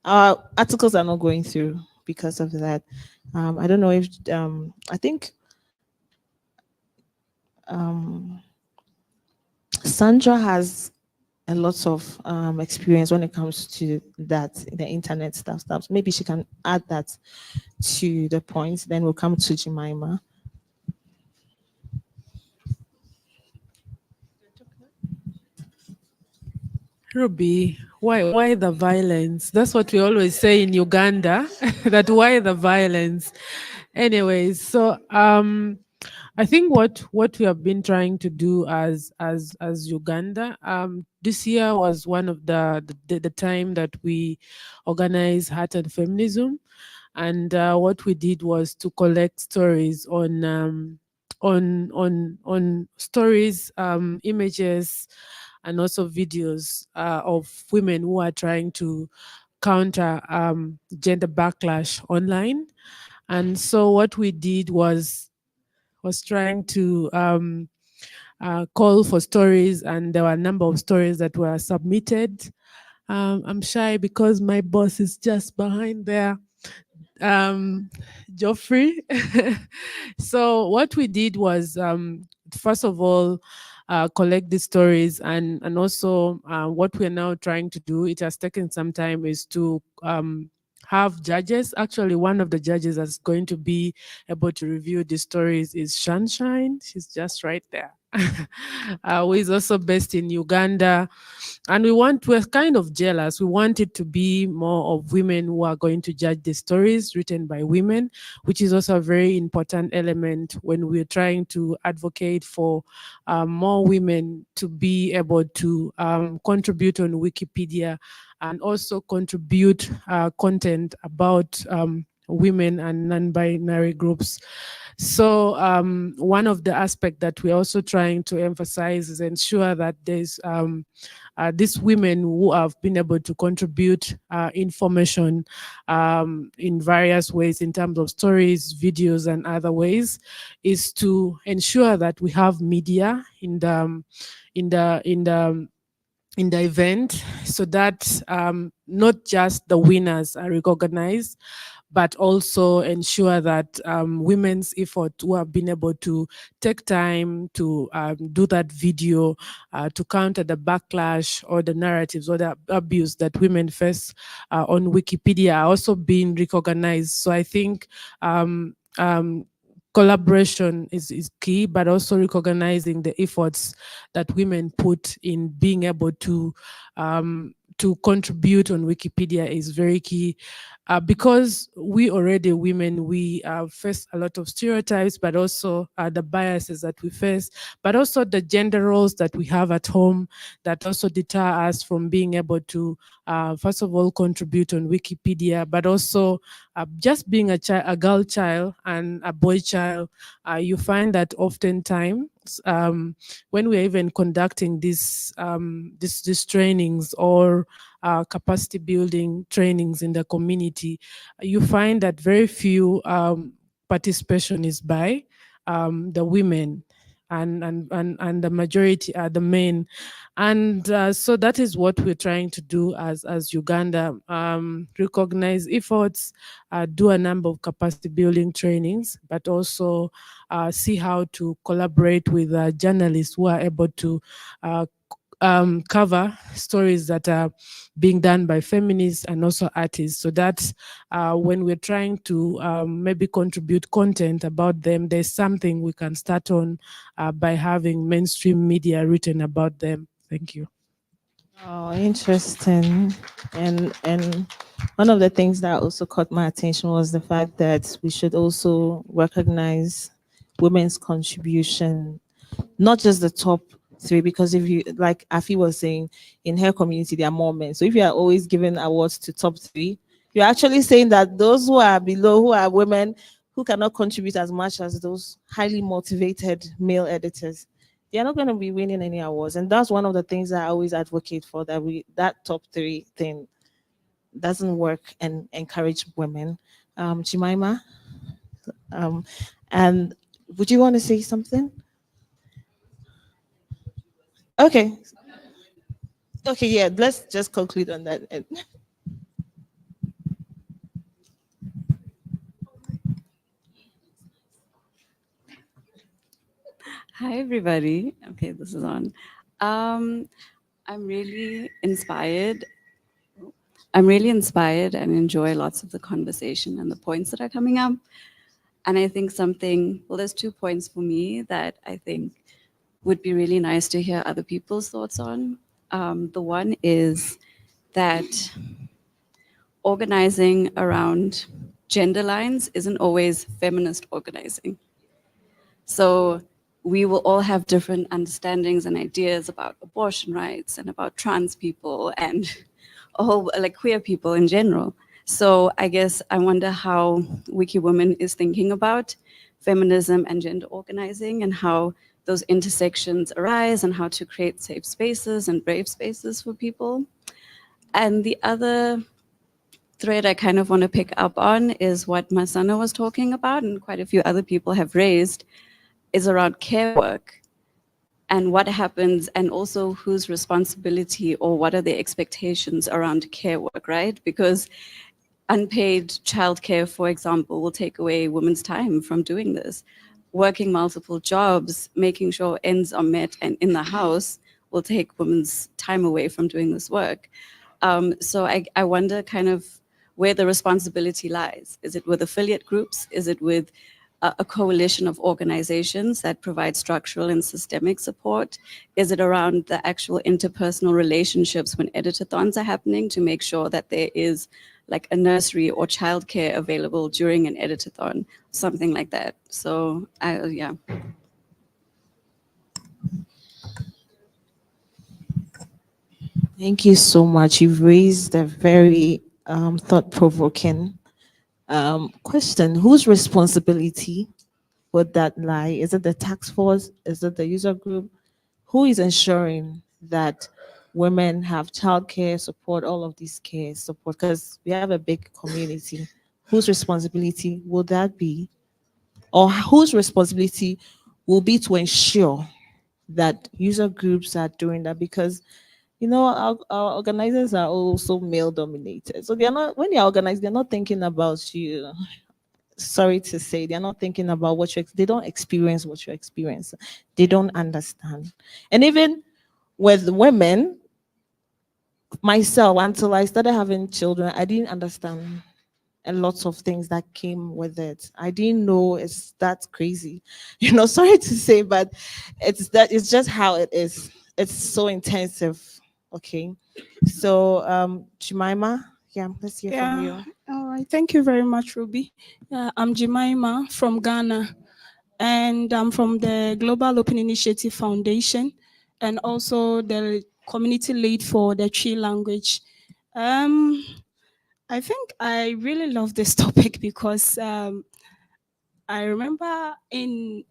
our articles are not going through because of that. I don't know if I think Sandra has a lot of experience when it comes to that, the internet stuff. Maybe she can add that to the points. Then we'll come to Jemima. Ruby, why the violence? That's what we always say in Uganda, that why the violence? Anyways, so I think what we have been trying to do as Uganda, this year was one of the time that we organized Heart and Feminism, and what we did was to collect stories on stories, images, and also videos of women who are trying to counter gender backlash online. And so what we did was trying to call for stories, and there were a number of stories that were submitted. I'm shy because my boss is just behind there, Geoffrey. So what we did was, first of all, collect the stories, and also what we're now trying to do, it has taken some time, is to have judges. Actually, one of the judges that's going to be able to review the stories is Sunshine. She's just right there. Who is also based in Uganda. And we're kind of jealous. We want it to be more of women who are going to judge the stories written by women, which is also a very important element when we're trying to advocate for more women to be able to contribute on Wikipedia, and also contribute content about women and non-binary groups. So one of the aspects that we're also trying to emphasize is ensure that there's these women who have been able to contribute information in various ways in terms of stories, videos, and other ways, is to ensure that we have media in the event, so that not just the winners are recognized, but also ensure that women's effort who have been able to take time to do that video to counter the backlash or the narratives or the abuse that women face on Wikipedia are also being recognized. So I think collaboration is key, but also recognizing the efforts that women put in being able to contribute on Wikipedia is very key. Because we already women, we face a lot of stereotypes, but also the biases that we face, but also the gender roles that we have at home that also deter us from being able to, first of all, contribute on Wikipedia, but also just being a girl child and a boy child, you find that oftentimes when we're even conducting these trainings or capacity building trainings in the community, you find that very few participation is by the women. and the majority are the men. And so that is what we're trying to do as Uganda, recognize efforts, do a number of capacity building trainings, but also see how to collaborate with journalists who are able to cover stories that are being done by feminists and also artists, so that when we're trying to maybe contribute content about them, there's something we can start on by having mainstream media written about them. Thank you. Oh, interesting. And one of the things that also caught my attention was the fact that we should also recognize women's contribution, not just the top three, because if you, like Afi was saying, in her community there are more men. So if you are always giving awards to top three, you're actually saying that those who are below, who are women, who cannot contribute as much as those highly motivated male editors, they're not going to be winning any awards. And that's one of the things that I always advocate for, that top three thing doesn't work and encourage women. Jemima, and would you want to say something? Okay. Okay, yeah, let's just conclude on that. Hi, everybody. Okay, this is on. I'm really inspired. I'm really inspired and enjoy lots of the conversation and the points that are coming up. And I think there's 2 points for me that I think would be really nice to hear other people's thoughts on. The one is that organizing around gender lines isn't always feminist organizing. So we will all have different understandings and ideas about abortion rights and about trans people and all like queer people in general. So I guess I wonder how Wiki Women is thinking about feminism and gender organizing and how those intersections arise and how to create safe spaces and brave spaces for people. And the other thread I kind of want to pick up on is what Masana was talking about and quite a few other people have raised, is around care work and what happens and also whose responsibility or what are the expectations around care work, right? Because unpaid childcare, for example, will take away women's time from doing this. Working multiple jobs, making sure ends are met and in the house will take women's time away from doing this work. So I wonder kind of where the responsibility lies. Is it with affiliate groups? Is it with a coalition of organizations that provide structural and systemic support? Is it around the actual interpersonal relationships when editathons are happening to make sure that there is like a nursery or childcare available during an editathon, something like that? So yeah. Thank you so much. You've raised a very thought-provoking question. Whose responsibility would that lie? Is it the task force? Is it the user group? Who is ensuring that women have childcare support, all of these care support? Because we have a big community. Whose responsibility will that be? Or whose responsibility will be to ensure that user groups are doing that? Because you know, our organizers are also male dominated. So they're not, when they're organized, they're not thinking about you. Sorry to say, they're not thinking about what they don't experience what you experience. They don't understand. And even with women, myself, until I started having children, I didn't understand a lot of things that came with it. I didn't know it's that crazy. You know, sorry to say, but it's just how it is. It's so intensive. Okay. So Jemima, yeah, let's hear from you. All right. Thank you very much, Ruby. I'm Jemima from Ghana, and I'm from the Global Open Initiative Foundation, and also the community lead for the Tree language. I think I really love this topic because I remember in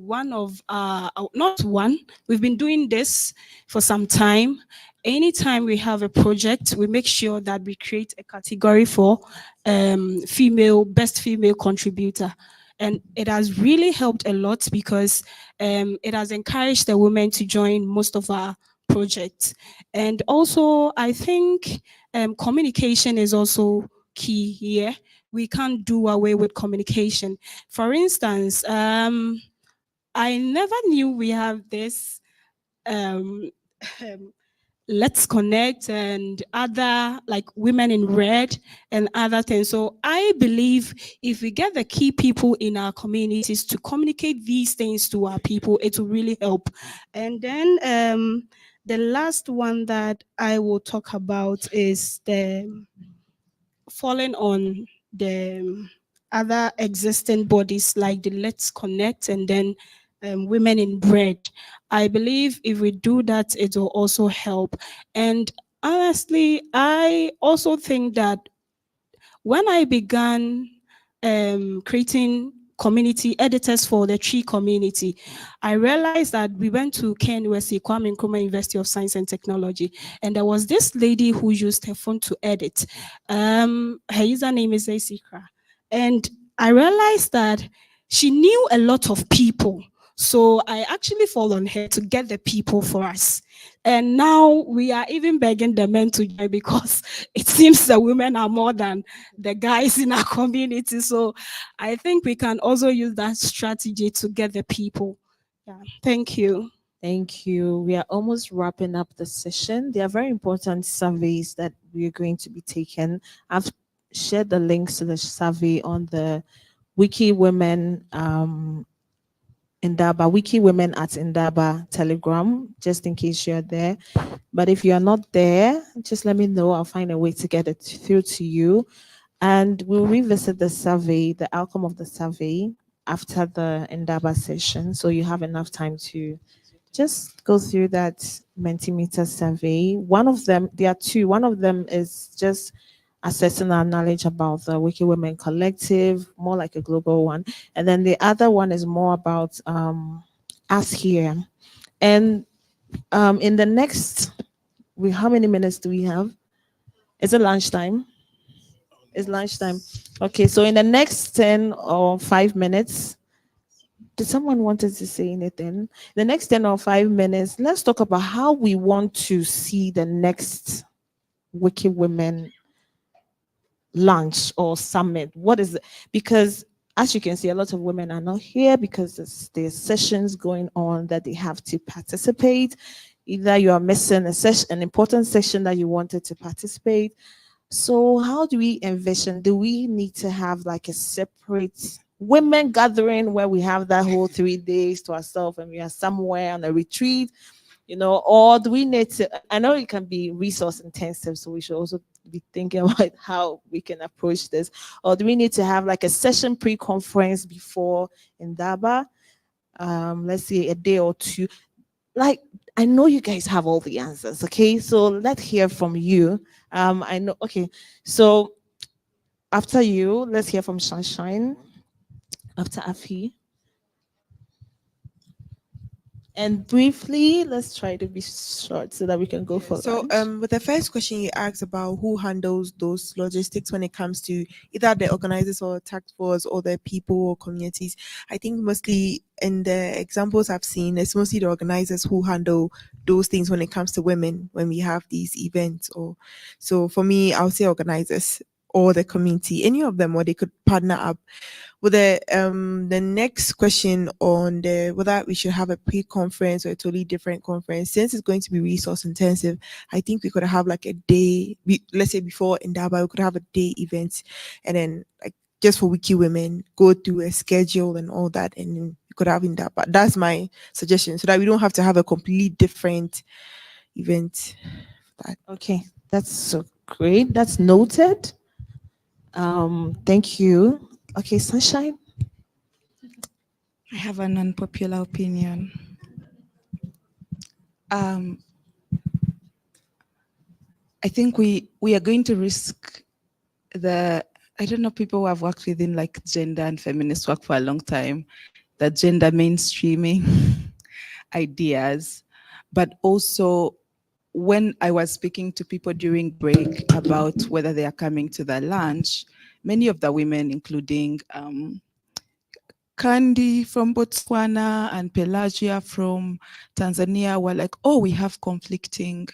one of not one, we've been doing this for some time. Anytime we have a project, we make sure that we create a category for best female contributor. And it has really helped a lot because it has encouraged the women to join most of our projects. And also, I think communication is also key here. We can't do away with communication. For instance, I never knew we have this um, Let's Connect and other like Women in Red and other things. So I believe if we get the key people in our communities to communicate these things to our people, it will really help. And then the last one that I will talk about is the falling on the other existing bodies like the Let's Connect and then Women in Bread. I believe if we do that, it will also help. And honestly, I also think that when I began creating community editors for the tree community, I realized that we went to KNUST, Kwame Nkrumah University of Science and Technology, and there was this lady who used her phone to edit. Her username is Asikra. And I realized that she knew a lot of people. So I actually fall on her to get the people for us. And now we are even begging the men to join because it seems the women are more than the guys in our community. So I think we can also use that strategy to get the people. Yeah. Thank you. Thank you. We are almost wrapping up the session. There are very important surveys that we are going to be taking. I've shared the links to the survey on the Wiki Women Indaba, Wiki Women at Indaba Telegram, just in case you're there. But if you're not there, just let me know. I'll find a way to get it through to you. And we'll revisit the survey, the outcome of the survey after the Indaba session. So you have enough time to just go through that Mentimeter survey. One of them, there are two. One of them is just assessing our knowledge about the Wiki Women Collective, more like a global one. And then the other one is more about us here. And in the next, how many minutes do we have? Is it lunchtime? It's lunchtime. Okay, so in the next 10 or 5 minutes, did someone wanted to say anything? The next 10 or 5 minutes, let's talk about how we want to see the next Wiki Women launch or summit. What is it? Because as you can see, a lot of women are not here because there's sessions going on that they have to participate. Either you are missing a session, an important session that you wanted to participate. So how do we envision? Do we need to have like a separate women gathering where we have that whole 3 days to ourselves and we are somewhere on a retreat, you know, or do we need to, I know it can be resource intensive, so we should also be thinking about how we can approach this, or do we need to have like a session pre-conference before Indaba, let's say a day or two? Like, I know you guys have all the answers, okay? So let's hear from you. I know, okay, so after you, let's hear from Sunshine. After Afi. And briefly, let's try to be short so that we can go for So lunch. with the first question you asked about who handles those logistics when it comes to either the organizers or task force or the people or communities, I think mostly in the examples I've seen, it's mostly the organizers who handle those things when it comes to women when we have these events. Or so for me, I'll say organizers or the community, any of them, or they could partner up. With the next question on the whether we should have a pre-conference or a totally different conference, since it's going to be resource intensive, I think we could have like a day, let's say before Indaba, we could have a day event, and then like just for Wiki Women, go through a schedule and all that, and then we could have Indaba. That's my suggestion, so that we don't have to have a completely different event. Okay, that's so great. That's noted. Thank you. Okay, Sunshine. I have an unpopular opinion. I think we are going to risk I don't know, people who have worked within like gender and feminist work for a long time, the gender mainstreaming ideas, but also when I was speaking to people during break about whether they are coming to the lunch, many of the women, including Kandi from Botswana and Pelagia from Tanzania were like, oh, we have conflicting,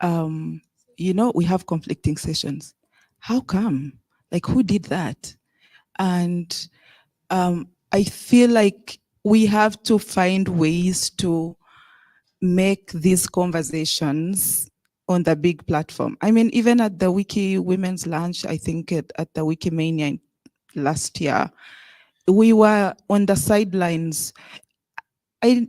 we have conflicting sessions. How come? Like, who did that? And I feel like we have to find ways to make these conversations on the big platform. I mean, even at the Wiki Women's Lunch, I think at the Wikimania last year, we were on the sidelines. I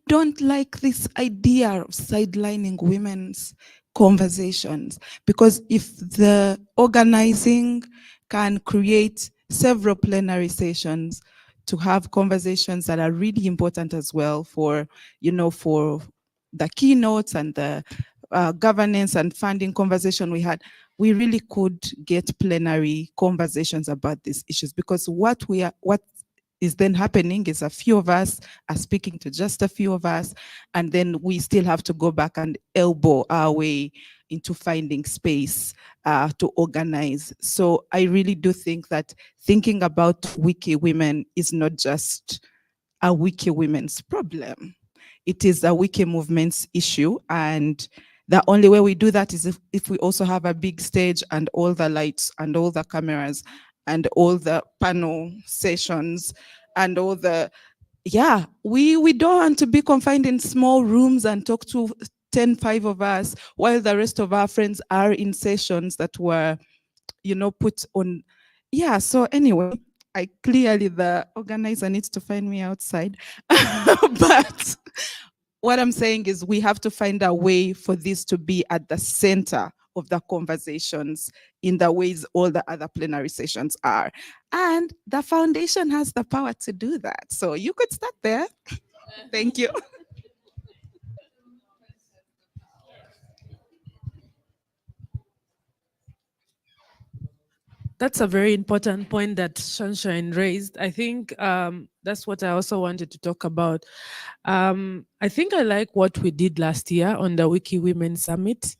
don't like this idea of sidelining women's conversations, because if the organizing can create several plenary sessions to have conversations that are really important as well for, for the keynotes and the governance and funding conversation we had, we really could get plenary conversations about these issues, because what is then happening is a few of us are speaking to just a few of us, and then we still have to go back and elbow our way into finding space to organize. So I really do think that thinking about Wiki Women is not just a Wiki Women's problem. It is a Wiki movement's issue, and the only way we do that is if we also have a big stage and all the lights and all the cameras and all the panel sessions and all the, we don't want to be confined in small rooms and talk to 5 of us while the rest of our friends are in sessions that were, put on. So anyway, the organizer needs to find me outside. But what I'm saying is we have to find a way for this to be at the center of the conversations in the ways all the other plenary sessions are. And the foundation has the power to do that. So you could start there. Thank you. That's a very important point that Sunshine raised. I think that's what I also wanted to talk about. I think I like what we did last year on the Wiki Women Summit.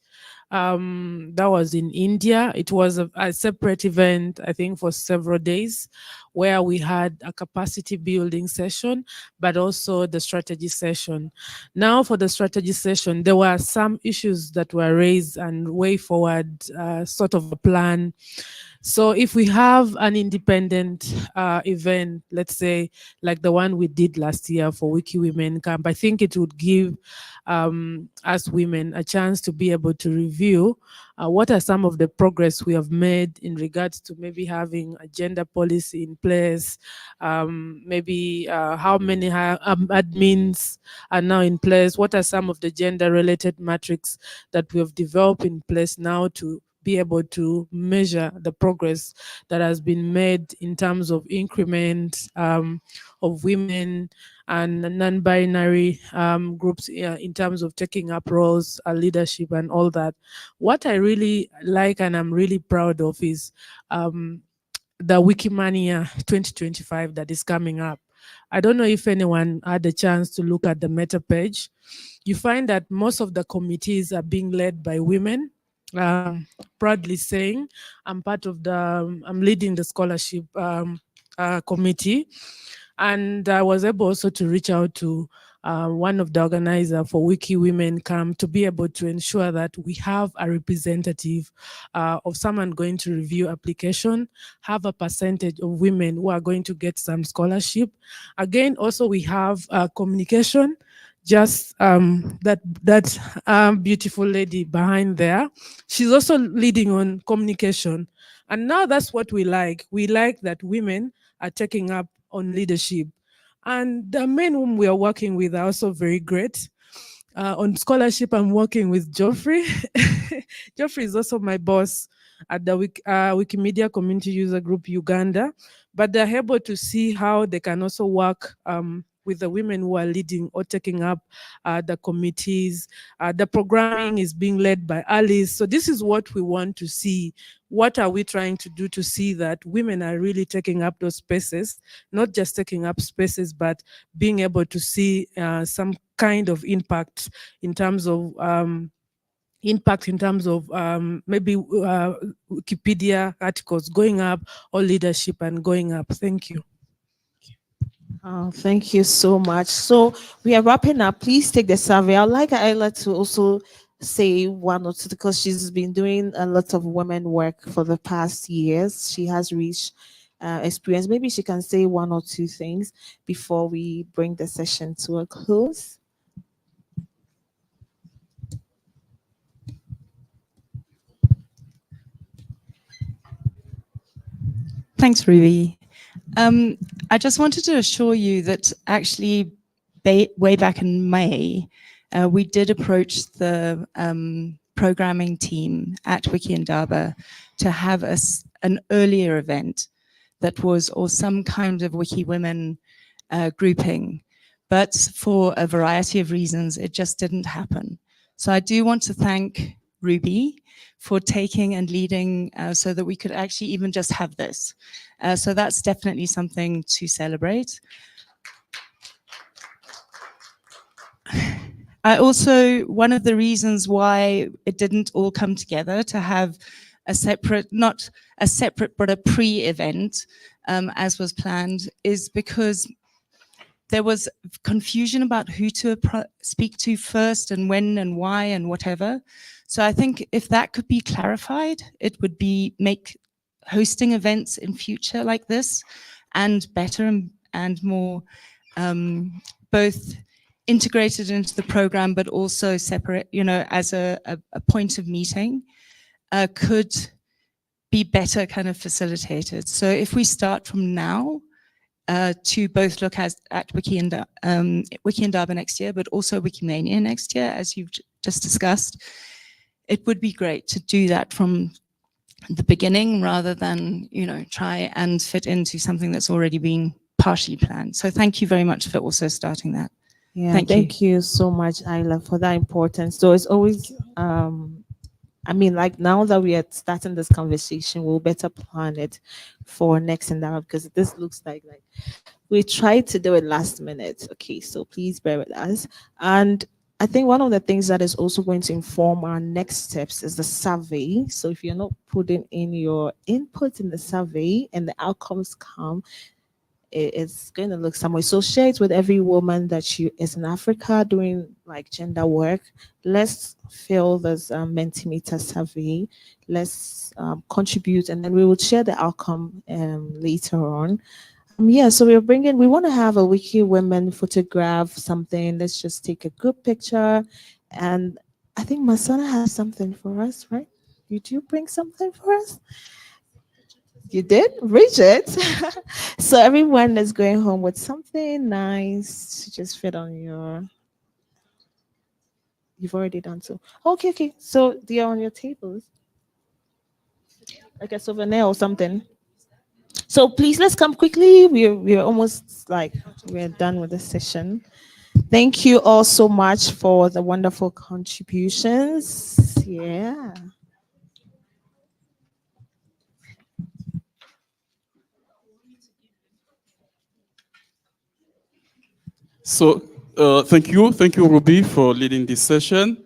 That was in India. It was a separate event, I think, for several days, where we had a capacity building session, but also the strategy session. Now for the strategy session, there were some issues that were raised and way forward, sort of a plan. So if we have an independent event, let's say like the one we did last year for Wiki Women Camp, I think it would give us women a chance to be able to review what are some of the progress we have made in regards to maybe having a gender policy in place, maybe how many admins are now in place, what are some of the gender related metrics that we have developed in place now to be able to measure the progress that has been made in terms of increment of women and non-binary groups in terms of taking up roles, leadership and all that. What I really like and I'm really proud of is the Wikimania 2025 that is coming up. I don't know if anyone had a chance to look at the meta page. You find that most of the committees are being led by women. Proudly saying, I'm leading the scholarship committee, and I was able also to reach out to one of the organizers for Wiki Women Camp to be able to ensure that we have a representative of someone going to review application, have a percentage of women who are going to get some scholarship. Again, also we have communication. Just that beautiful lady behind there, she's also leading on communication. And now that's what we like. We like that women are taking up on leadership. And the men whom we are working with are also very great. On scholarship, I'm working with Geoffrey. Geoffrey is also my boss at the Wikimedia Community User Group Uganda, but they're able to see how they can also work with the women who are leading or taking up the committees. The programming is being led by Alice. So this is what we want to see. What are we trying to do to see that women are really taking up those spaces, not just taking up spaces, but being able to see some kind of impact in terms of maybe Wikipedia articles going up or leadership and going up. Thank you. Oh, thank you so much. So we are wrapping up. Please take the survey. I'd like Ayla to also say one or two because she's been doing a lot of women work for the past years. She has reached experience. Maybe she can say one or two things before we bring the session to a close. Thanks, Ruby. I just wanted to assure you that actually way back in May, we did approach the programming team at Wiki Indaba to have an earlier event that was, or some kind of Wiki Women grouping. But for a variety of reasons, it just didn't happen. So I do want to thank Ruby for taking and leading so that we could actually even just have this. So that's definitely something to celebrate. I also, one of the reasons why it didn't all come together to have a separate, not a separate, but a pre-event as was planned is because there was confusion about who to speak to first and when and why and whatever. So I think if that could be clarified, it would make hosting events in future like this and better and more both integrated into the program, but also separate, as a point of meeting could be better kind of facilitated. So if we start from now, to both look at Wiki Indaba next year, but also Wikimania next year, as you've just discussed. It would be great to do that from the beginning rather than, try and fit into something that's already been partially planned. So thank you very much for also starting that. Yeah, Thank you. you so much, Ayla, for that importance. So it's always, like now that we are starting this conversation, we'll better plan it for next and that because this looks like we tried to do it last minute. Okay, so please bear with us. And I think one of the things that is also going to inform our next steps is the survey. So if you're not putting in your input in the survey and the outcomes come, it's going to look some way. So share it with every woman that is in Africa doing like gender work. Let's fill this Mentimeter survey. Let's contribute, and then we will share the outcome later on. So we want to have a Wiki Women photograph, something. Let's just take a good picture. And I think Masana has something for us, right? Did you bring something for us? You did? Bridget. So everyone is going home with something nice to just fit on your. You've already done so. Okay. So they are on your tables. Like a souvenir or something. So please let's come quickly. We're almost we're done with the session. Thank you all so much for the wonderful contributions. Yeah. So thank you, Ruby, for leading this session.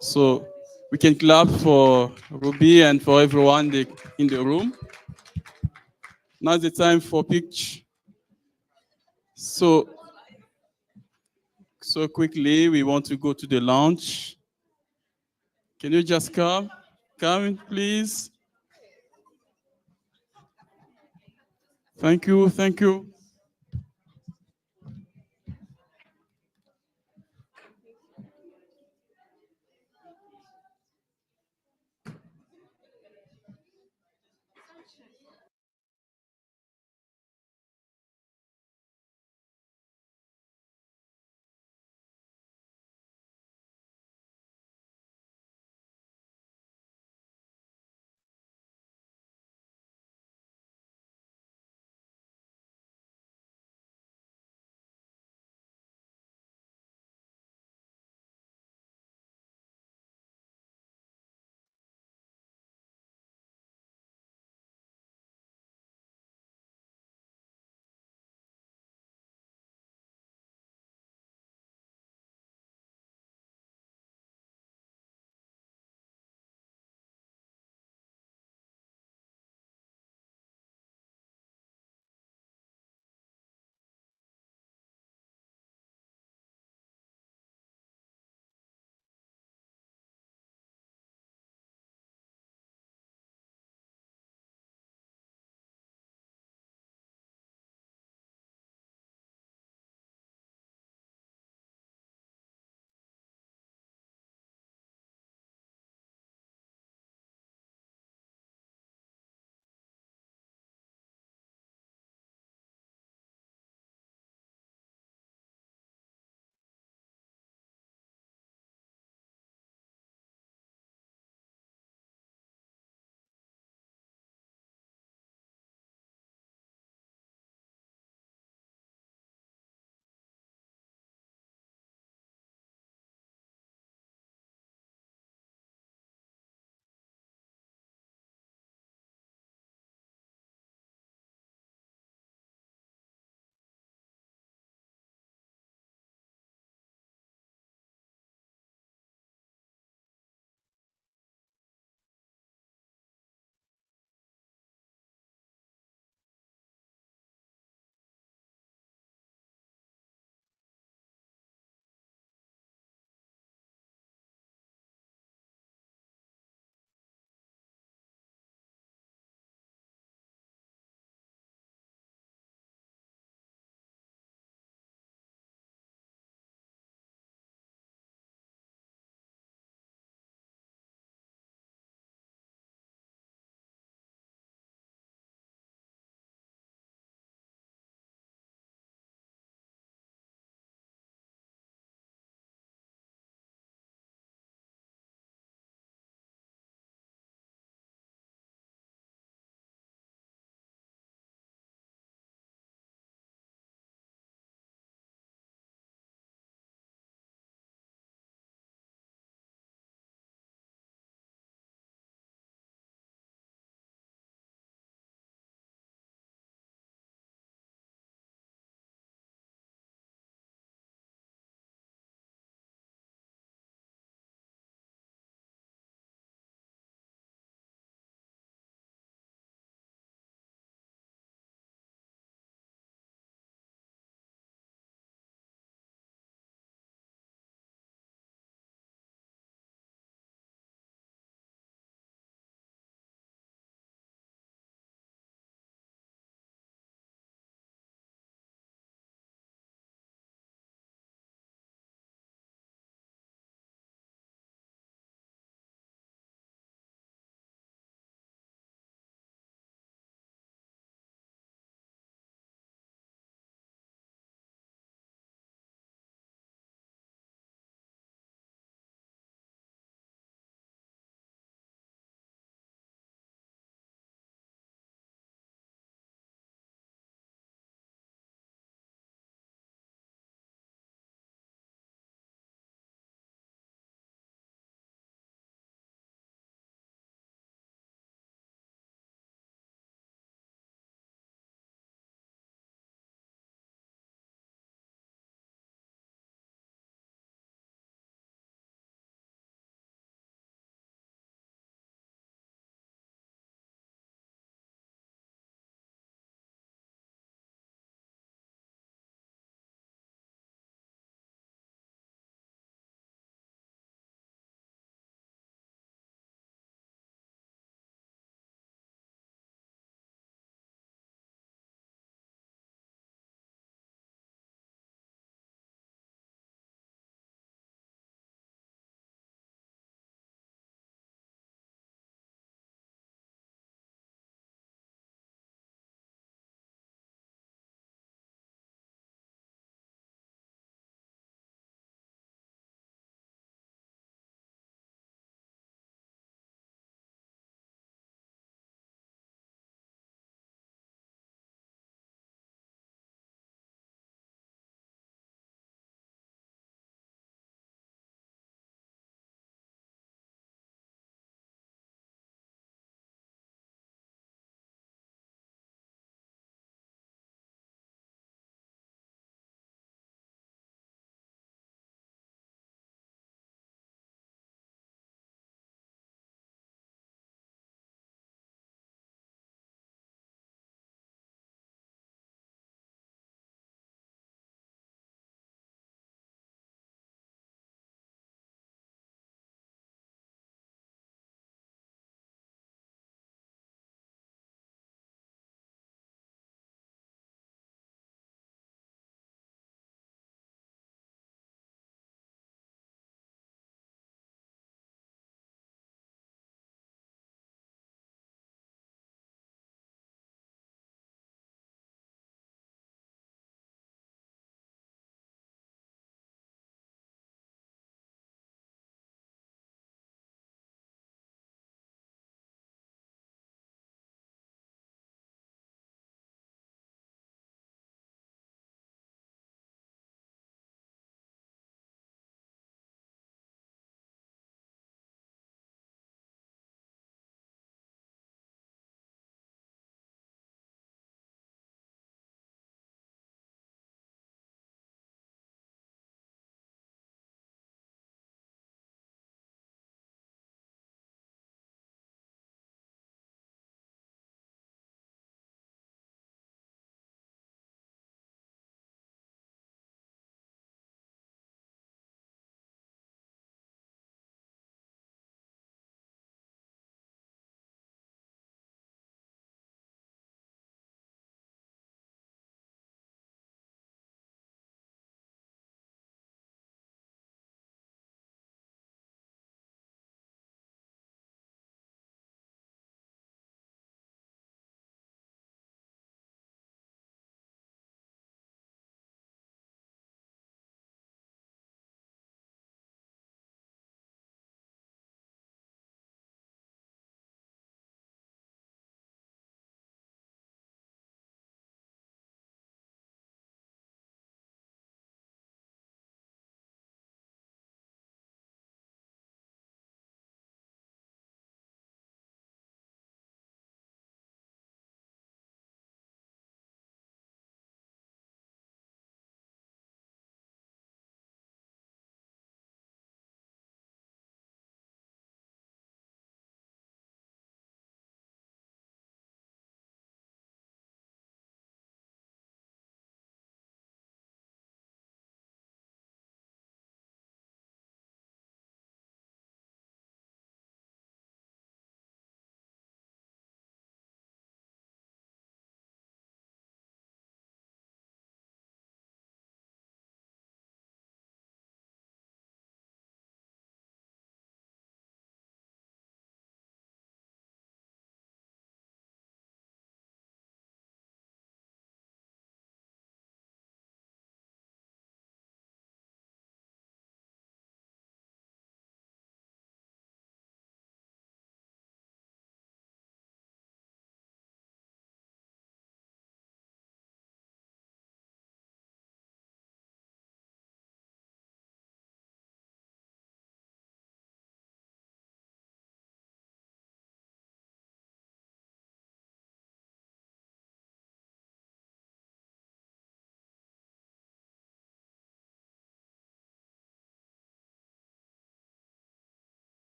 So we can clap for Ruby and for everyone in the room. Now the time for pitch. So quickly, we want to go to the lounge. Can you just come in, please? Thank you.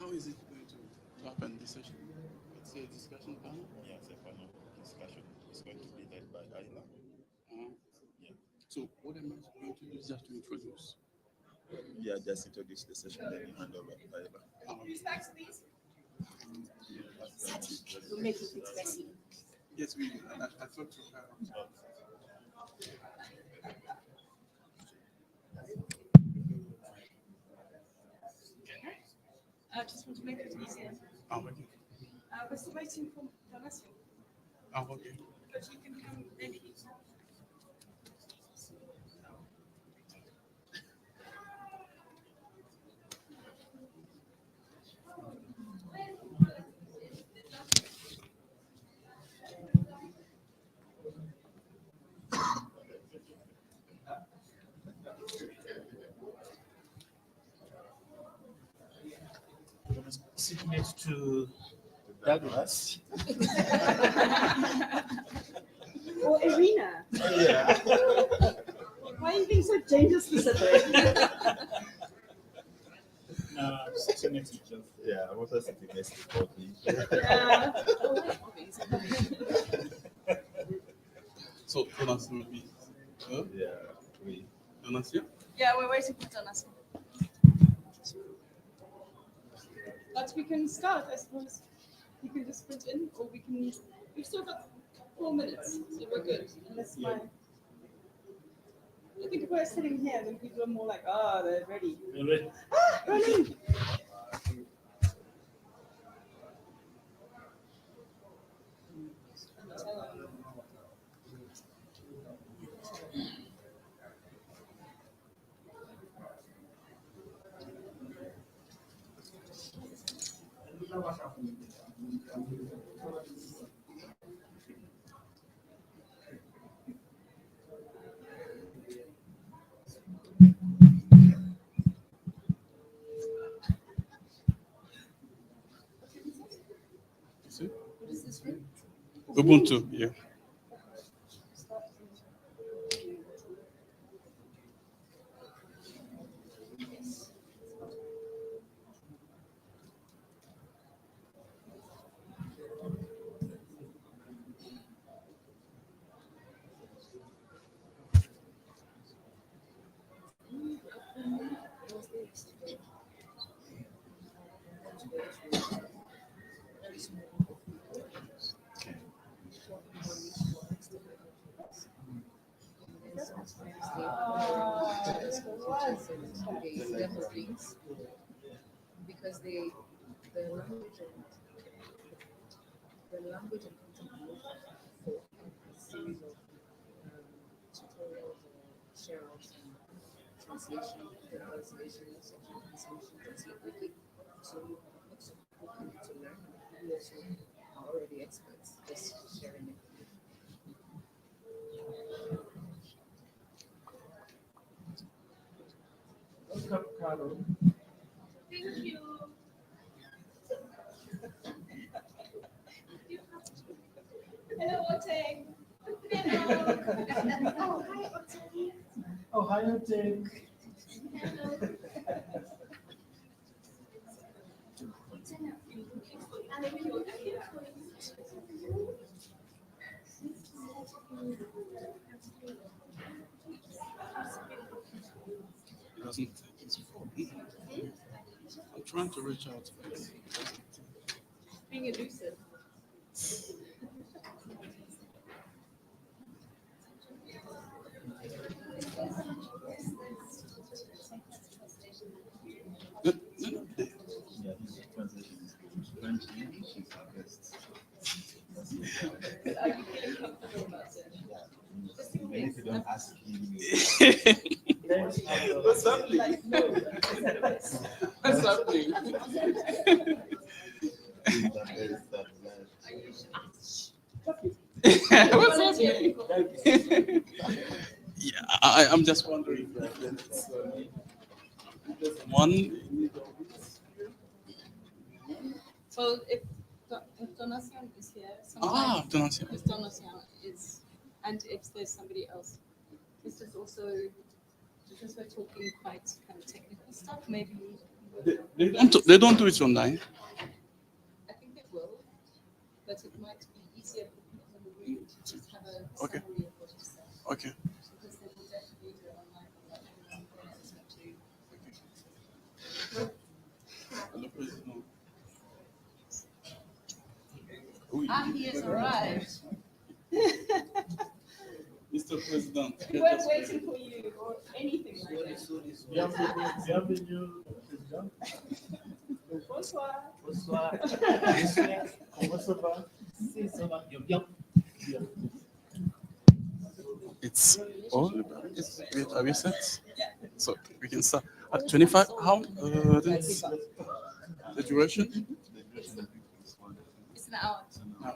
How is it going to happen this session? It's a discussion panel? Yeah, it's a panel discussion. It's going to be led by Ayla. Yeah. So what am I going to do just to introduce? Yeah, just introduce the session, then you hand over to Ayla. Please. We'll make it expressive. Yes, I thought to have. I just want to make it easier. Oh, okay. We're still waiting for Vanessa. Oh, okay. But you can come maybe. Sit next to Douglas. Or Irina. Yeah. Why are you being so gender specific? No, sit next to each other. Yeah, I want us sitting next to Courtney. Yeah. So, Donation will be. Yeah, we. Donation? Yeah, we're waiting for Vanessa. But we can start, I suppose. You can just sprint in, or we can. We've still got 4 minutes, so we're good. Unless my. I think if we're sitting here, then people are more like, oh, they're ready. Really? Ah, running! What is this room? Ubuntu, yeah. Because the language and content for a series of tutorials or share outs and translation, translate wiki. So lots of people come to learn, and who also are already experts, just sharing it. Welcome, Carol. Thank you. Hello, Oteng. Hello. Oh, hi, Oteng. It doesn't take his phone. I'm trying to reach out. Being elusive. Are you feeling comfortable about it? Just in case. If you don't ask him, What's happening? Like, no. What's happening? What's happening? Yeah, I'm just wondering. One. So if Donation is here, Donation. If Donation is, and if there's somebody else, this is also because we're talking quite kind of technical stuff. Maybe They don't do it online. I think they will, but it might be easier for people in the room to just have a Okay. summary of what you said. Okay. Because they will definitely do it online. He has arrived. Mr. President. We weren't waiting for you or anything like that. Bienvenue, Président. Bonsoir. Bonsoir. Comment ça va? Ça va bien, bien. Bien. It's all about it. Are we set? So we can start at 25. How? That's the duration? It's an hour. No.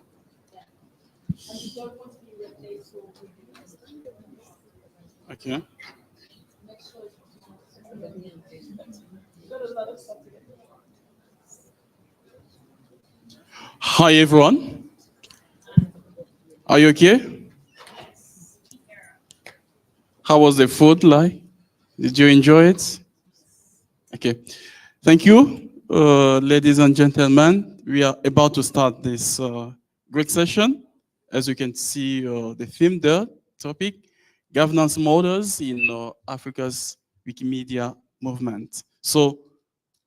And you don't want to be replaced or Okay. make sure you've got a lot of stuff to get. Hi everyone. Are you okay? How was the food like? Did you enjoy it? Okay. Thank you, ladies and gentlemen. We are about to start this great session. As you can see, the theme there, topic, governance models in Africa's Wikimedia movement. So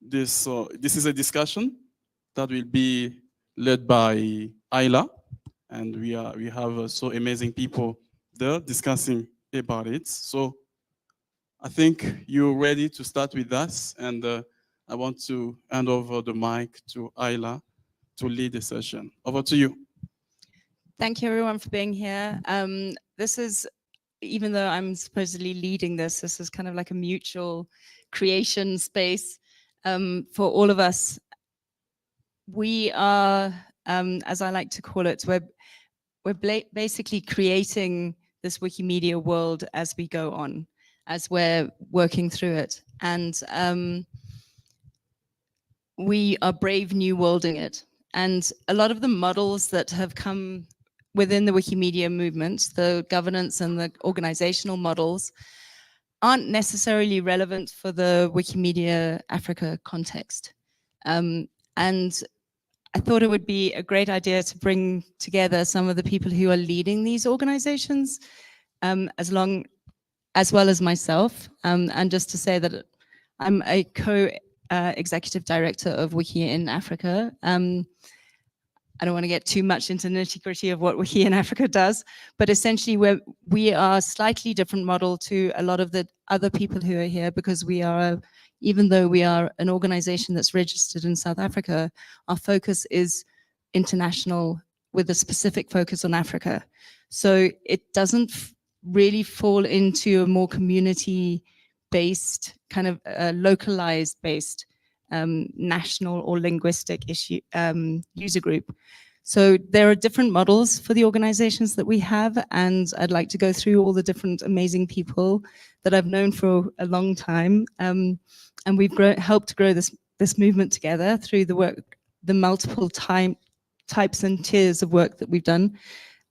this is a discussion that will be led by Ayla, and we have so amazing people there discussing about it. So I think you're ready to start with us, and I want to hand over the mic to Ayla to lead the session. Over to you. Thank you everyone for being here. This is, even though I'm supposedly leading this is kind of like a mutual creation space for all of us. We are, as I like to call it, we're basically creating this Wikimedia world as we go on, as we're working through it. And we are brave new worlding it. And a lot of the models that have come within the Wikimedia movement, the governance and the organizational models, aren't necessarily relevant for the Wikimedia Africa context. And I thought it would be a great idea to bring together some of the people who are leading these organizations, as well as myself, and just to say that I'm a co-executive director of Wiki in Africa. I don't want to get too much into the nitty-gritty of what Wiki in Africa does, but essentially we are a slightly different model to a lot of the other people who are here, because we are, even though we are an organization that's registered in South Africa, our focus is international with a specific focus on Africa. So it doesn't really fall into a more community-based, kind of localized-based national or linguistic issue user group. So there are different models for the organizations that we have, and I'd like to go through all the different amazing people that I've known for a long time. And we've helped grow this movement together through the work, the multiple types and tiers of work that we've done.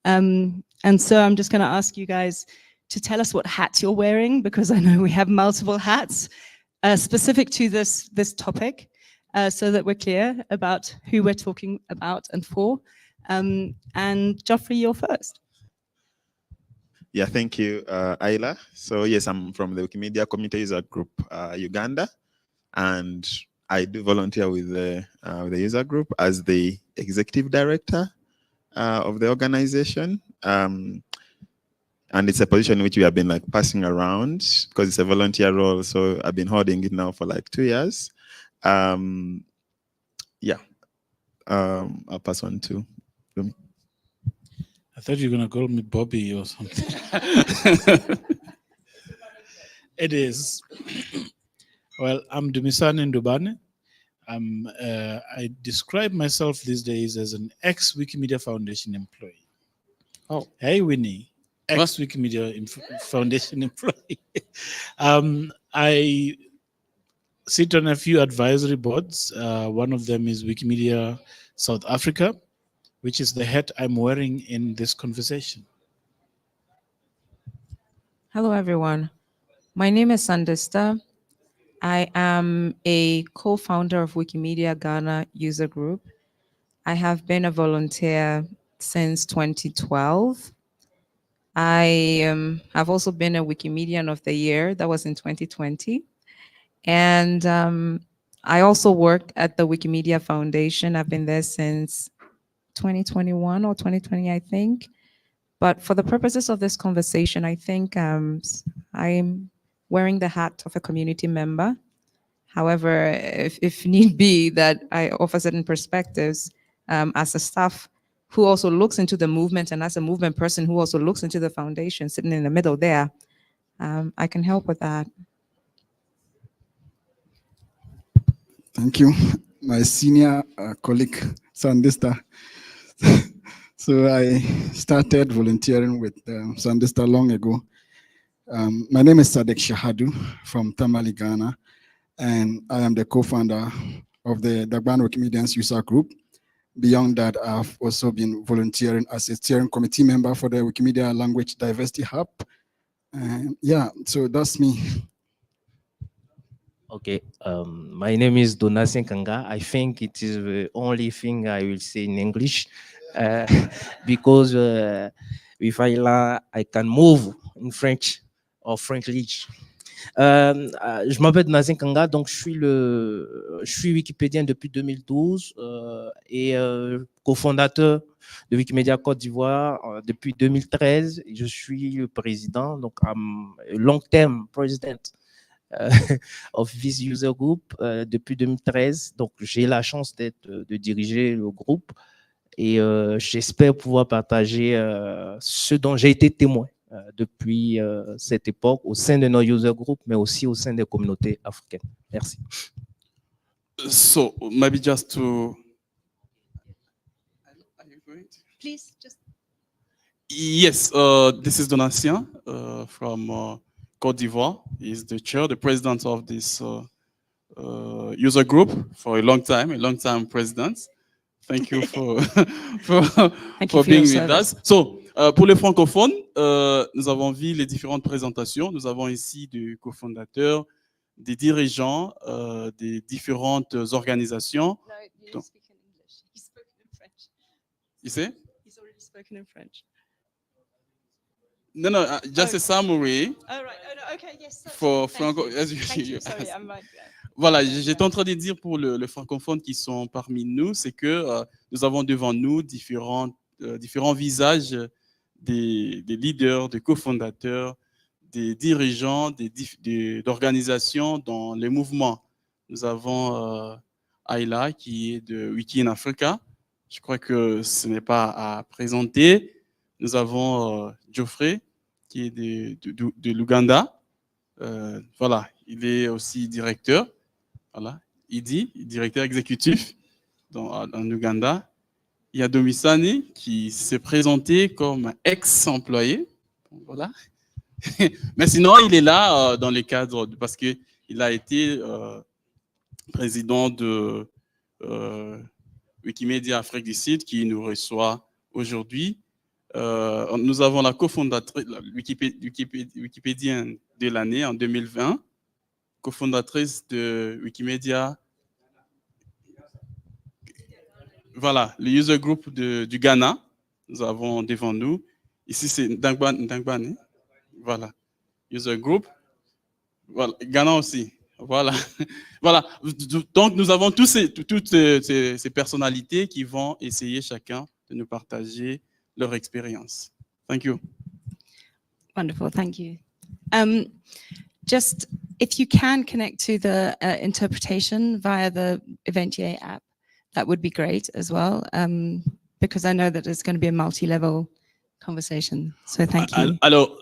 And so I'm just going to ask you guys to tell us what hats you're wearing, because I know we have multiple hats specific to this topic, so that we're clear about who we're talking about and for. And Geoffrey, you're first. Yeah, thank you, Ayla. So yes, I'm from the Wikimedia Community User Group, Uganda, and I do volunteer with the user group as the executive director of the organization. And it's a position which we have been like passing around because it's a volunteer role. So I've been holding it now for like 2 years. Yeah, I'll pass on to Lumi. I thought you were going to call me Bobby or something. It is. Well, I'm Dumisani Ndubane. I describe myself these days as an ex-Wikimedia Foundation employee. Oh. Hey, Winnie. Ex-Wikimedia Foundation employee. I sit on a few advisory boards. One of them is Wikimedia South Africa, which is the hat I'm wearing in this conversation. Hello, everyone. My name is Sandista. I am a co-founder of Wikimedia Ghana user group. I have been a volunteer since 2012. I have also been a Wikimedian of the Year. That was in 2020. And I also work at the Wikimedia Foundation. I've been there since 2021 or 2020, I think. But for the purposes of this conversation, I think I'm wearing the hat of a community member. However, if need be, that I offer certain perspectives as a staff who also looks into the movement, and as a movement person who also looks into the foundation, sitting in the middle there, I can help with that. Thank you, my senior colleague, Sandista. So I started volunteering with Sandista long ago. My name is Sadek Shahadu from Tamale, Ghana, and I am the co-founder of the African Wikimedians user group. Beyond that, I've also been volunteering as a steering committee member for the Wikimedia Language Diversity Hub. Yeah, so that's me. Okay, my name is Donatien Kanga. I think it is the only thing I will say in English because with Ayla, I can move in French or French. Je m'appelle Donatien Kanga, donc je suis Wikipédien depuis 2012 et cofondateur de Wikimedia Côte d'Ivoire depuis 2013. Je suis le président, donc long-term president of this user group depuis 2013. Donc, j'ai la chance de diriger le groupe et j'espère pouvoir partager ce dont j'ai été témoin depuis cette époque au sein de nos user groups, mais aussi au sein des communautés africaines. Merci. So, maybe just to... Please, just... Yes, this is Donatien from Côte d'Ivoire. He's the chair, the president of this user group for a long time president. Thank you for being with us. So, pour les francophones, nous avons vu les différentes présentations. Nous avons ici des cofondateurs, des dirigeants, des différentes organisations. No, you speak in English. He's spoken in French. You say? He's already spoken in French. No, just a summary. Oh, right. Oh, no. Okay, yes. For Thank Franco, you. as you, Thank you you. Sorry, asked. I'm right. Voilà, j'étais en train de dire pour les francophones qui sont parmi nous, c'est que nous avons devant nous différents visages des leaders, des cofondateurs, des dirigeants, d'organisations dans les mouvements. Nous avons Ayla qui est de Wiki Indaba. Je crois que ce n'est pas à présenter. Nous avons Geoffrey qui est de l'Ouganda. Voilà, il est aussi directeur. Voilà, Idi, directeur exécutif en Ouganda. Il y a Domisani qui s'est présenté comme ex-employé. Voilà. Mais sinon, il est là dans le cadre, parce qu'il a été président de Wikimedia Afrique du Sud qui nous reçoit aujourd'hui. Nous avons la cofondatrice, Wikipédienne de l'année en 2020, cofondatrice de Wikimedia. Voilà, le user group du Ghana. Nous avons devant nous. Ici, c'est Ndangban. Voilà, user group. Voilà, Ghana aussi. Voilà. Voilà. Donc, nous avons toutes ces personnalités qui vont essayer chacun de nous partager leur expérience. Thank you. Wonderful, thank you. Just if you can connect to the interpretation via the Eventier app, that would be great as well, because I know that it's going to be a multi-level conversation. So thank you. Alors,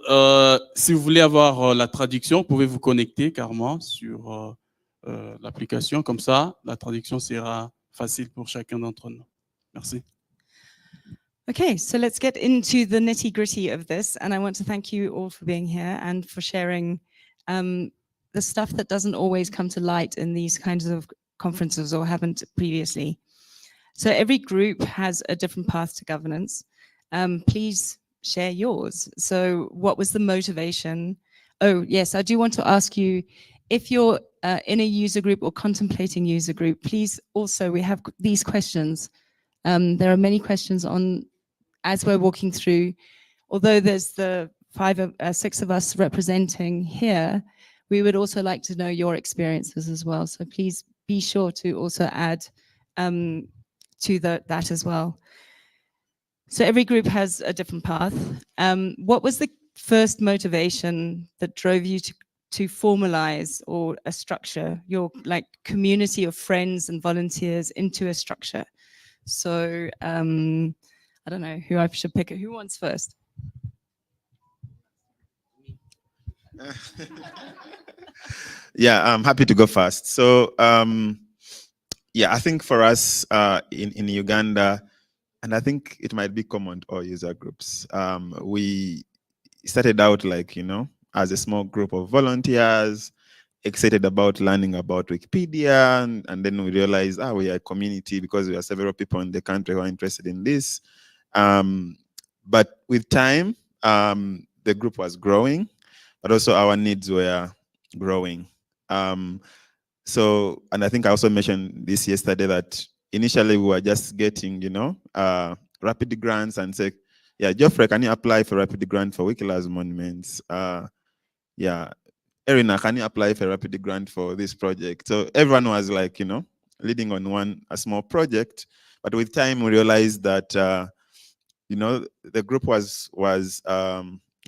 si vous voulez avoir la traduction, vous pouvez vous connecter carrément sur l'application. Comme ça, la traduction sera facile pour chacun d'entre nous. Merci. Okay, so let's get into the nitty-gritty of this, and I want to thank you all for being here and for sharing the stuff that doesn't always come to light in these kinds of conferences or haven't previously. So every group has a different path to governance. Please share yours. So what was the motivation? Oh, yes, I do want to ask you, if you're in a user group or contemplating user group, please also, we have these questions. There are many questions on, as we're walking through, although there's the six of us representing here, we would also like to know your experiences as well. So please be sure to also add to that as well. So every group has a different path. What was the first motivation that drove you to formalize or a structure, your like community of friends and volunteers into a structure? So I don't know who I should pick. Who wants first? Yeah, I'm happy to go first. So yeah, I think for us in Uganda, and I think it might be common to all user groups, we started out like, you know, as a small group of volunteers, excited about learning about Wikipedia, and then we realized, we are a community because we are several people in the country who are interested in this. But with time, the group was growing, but also our needs were growing. So, and I think I also mentioned this yesterday that initially we were just getting, you know, rapid grants and say, yeah, Geoffrey, can you apply for rapid grant for Wikilas monuments? Yeah, Erina, can you apply for a rapid grant for this project? So everyone was like, you know, leading on a small project. But with time, we realized that, you know, the group was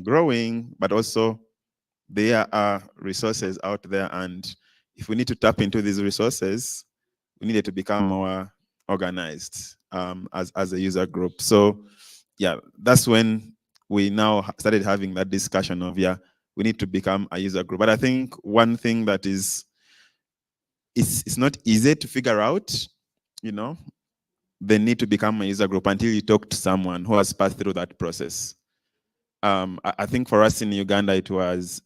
growing, but also there are resources out there. And if we need to tap into these resources, we needed to become more organized as a user group. So yeah, that's when we now started having that discussion of, yeah, we need to become a user group. But I think one thing that is, it's not easy to figure out, you know, the need to become a user group until you talk to someone who has passed through that process. I think for us in Uganda, it was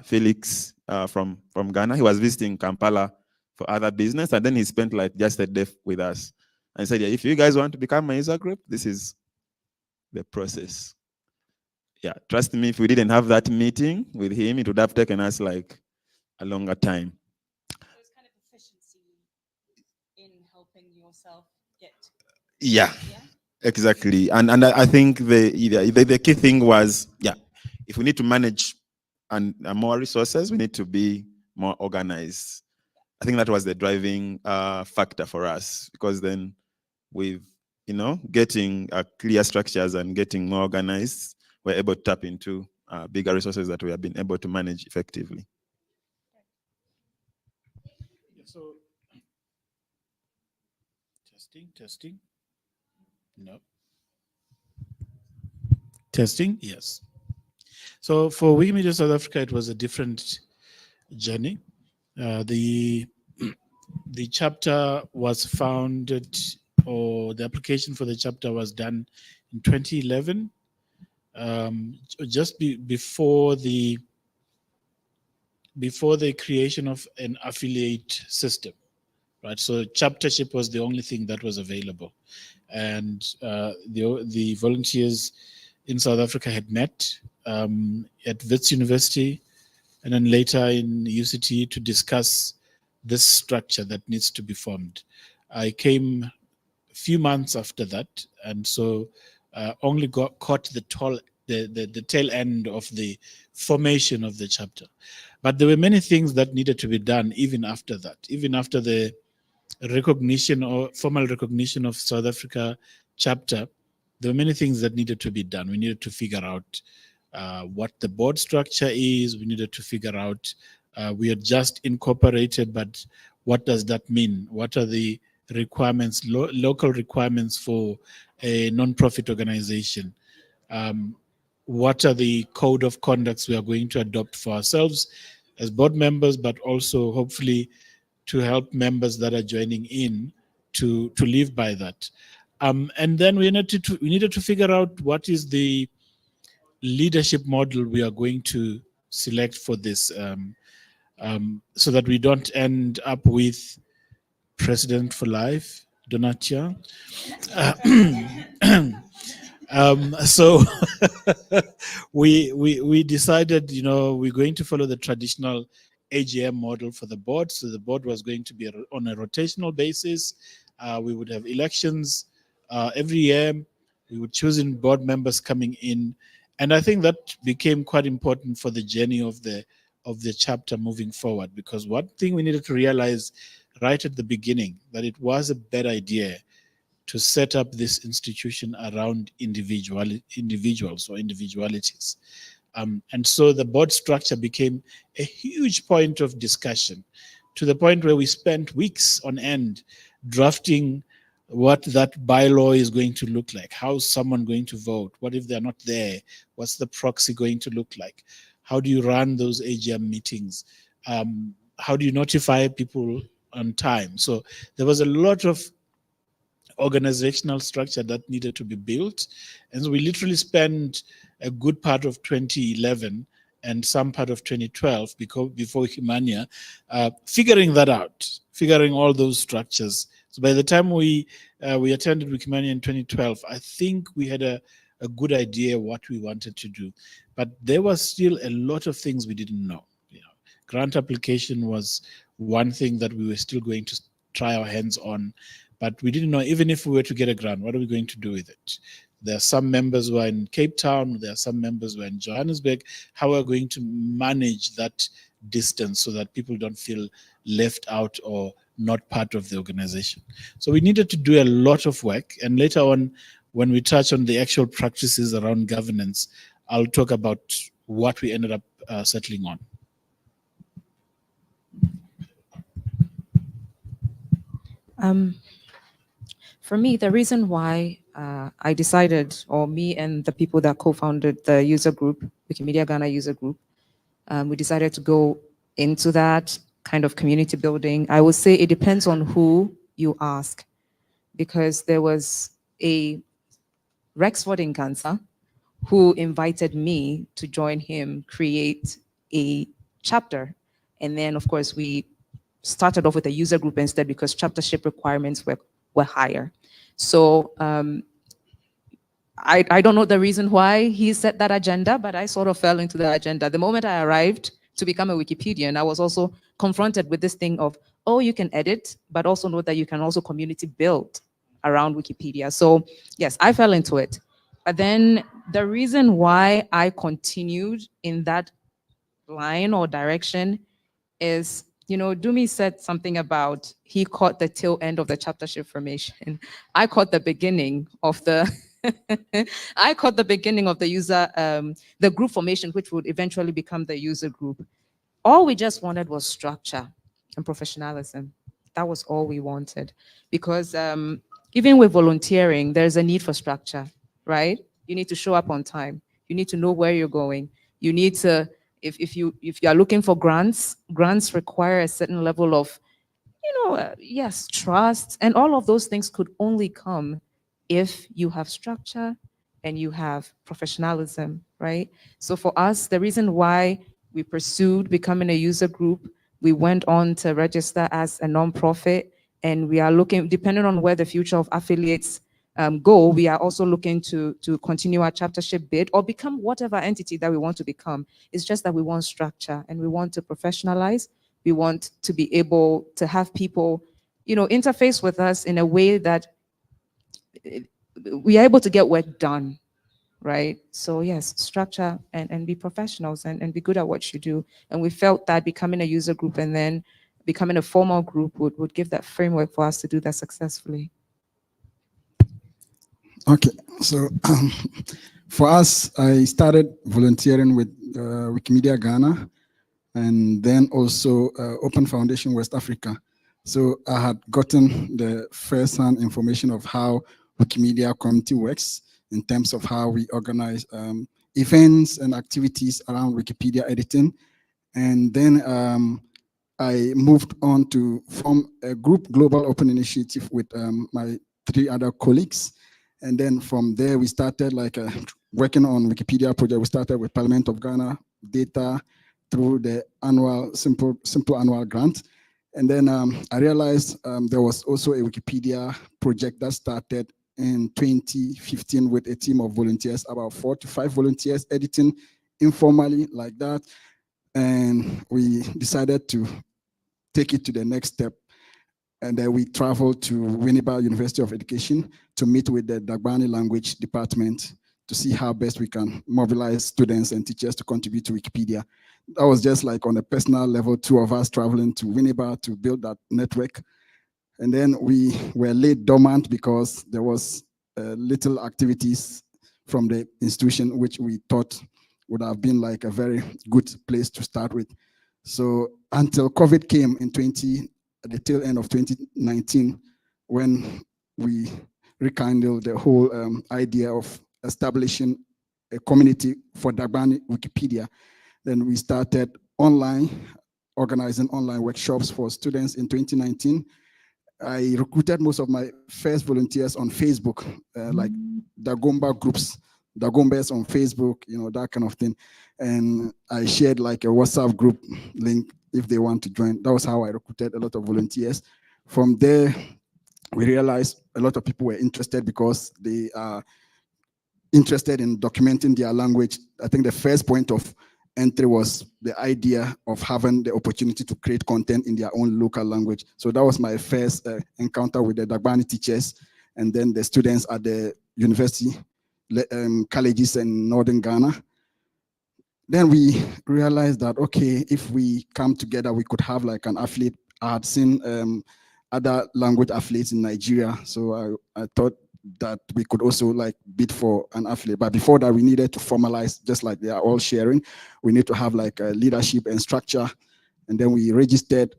Felix from Ghana. He was visiting Kampala for other business, and then he spent like just a day with us and said, yeah, if you guys want to become a user group, this is the process. Yeah, trust me, if we didn't have that meeting with him, it would have taken us like a longer time. There's kind of efficiency in helping yourself get. Yeah, exactly. And I think the key thing was, yeah, if we need to manage and more resources, we need to be more organized. I think that was the driving factor for us, because then with, you know, getting clear structures and getting more organized, we're able to tap into bigger resources that we have been able to manage effectively. So, testing. No. Testing, yes. So for Wikimedia South Africa, it was a different journey. The chapter was founded, or the application for the chapter was done in 2011, just before the creation of an affiliate system, right? So chaptership was the only thing that was available, and the volunteers in South Africa had met at Wits University, and then later in UCT to discuss this structure that needs to be formed. I came a few months after that, and so only caught the tail end of the formation of the chapter. But there were many things that needed to be done even after that, even after the recognition or formal recognition of South Africa chapter. There were many things that needed to be done. We needed to figure out what the board structure is. We needed to figure out, we had just incorporated, but what does that mean? What are the requirements, local requirements for a non-profit organization? What are the code of conducts we are going to adopt for ourselves as board members, but also hopefully to help members that are joining in to live by that. And then we needed to figure out what is the leadership model we are going to select for this, so that we don't end up with president for life, Donatia. So we decided, you know, we're going to follow the traditional AGM model for the board. So the board was going to be on a rotational basis. We would have elections every year. We would choose in board members coming in. And I think that became quite important for the journey of the chapter moving forward, because one thing we needed to realize right at the beginning, that it was a bad idea to set up this institution around individuals or individualities. And so the board structure became a huge point of discussion, to the point where we spent weeks on end drafting what that bylaw is going to look like. How is someone going to vote? What if they're not there? What's the proxy going to look like? How do you run those AGM meetings? How do you notify people on time? So there was a lot of organizational structure that needed to be built. And so we literally spent a good part of 2011 and some part of 2012 before Wikimania, figuring that out, figuring all those structures. So by the time we attended Wikimania in 2012, I think we had a good idea what we wanted to do. But there was still a lot of things we didn't know. Grant application was one thing that we were still going to try our hands on, but we didn't know, even if we were to get a grant, what are we going to do with it? There are some members who are in Cape Town, there are some members who are in Johannesburg. How are we going to manage that distance so that people don't feel left out or not part of the organization? So we needed to do a lot of work, and later on, when we touch on the actual practices around governance, I'll talk about what we ended up settling on. For me, the reason why I decided, or me and the people that co-founded the user group, Wikimedia Ghana user group, we decided to go into that kind of community building. I would say it depends on who you ask, because there was a Rexford in Cancer who invited me to join him create a chapter. And then, of course, we started off with a user group instead because chaptership requirements were higher. So I don't know the reason why he set that agenda, but I sort of fell into the agenda. The moment I arrived to become a Wikipedian, I was also confronted with this thing of, oh, you can edit, but also know that you can also community build around Wikipedia. So yes, I fell into it. But then the reason why I continued in that line or direction is, you know, Dumi said something about he caught the tail end of the chaptership formation. I caught the beginning of the I caught the beginning of the user, the group formation, which would eventually become the user group. All we just wanted was structure and professionalism. That was all we wanted, because even with volunteering, there's a need for structure, right? You need to show up on time. You need to know where you're going. You need to, if you are looking for grants require a certain level of, yes, trust, and all of those things could only come if you have structure and you have professionalism, right? So for us, the reason why we pursued becoming a user group, we went on to register as a nonprofit, and we are looking, depending on where the future of affiliates go, we are also looking to continue our chaptership bid or become whatever entity that we want to become. It's just that we want structure and we want to professionalize. We want to be able to have people, interface with us in a way that we are able to get work done, right? So yes, structure and be professionals and be good at what you do. And we felt that becoming a user group and then becoming a formal group would give that framework for us to do that successfully. Okay, so for us, I started volunteering with Wikimedia Ghana and then also Open Foundation West Africa. So I had gotten the first-hand information of how Wikimedia community works in terms of how we organize events and activities around Wikipedia editing. And then I moved on to form a group, Global Open Initiative, with my 3 other colleagues. And then from there, we started working on Wikipedia project. We started with Parliament of Ghana data through the annual simple annual grant. And then I realized there was also a Wikipedia project that started in 2015 with a team of volunteers, about 4 to 5 volunteers editing informally like that. And we decided to take it to the next step. And then we traveled to Winneba University of Education to meet with the Dagbani language department to see how best we can mobilize students and teachers to contribute to Wikipedia. That was just like on a personal level, 2 of us traveling to Winneba to build that network. And then we were laid dormant because there was little activities from the institution, which we thought would have been like a very good place to start with. So until COVID came at the tail end of 2019, when we rekindled the whole idea of establishing a community for Dagbani Wikipedia, then we started organizing online workshops for students in 2019. I recruited most of my first volunteers on Facebook, like Dagomba groups, Dagombas on Facebook, that kind of thing. And I shared like a WhatsApp group link if they want to join. That was how I recruited a lot of volunteers. From there, we realized a lot of people were interested because they are interested in documenting their language. I think the first point of entry was the idea of having the opportunity to create content in their own local language. So that was my first encounter with the Dagbani teachers and then the students at the university colleges in Northern Ghana. Then we realized that, okay, if we come together, we could have like an affiliate. I had seen other language affiliates in Nigeria. So I thought that we could also like bid for an affiliate. But before that, we needed to formalize, just like they are all sharing. We need to have like a leadership and structure. And then we registered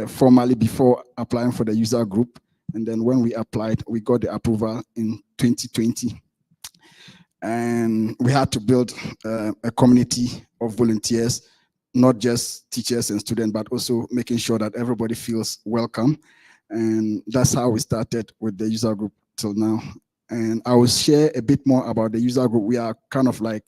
formally before applying for the user group. And then when we applied, we got the approval in 2020. And we had to build a community of volunteers, not just teachers and students, but also making sure that everybody feels welcome. And that's how we started with the user group till now. And I will share a bit more about the user group. We are kind of like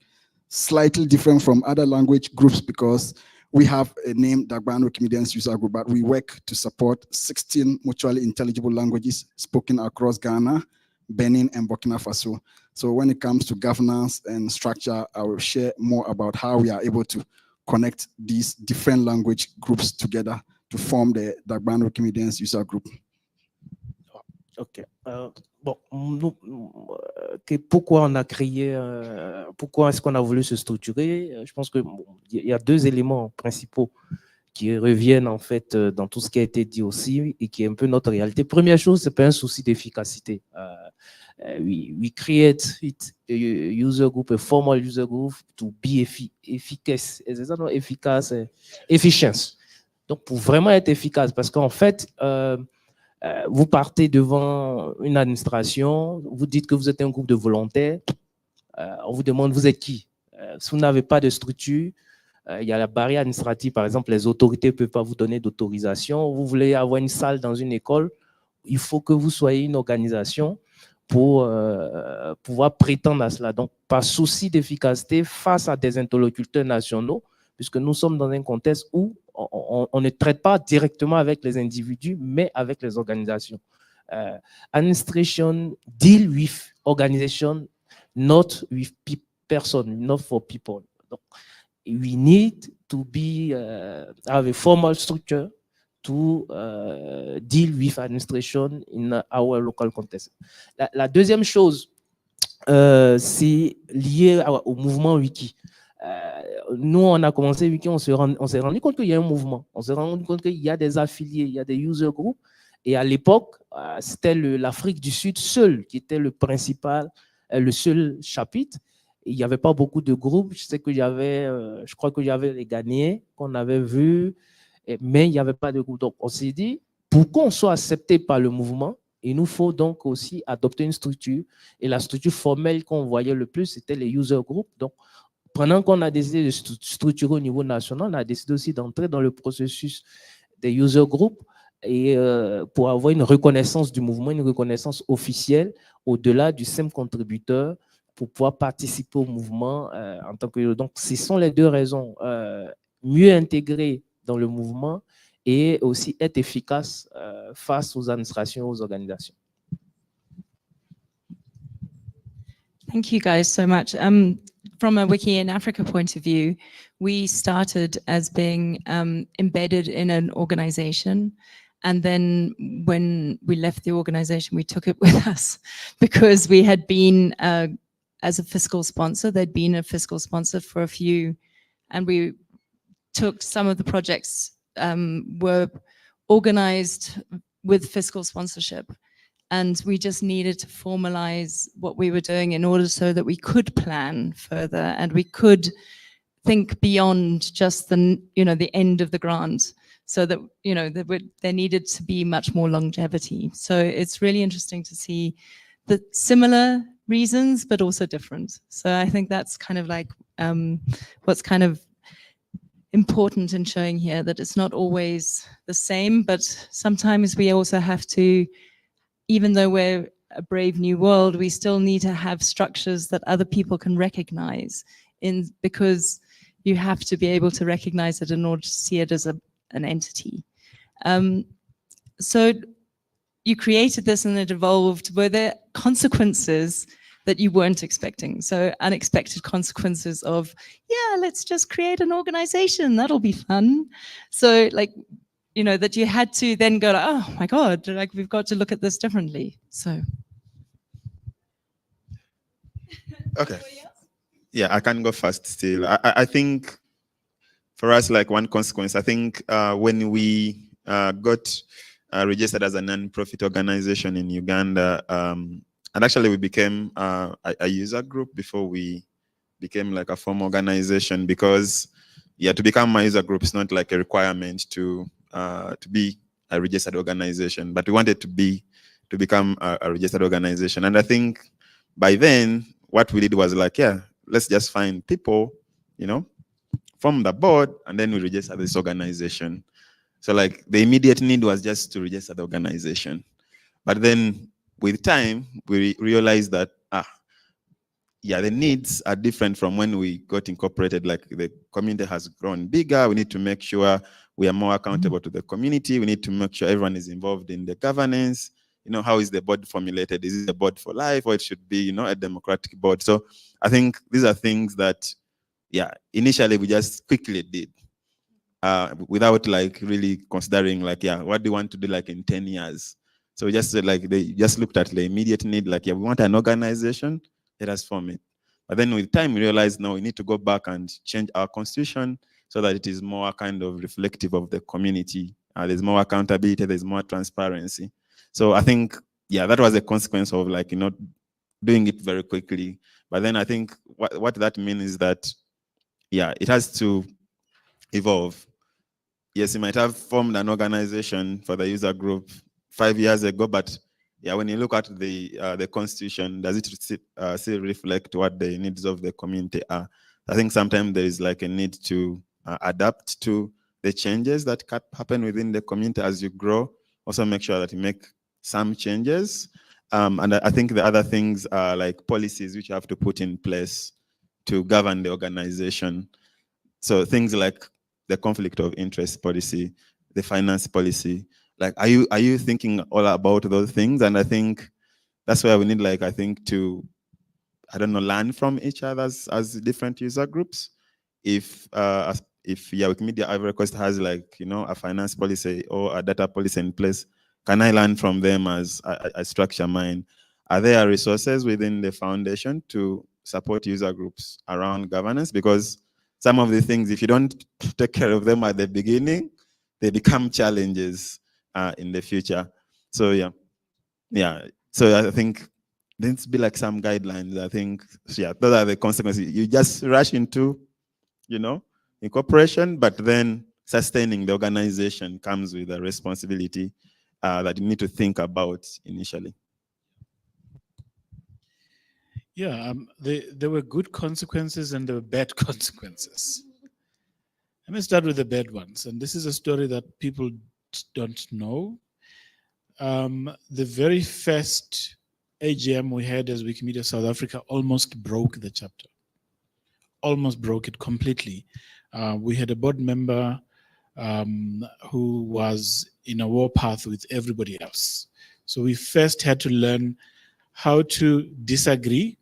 slightly different from other language groups because we have a name, Dagbani Wikimedians user group, but we work to support 16 mutually intelligible languages spoken across Ghana, Benin, and Burkina Faso. So when it comes to governance and structure, I will share more about how we are able to connect these different language groups together to form the Dagbani Wikimedians user group. Ok. Bon, pourquoi on a créé, pourquoi est-ce qu'on a voulu se structurer? Je pense qu'il y a 2 éléments principaux qui reviennent en fait dans tout ce qui a été dit aussi et qui est un peu notre réalité. Première chose, c'est pas un souci d'efficacité. We create a user group, a formal user group to be efficace. Efficace, efficiency. Donc pour vraiment être efficace, parce qu'en fait, vous partez devant une administration, vous dites que vous êtes un groupe de volontaires, on vous demande vous êtes qui? Si vous n'avez pas de structure, il y a la barrière administrative, par exemple, les autorités ne peuvent pas vous donner d'autorisation. Vous voulez avoir une salle dans une école, il faut que vous soyez une organisation pour pouvoir prétendre à cela. Donc, par souci d'efficacité face à des interlocuteurs nationaux, puisque nous sommes dans un contexte où on ne traite pas directement avec les individus, mais avec les organisations. Administration deal with organization, not with person, not for people. Donc, we need to be have a formal structure to deal with administration in our local context. La deuxième chose, c'est lié au mouvement Wiki. Nous, on a commencé Wiki, on s'est rendu compte qu'il y a un mouvement. On s'est rendu compte qu'il y a des affiliés, il y a des user groups. Et à l'époque, c'était l'Afrique du Sud seul qui était le principal, le seul chapitre. Il n'y avait pas beaucoup de groupes. Je sais qu'il y avait, je crois qu'il y avait les Ghanéens qu'on avait vus, mais il n'y avait pas de groupe. Donc, on s'est dit, pour qu'on soit accepté par le mouvement, il nous faut donc aussi adopter une structure. Et la structure formelle qu'on voyait le plus, c'était les user groups. Donc, pendant qu'on a décidé de structurer au niveau national, on a décidé aussi d'entrer dans le processus des user groups et pour avoir une reconnaissance du mouvement, une reconnaissance officielle au-delà du simple contributeur pour pouvoir participer au mouvement en tant que... Donc, ce sont les 2 raisons. Mieux intégrer dans le mouvement et aussi être efficace face aux administrations et aux organisations. Thank you guys so much. from a Wiki in Africa point of view, we started as being embedded in an organization. And then when we left the organization, we took it with us because we had been, as a fiscal sponsor, there'd been a fiscal sponsor for a few, and we took some of the projects were organized with fiscal sponsorship. And we just needed to formalize what we were doing in order so that we could plan further and we could think beyond just the, the end of the grant, so that, there needed to be much more longevity. So it's really interesting to see the similar reasons, but also different. So I think that's kind of like what's kind of important in showing here, that it's not always the same, but sometimes we also have to, even though we're a brave new world, we still need to have structures that other people can recognize, because you have to be able to recognize it in order to see it as an entity. So you created this and it evolved. Were there consequences that you weren't expecting? So unexpected consequences of, yeah, let's just create an organization, that'll be fun. So like, that you had to then go, oh my God, like we've got to look at this differently. So. Okay. Yeah, I can go first still. I think for us, like one consequence, I think when we got registered as a non-profit organization in Uganda, and actually we became a user group before we became like a formal organization, because yeah, to become a user group is not like a requirement to be a registered organization, but we wanted to become a registered organization. And I think by then what we did was like, yeah, let's just find people, from the board, and then we register this organization. So like the immediate need was just to register the organization. But then with time, we realized that, yeah, the needs are different from when we got incorporated. Like the community has grown bigger. We need to make sure we are more accountable to the community. We need to make sure everyone is involved in the governance. How is the board formulated? Is it a board for life, or it should be, a democratic board? So I think these are things that, yeah, initially we just quickly did without like really considering like, yeah, what do you want to do like in 10 years? So we just said like, they just looked at the immediate need, like, yeah, we want an organization, let us form it. But then with time, we realized, no, we need to go back and change our constitution so that it is more kind of reflective of the community. There's more accountability, there's more transparency. So I think, yeah, that was a consequence of like, doing it very quickly. But then I think what that means is that, yeah, it has to evolve. Yes, you might have formed an organization for the user group 5 years ago, but yeah, when you look at the constitution, does it still reflect what the needs of the community are? I think sometimes there is like a need to adapt to the changes that happen within the community as you grow. Also make sure that you make some changes. And I think the other things are like policies which you have to put in place to govern the organization. So things like the conflict of interest policy, the finance policy, like, are you thinking all about those things? And I think that's where we need, like, I think to, I don't know, learn from each other as different user groups. If Wikimedia Ivory Coast has like, a finance policy or a data policy in place, can I learn from them as I structure mine? Are there resources within the foundation to support user groups around governance? Because some of the things, if you don't take care of them at the beginning, they become challenges in the future. So yeah. So I think there needs to be like some guidelines. I think, yeah, those are the consequences. You just rush into, incorporation, but then sustaining the organization comes with a responsibility that you need to think about initially. Yeah, there were good consequences and there were bad consequences. Let me start with the bad ones. And this is a story that people don't know. The very first AGM we had as Wikimedia South Africa almost broke the chapter. Almost broke it completely. We had a board member who was in a warpath with everybody else. So we first had to learn how to disagree,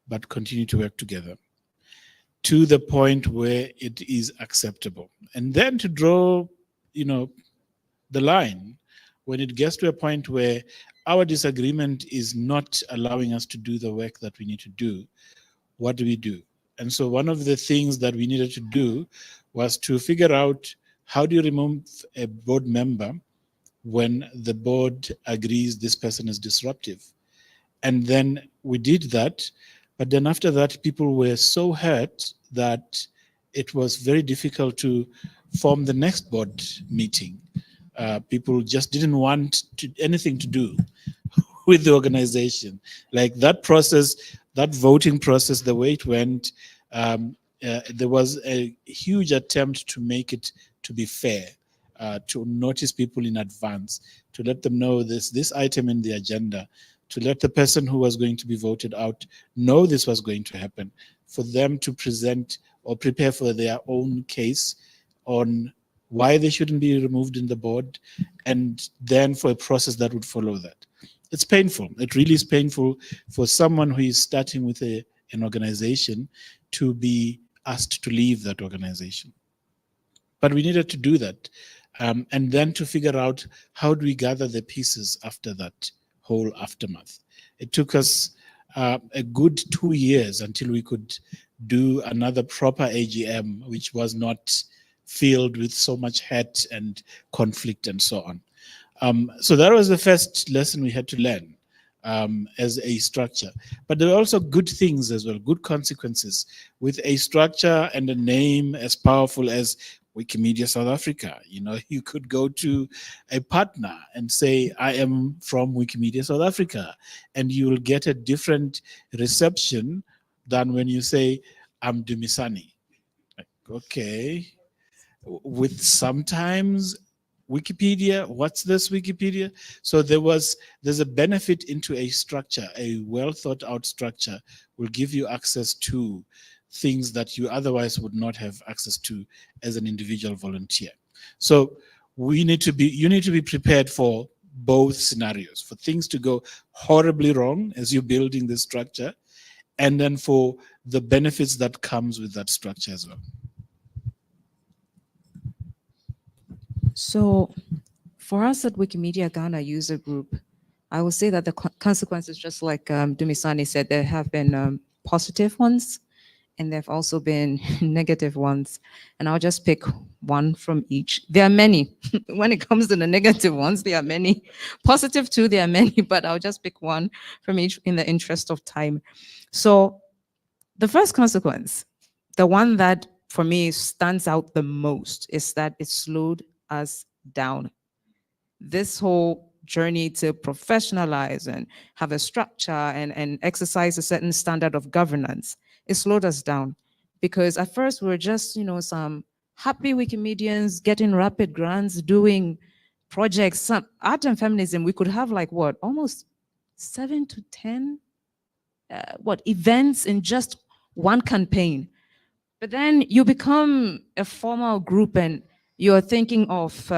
but continue to work together. to the point where it is acceptable. And then to draw, the line when it gets to a point where our disagreement is not allowing us to do the work that we need to do, what do we do? And so one of the things that we needed to do was to figure out, how do you remove a board member when the board agrees this person is disruptive? And then we did that. But then after that, people were so hurt that it was very difficult to form the next board meeting. People just didn't want anything to do with the organization. Like that process, that voting process, the way it went, there was a huge attempt to make it to be fair, to notice people in advance, to let them know this item in the agenda, to let the person who was going to be voted out know this was going to happen, for them to present or prepare for their own case on why they shouldn't be removed in the board, and then for a process that would follow that. It's painful. It really is painful for someone who is starting with an organization to be asked to leave that organization. But we needed to do that. And then to figure out, how do we gather the pieces after that whole aftermath? It took us a good 2 years until we could do another proper AGM, which was not filled with so much hate and conflict and so on. So that was the first lesson we had to learn as a structure. But there were also good things as well, good consequences. With a structure and a name as powerful as Wikimedia South Africa, you could go to a partner and say, I am from Wikimedia South Africa, and you will get a different reception than when you say, I'm Dumisani. Like, okay. With sometimes Wikipedia, what's this Wikipedia? So there's a benefit into a structure. A well thought out structure will give you access to things that you otherwise would not have access to as an individual volunteer. So you need to be prepared for both scenarios, for things to go horribly wrong as you're building the structure, and then for the benefits that comes with that structure as well. So for us at Wikimedia Ghana user group, I will say that the consequences, just like Dumisani said, there have been positive ones, and there have also been negative ones. And I'll just pick one from each. There are many. When it comes to the negative ones, there are many. Positive too, there are many, but I'll just pick one from each in the interest of time. So the first consequence, the one that for me stands out the most, is that it slowed us down. This whole journey to professionalize and have a structure and exercise a certain standard of governance, it slowed us down, because at first we were just, some happy Wikimedians getting rapid grants, doing projects, some art and feminism. We could have almost 7 to 10 events in just one campaign. But then you become a formal group and you're thinking of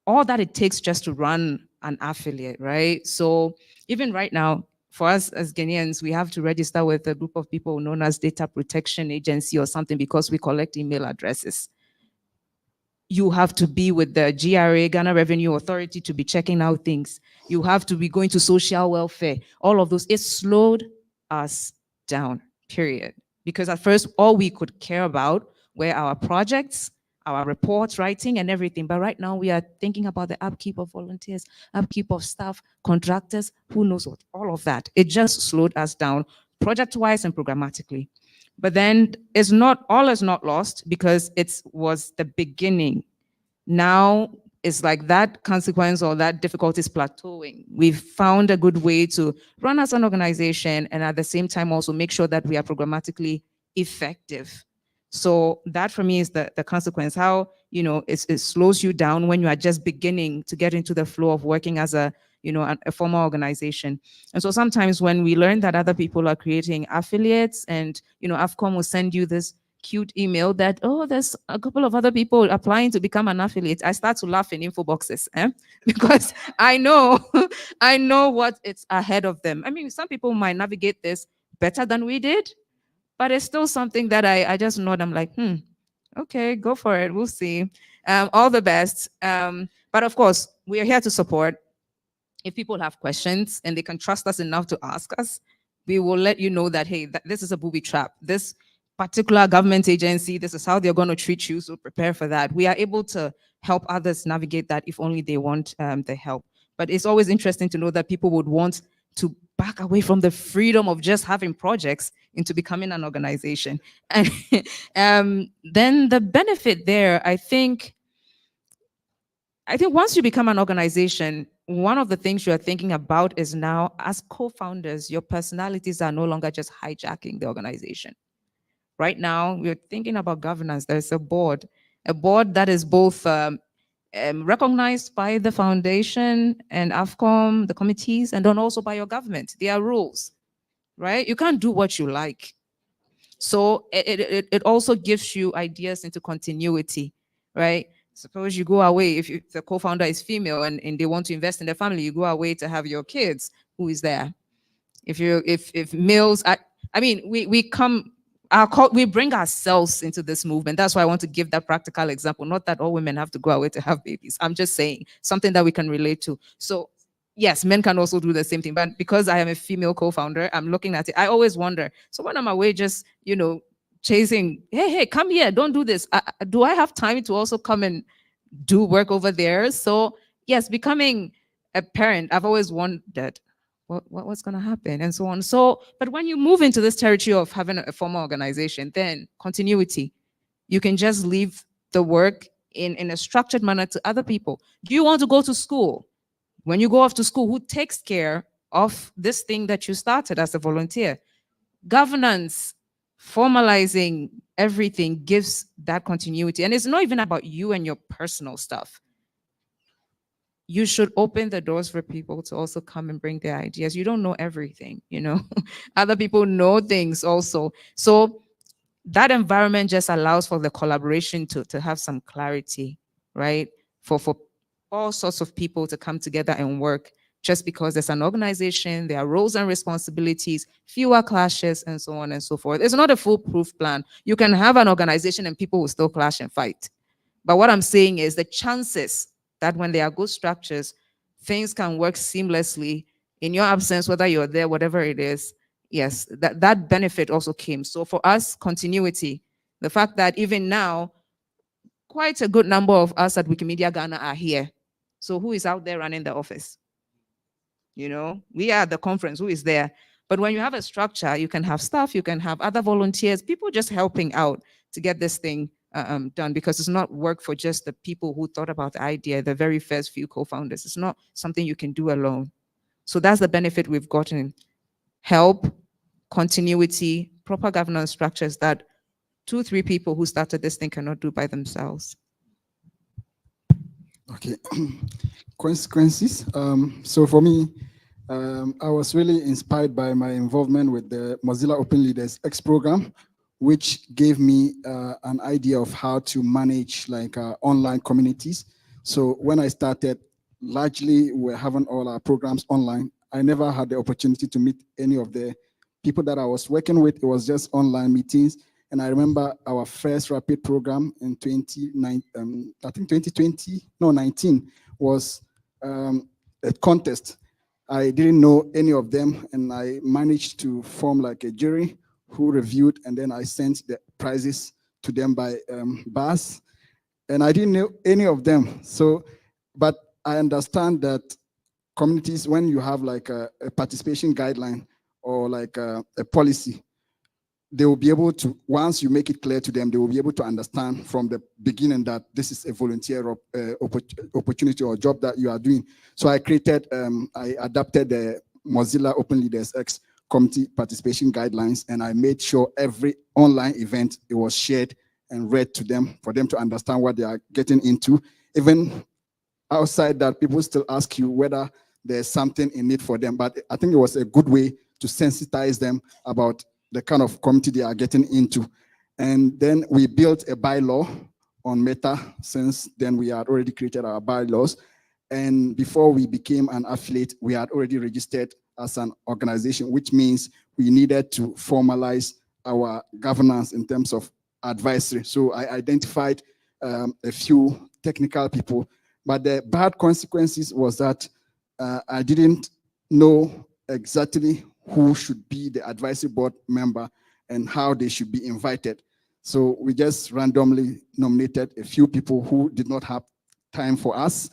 all that it takes just to run an affiliate, right? So even right now, for us as Ghanaians, we have to register with a group of people known as Data Protection Agency or something, because we collect email addresses. You have to be with the GRA, Ghana Revenue Authority, to be checking out things. You have to be going to social welfare. All of those, it slowed us down, period. Because at first, all we could care about were our projects, our reports, writing, and everything. But right now, we are thinking about the upkeep of volunteers, upkeep of staff, contractors, who knows what, all of that. It just slowed us down, project-wise and programmatically. But then all is not lost, because it was the beginning. Now it's like that consequence or that difficulty is plateauing. We've found a good way to run as an organization and at the same time also make sure that we are programmatically effective. So that for me is the consequence, how, it slows you down when you are just beginning to get into the flow of working as a formal organization. And so sometimes when we learn that other people are creating affiliates and, AFCOM will send you this cute email that, oh, there's a couple of other people applying to become an affiliate, I start to laugh in info boxes, because I know what it's ahead of them. I mean, some people might navigate this better than we did, but it's still something that I just nod. I'm like, okay, go for it. We'll see. All the best. But of course, we are here to support. If people have questions and they can trust us enough to ask us, we will let you know that, hey, this is a booby trap. This particular government agency, this is how they're going to treat you, so prepare for that. We are able to help others navigate that if only they want the help. But it's always interesting to know that people would want to back away from the freedom of just having projects into becoming an organization. And then the benefit there, I think once you become an organization, one of the things you're thinking about is now, as co-founders, your personalities are no longer just hijacking the organization. Right now, we're thinking about governance. There's a board that is both recognized by the foundation and AFCOM, the committees, and then also by your government. There are rules, right? You can't do what you like. So it also gives you ideas into continuity, right? Suppose you go away, if the co-founder is female and they want to invest in the family, you go away to have your kids. Who is there? If males, I mean, we bring ourselves into this movement. That's why I want to give that practical example. Not that all women have to go away to have babies. I'm just saying something that we can relate to. So yes, men can also do the same thing. But because I am a female co-founder, I'm looking at it. I always wonder, so when I'm away just, chasing, hey, come here, don't do this. Do I have time to also come and do work over there? So yes, becoming a parent, I've always wondered, what's going to happen and so on. So, but when you move into this territory of having a formal organization, then continuity, you can just leave the work in a structured manner to other people. Do you want to go to school? When you go off to school, who takes care of this thing that you started as a volunteer? Governance, formalizing everything gives that continuity. And it's not even about you and your personal stuff. You should open the doors for people to also come and bring their ideas. You don't know everything, Other people know things also. So that environment just allows for the collaboration to have some clarity, right? For all sorts of people to come together and work, just because there's an organization, there are roles and responsibilities, fewer clashes, and so on and so forth. It's not a foolproof plan. You can have an organization and people will still clash and fight. But what I'm saying is the chances that when there are good structures, things can work seamlessly in your absence, whether you're there, whatever it is. Yes, that benefit also came. So for us, continuity, the fact that even now, quite a good number of us at Wikimedia Ghana are here. So who is out there running the office? We are at the conference, who is there? But when you have a structure, you can have staff, you can have other volunteers, people just helping out to get this thing done, because it's not work for just the people who thought about the idea, the very first few co-founders. It's not something you can do alone. So that's the benefit we've gotten. Help, continuity, proper governance structures that 2-3 people who started this thing cannot do by themselves. Okay, consequences. So for me, I was really inspired by my involvement with the Mozilla Open Leaders X program, which gave me an idea of how to manage online communities. So when I started, largely we're having all our programs online. I never had the opportunity to meet any of the people that I was working with. It was just online meetings. And I remember our first rapid program in 2019 was a contest. I didn't know any of them, and I managed to form a jury who reviewed, and then I sent the prizes to them by bus. And I didn't know any of them. So, but I understand that communities, when you have a participation guideline or a policy, they will be able to, once you make it clear to them, they will be able to understand from the beginning that this is a volunteer opportunity or job that you are doing. So I adapted the Mozilla Open Leaders X community participation guidelines, and I made sure every online event, it was shared and read to them for them to understand what they are getting into. Even outside that, people still ask you whether there's something in it for them. But I think it was a good way to sensitize them about the kind of community they are getting into. And then we built a bylaw on Meta. Since then, we had already created our bylaws. And before we became an affiliate, we had already registered as an organization, which means we needed to formalize our governance in terms of advisory. So I identified a few technical people, but the bad consequences was that I didn't know exactly who should be the advisory board member and how they should be invited. So we just randomly nominated a few people who did not have time for us.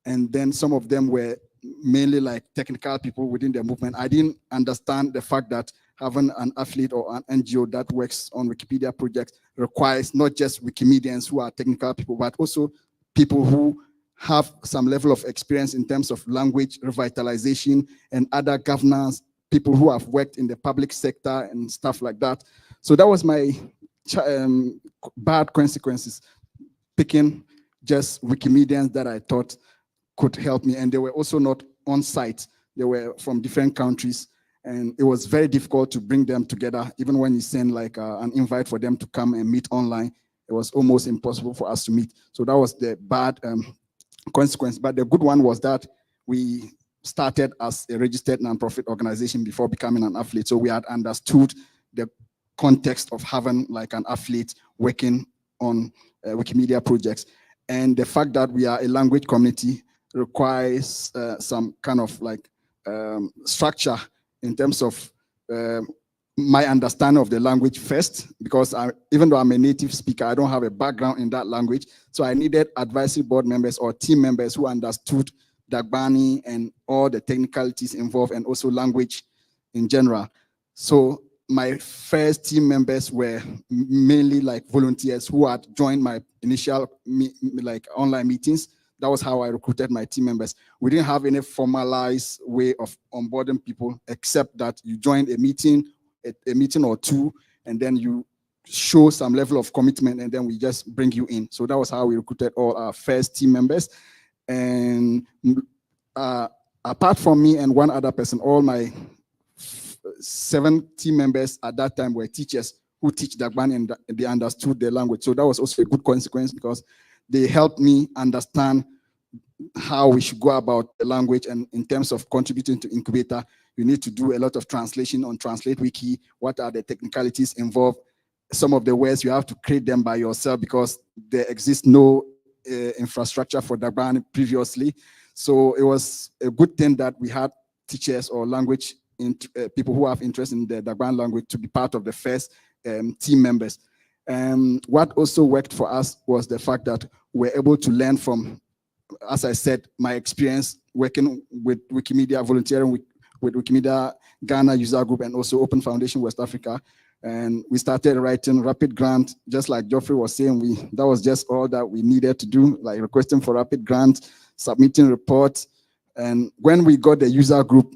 And then some of them were mainly like technical people within the movement. I didn't understand the fact that having an affiliate or an NGO that works on Wikipedia projects requires not just Wikimedians who are technical people, but also people who have some level of experience in terms of language revitalization and other governance, people who have worked in the public sector and stuff like that. So that was my bad consequences, picking just Wikimedians that I thought could help me. And they were also not on site. They were from different countries. And it was very difficult to bring them together. Even when you send like an invite for them to come and meet online, it was almost impossible for us to meet. So that was the bad consequence. But the good one was that we started as a registered nonprofit organization before becoming an affiliate. So we had understood the context of having like an affiliate working on Wikimedia projects. And the fact that we are a language community requires some kind of like structure in terms of my understanding of the language first, because even though I'm a native speaker, I don't have a background in that language. So I needed advisory board members or team members who understood Dagbani and all the technicalities involved, and also language in general. So my first team members were mainly like volunteers who had joined my initial like online meetings. That was how I recruited my team members. We didn't have any formalized way of onboarding people, except that you joined a meeting or two, and then you show some level of commitment, and then we just bring you in. So that was how we recruited all our first team members. And apart from me and one other person, all my 7 team members at that time were teachers who teach Dagbani, and they understood the language. So that was also a good consequence, because they helped me understand how we should go about the language. And in terms of contributing to Incubator, you need to do a lot of translation on Translate Wiki. What are the technicalities involved? Some of the words, you have to create them by yourself because there exists no infrastructure for Dagbani previously. So it was a good thing that we had teachers or language people who have interest in the Dagbani language to be part of the first team members. What also worked for us was the fact that we're able to learn from, as I said, my experience working with Wikimedia, volunteering with Wikimedia Ghana user group, and also Open Foundation West Africa. And we started writing rapid grant, just like Geoffrey was saying. That was just all that we needed to do, like requesting for rapid grant, submitting reports. And when we got the user group,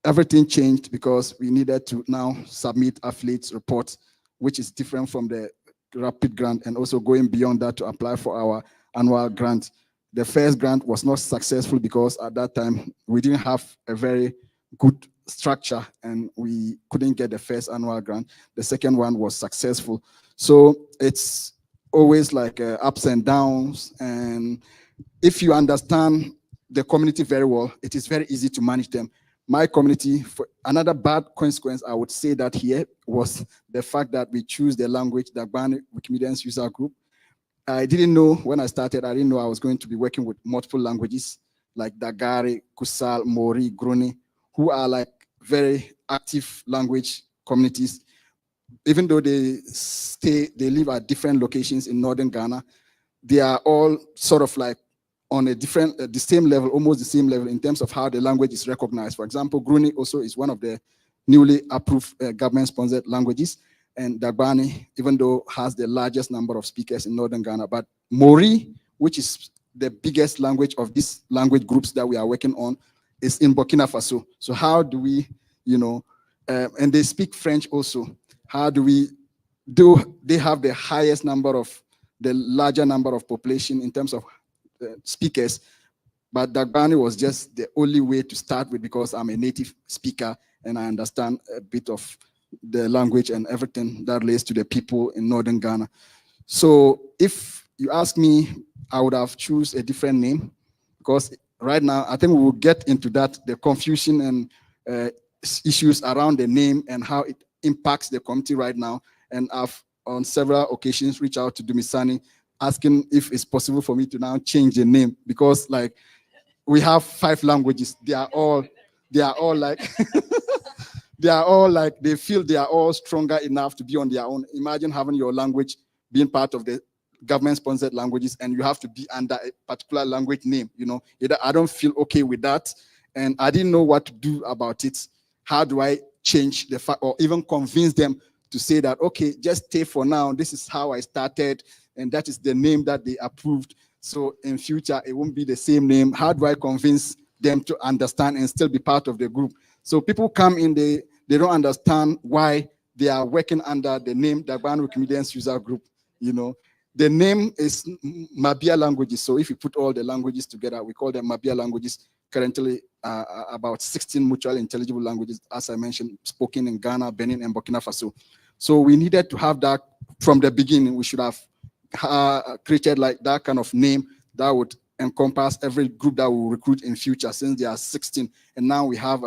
everything changed, because we needed to now submit affiliates reports, which is different from the rapid grant, and also going beyond that to apply for our annual grant. The first grant was not successful because at that time we didn't have a very good structure and we couldn't get the first annual grant. The second one was successful. So it's always like ups and downs. And if you understand the community very well, it is very easy to manage them. My community, for another bad consequence, I would say that here, was the fact that we choose the language, the Dagbani Wikimedians user group. I didn't know when I started, I didn't know I was going to be working with multiple languages like Dagari, Kusal, Mori, Groni, who are like very active language communities. Even though they live at different locations in northern Ghana, they are all sort of like on a different, the same level, almost the same level in terms of how the language is recognized. For example, Gruni also is one of the newly approved government-sponsored languages, and Dagbani, even though has the largest number of speakers in northern Ghana, but Mori, which is the biggest language of these language groups that we are working on, is in Burkina Faso. So how do we, and they speak French also. How do we do? They have the highest number of, the larger number of population in terms of speakers, but Dagbani was just the only way to start with, because I'm a native speaker and I understand a bit of the language and everything that relates to the people in northern Ghana. So if you ask me, I would have choose a different name, because right now I think we will get into that, the confusion and issues around the name and how it impacts the community right now. And I've on several occasions reached out to Dumisani asking if it's possible for me to now change the name, because like we have 5 languages. They are all like they feel they are all stronger enough to be on their own. Imagine having your language being part of the government-sponsored languages, and you have to be under a particular language name. You know, I don't feel okay with that, and I didn't know what to do about it. How do I change the fact, or even convince them to say that, okay, just stay for now. This is how I started, and that is the name that they approved. So in future, it won't be the same name. How do I convince them to understand and still be part of the group? So people come in, they don't understand why they are working under the name African Wikimedians User Group. You know, the name is Mabia languages. So if you put all the languages together, we call them Mabia languages. Currently, about 16 mutually intelligible languages, as I mentioned, spoken in Ghana, Benin, and Burkina Faso. So we needed to have that from the beginning. We should have created like that kind of name that would encompass every group that will recruit in future, since there are 16. And now we have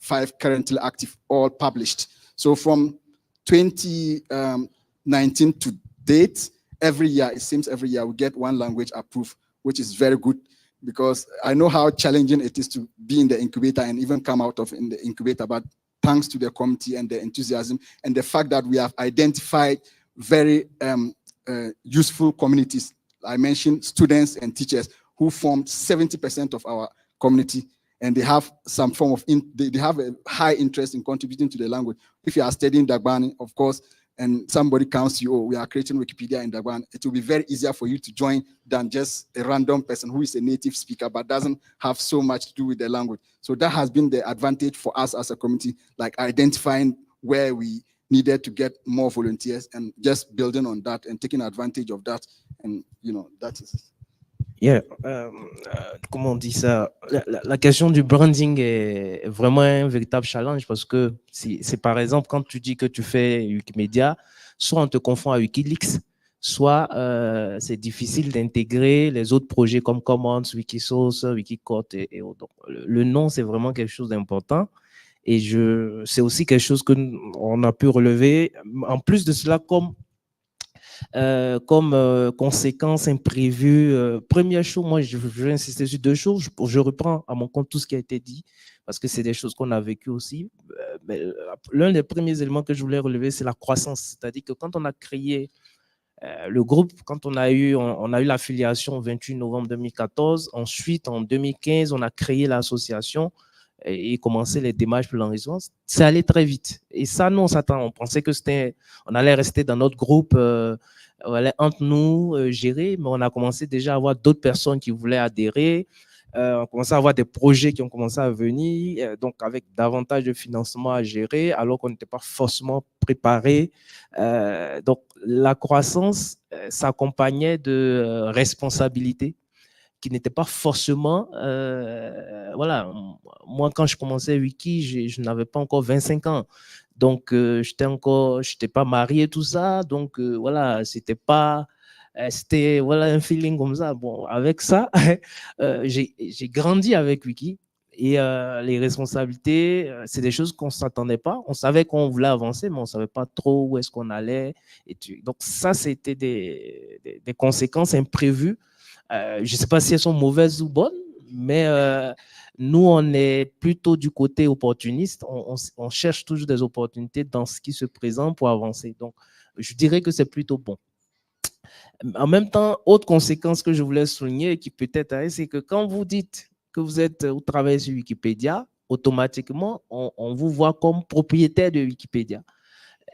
5 currently active, all published. So from 2019 to date, every year, it seems every year we get 1 language approved, which is very good, because I know how challenging it is to be in the incubator and even come out of in the incubator, but thanks to the committee and the enthusiasm and the fact that we have identified very useful communities. I mentioned students and teachers who formed 70% of our community, and they have some form of, they have a high interest in contributing to the language. If you are studying Dagbani, of course, and somebody comes to you, oh, we are creating Wikipedia in Dagbani, it will be very easier for you to join than just a random person who is a native speaker but doesn't have so much to do with the language. So that has been the advantage for us as a community, like identifying where we needed to get more volunteers and just building on that and taking advantage of that. And, you know, that is it. Yeah, comment on dit ça? La question du branding est vraiment un véritable challenge, parce que c'est par exemple quand tu dis que tu fais Wikimedia, soit on te confond à Wikileaks, soit c'est difficile d'intégrer les autres projets comme Commons, Wikisource, Wikicode et autres. Donc, le nom, c'est vraiment quelque chose d'important, et c'est aussi quelque chose qu'on a pu relever. En plus de cela, comme conséquence imprévue. Première chose, moi, je vais insister sur 2 choses. Je reprends à mon compte tout ce qui a été dit, parce que c'est des choses qu'on a vécues aussi. L'un des premiers éléments que je voulais relever, c'est la croissance. C'est-à-dire que quand on a créé le groupe, quand on a eu l'affiliation au 28 novembre 2014, ensuite, en 2015, on a créé l'association et commencer les démarches pour l'enregistrement, c'est allé très vite. Et ça, nous, on pensait que on allait rester dans notre groupe, on allait entre nous gérer, mais on a commencé déjà à avoir d'autres personnes qui voulaient adhérer. On commençait à avoir des projets qui ont commencé à venir, donc avec davantage de financement à gérer, alors qu'on n'était pas forcément préparé. Donc, la croissance s'accompagnait de responsabilités qui n'était pas forcément, voilà, moi quand je commençais Wiki, je n'avais pas encore 25 ans, donc j'étais pas marié, tout ça, donc voilà, c'était voilà un feeling comme ça. Bon, avec ça, j'ai grandi avec Wiki, et les responsabilités, c'est des choses qu'on ne s'attendait pas. On savait qu'on voulait avancer, mais on ne savait pas trop où est-ce qu'on allait. Donc ça, c'était des conséquences imprévues. Je ne sais pas si elles sont mauvaises ou bonnes, mais nous, on est plutôt du côté opportuniste. On cherche toujours des opportunités dans ce qui se présente pour avancer. Donc, je dirais que c'est plutôt bon. En même temps, autre conséquence que je voulais souligner, qui peut-être, c'est que quand vous dites que vous travaillez sur Wikipédia, automatiquement, on vous voit comme propriétaire de Wikipédia.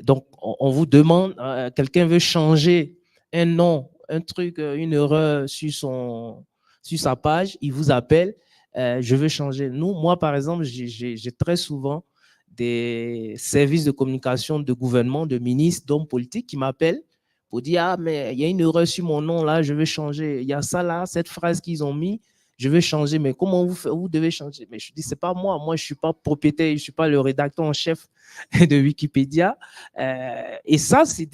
Donc, on vous demande, quelqu'un veut changer un nom, un truc, une erreur sur sa page, il vous appelle, je veux changer. Moi, par exemple, j'ai très souvent des services de communication de gouvernement, de ministres, d'hommes politiques qui m'appellent pour dire, ah, mais il y a une erreur sur mon nom, là, je veux changer. Il y a ça, là, cette phrase qu'ils ont mis, je veux changer, mais comment vous devez changer? Mais je dis, c'est pas moi. Moi, je suis pas propriétaire, je suis pas le rédacteur en chef de Wikipédia. Et ça, c'est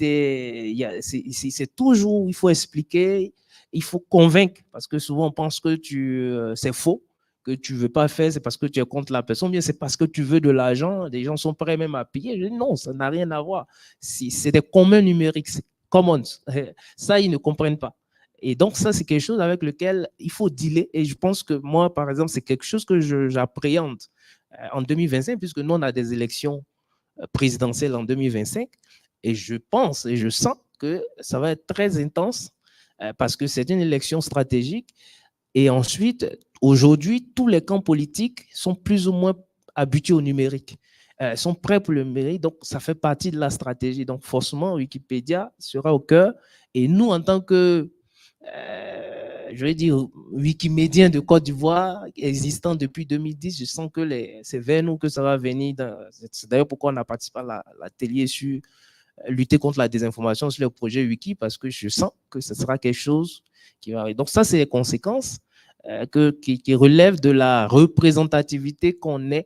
toujours, il faut expliquer, il faut convaincre, parce que souvent, on pense que c'est faux, que tu veux pas faire, c'est parce que tu es contre la personne, bien c'est parce que tu veux de l'argent, les gens sont prêts même à payer. Je dis non, ça n'a rien à voir. C'est des communs numériques, c'est commons. Ça, ils ne comprennent pas. Et donc, ça, c'est quelque chose avec lequel il faut dealer. Et je pense que moi, par exemple, c'est quelque chose que j'appréhende en 2025, puisque nous, on a des élections présidentielles en 2025. Et je pense et je sens que ça va être très intense parce que c'est une élection stratégique. Et ensuite, aujourd'hui, tous les camps politiques sont plus ou moins habitués au numérique, sont prêts pour le numérique, donc ça fait partie de la stratégie. Donc forcément, Wikipédia sera au cœur. Et nous, en tant que, je vais dire, Wikimédiens de Côte d'Ivoire, existant depuis 2010, je sens que c'est vers nous que ça va venir. C'est d'ailleurs pourquoi on a participé à l'atelier sur lutter contre la désinformation sur le projet Wiki, parce que je sens que ce sera quelque chose qui va arriver. Donc ça, c'est les conséquences qui relèvent de la représentativité qu'on a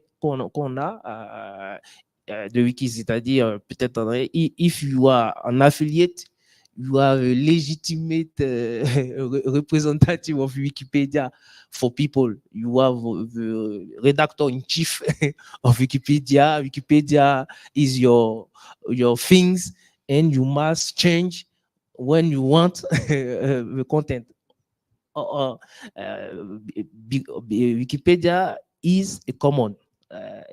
de Wiki, c'est-à-dire peut-être if you are an affiliate, you are a legitimate representative of Wikipedia for people. You are the redactor-in-chief of Wikipedia. Wikipedia is your things, and you must change when you want the content. Wikipedia is a common,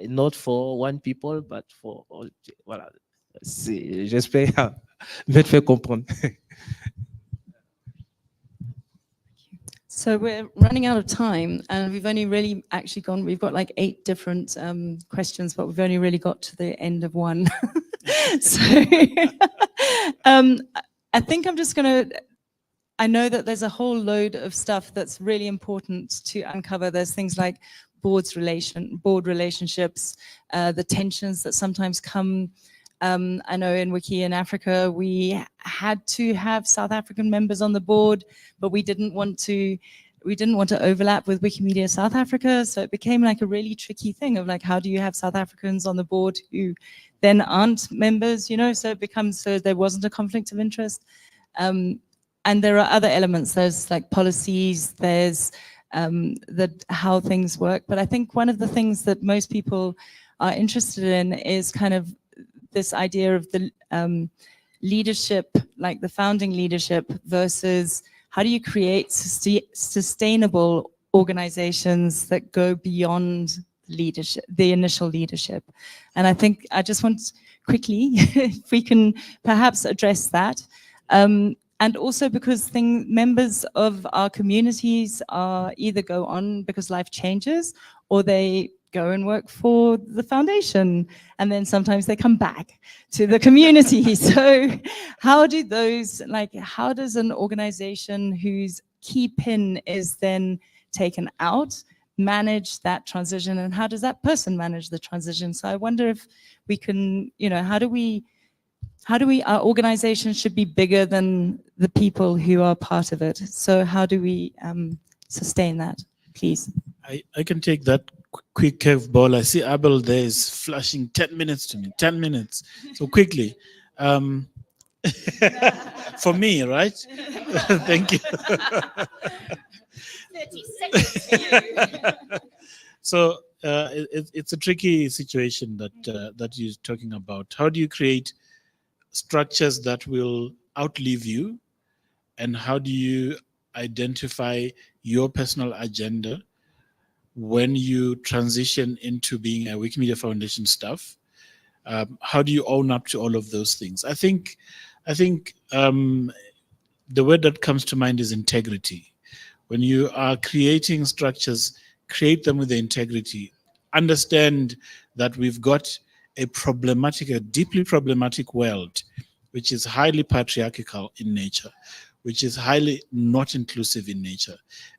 not for one people, but for all. Voilà. J'espère m'être fait comprendre. So we're running out of time, and we've only really actually gone, we've got like 8 different questions, but we've only really got to the end of one. So I think I'm just going to, I know that there's a whole load of stuff that's really important to uncover. There's things like board relationships, the tensions that sometimes come. I know in Wiki in Africa, we had to have South African members on the board, but we didn't want to overlap with Wikimedia South Africa. So it became like a really tricky thing of like, how do you have South Africans on the board who then aren't members, you know? So it becomes, so there wasn't a conflict of interest. And there are other elements. There's like policies, there's how things work. But I think one of the things that most people are interested in is kind of this idea of the leadership, like the founding leadership versus how do you create sustainable organizations that go beyond leadership, the initial leadership. And I think I just want quickly, if we can perhaps address that. And also because members of our communities are either go on because life changes, or they go and work for the foundation, and then sometimes they come back to the community. So how do those, like, how does an organization whose key pin is then taken out manage that transition, and how does that person manage the transition? So I wonder if we can, you know, how do we, our organization should be bigger than the people who are part of it. So how do we sustain that, please? I can take that quick curveball. I see Abel there is flashing 10 minutes to me, 10 minutes. So quickly. For me, right? Thank you. 30 seconds for you. So it's a tricky situation that you're talking about. How do you create structures that will outlive you, and how do you identify your personal agenda when you transition into being a Wikimedia Foundation staff? How do you own up to all of those things? I think the word that comes to mind is integrity. When you are creating structures, create them with the integrity. Understand that we've got a deeply problematic world, which is highly patriarchal in nature, which is highly not inclusive in nature.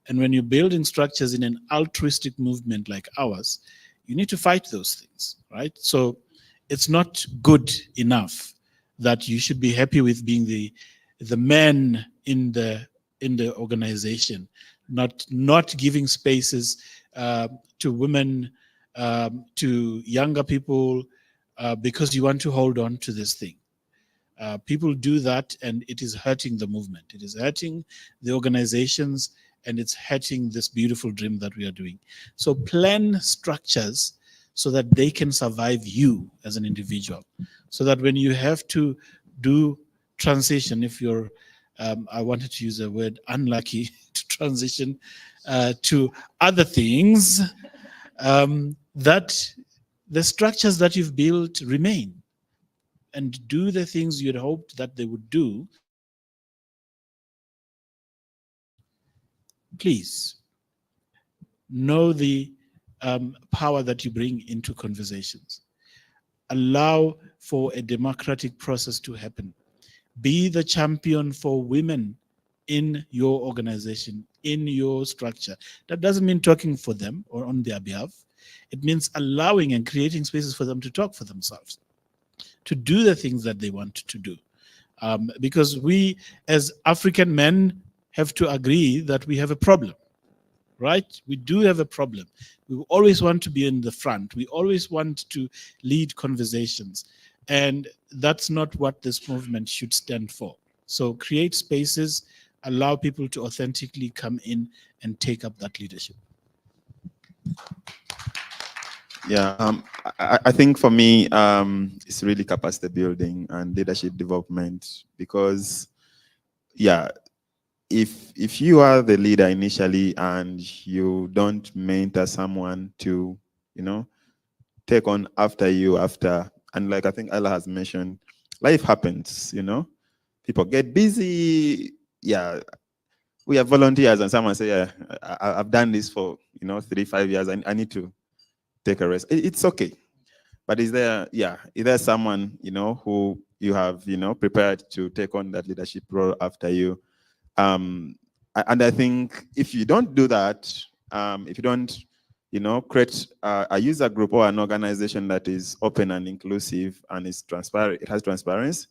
And when you're building structures in an altruistic movement like ours, you need to fight those things, right? So it's not good enough that you should be happy with being the man in the organization, not giving spaces to women, to younger people, because you want to hold on to this thing. People do that, and it is hurting the movement. It is hurting the organizations, and it's hurting this beautiful dream that we are doing. So plan structures so that they can survive you as an individual. So that when you have to do transition, if you're, I wanted to use the word unlucky to transition to other things, that the structures that you've built remain and do the things you'd hoped that they would do. Please know the power that you bring into conversations. Allow for a democratic process to happen. Be the champion for women in your organization, in your structure. That doesn't mean talking for them or on their behalf. It means allowing and creating spaces for them to talk for themselves, to do the things that they want to do. Because we, as African men, have to agree that we have a problem, right? We do have a problem. We always want to be in the front. We always want to lead conversations. And that's not what this movement should stand for. So create spaces, allow people to authentically come in and take up that leadership. Yeah, I think for me, it's really capacity building and leadership development because, yeah, if you are the leader initially and you don't mentor someone to, take on after you and like I think Ella has mentioned, life happens, people get busy. Yeah, we are volunteers and someone say, yeah, I've done this for, 3-5 years. I need to take a rest. It's okay. But is there someone, who you have, prepared to take on that leadership role after you? And I think if you don't do that, if you don't, create a user group or an organization that is open and inclusive and is transparent, it has transparency,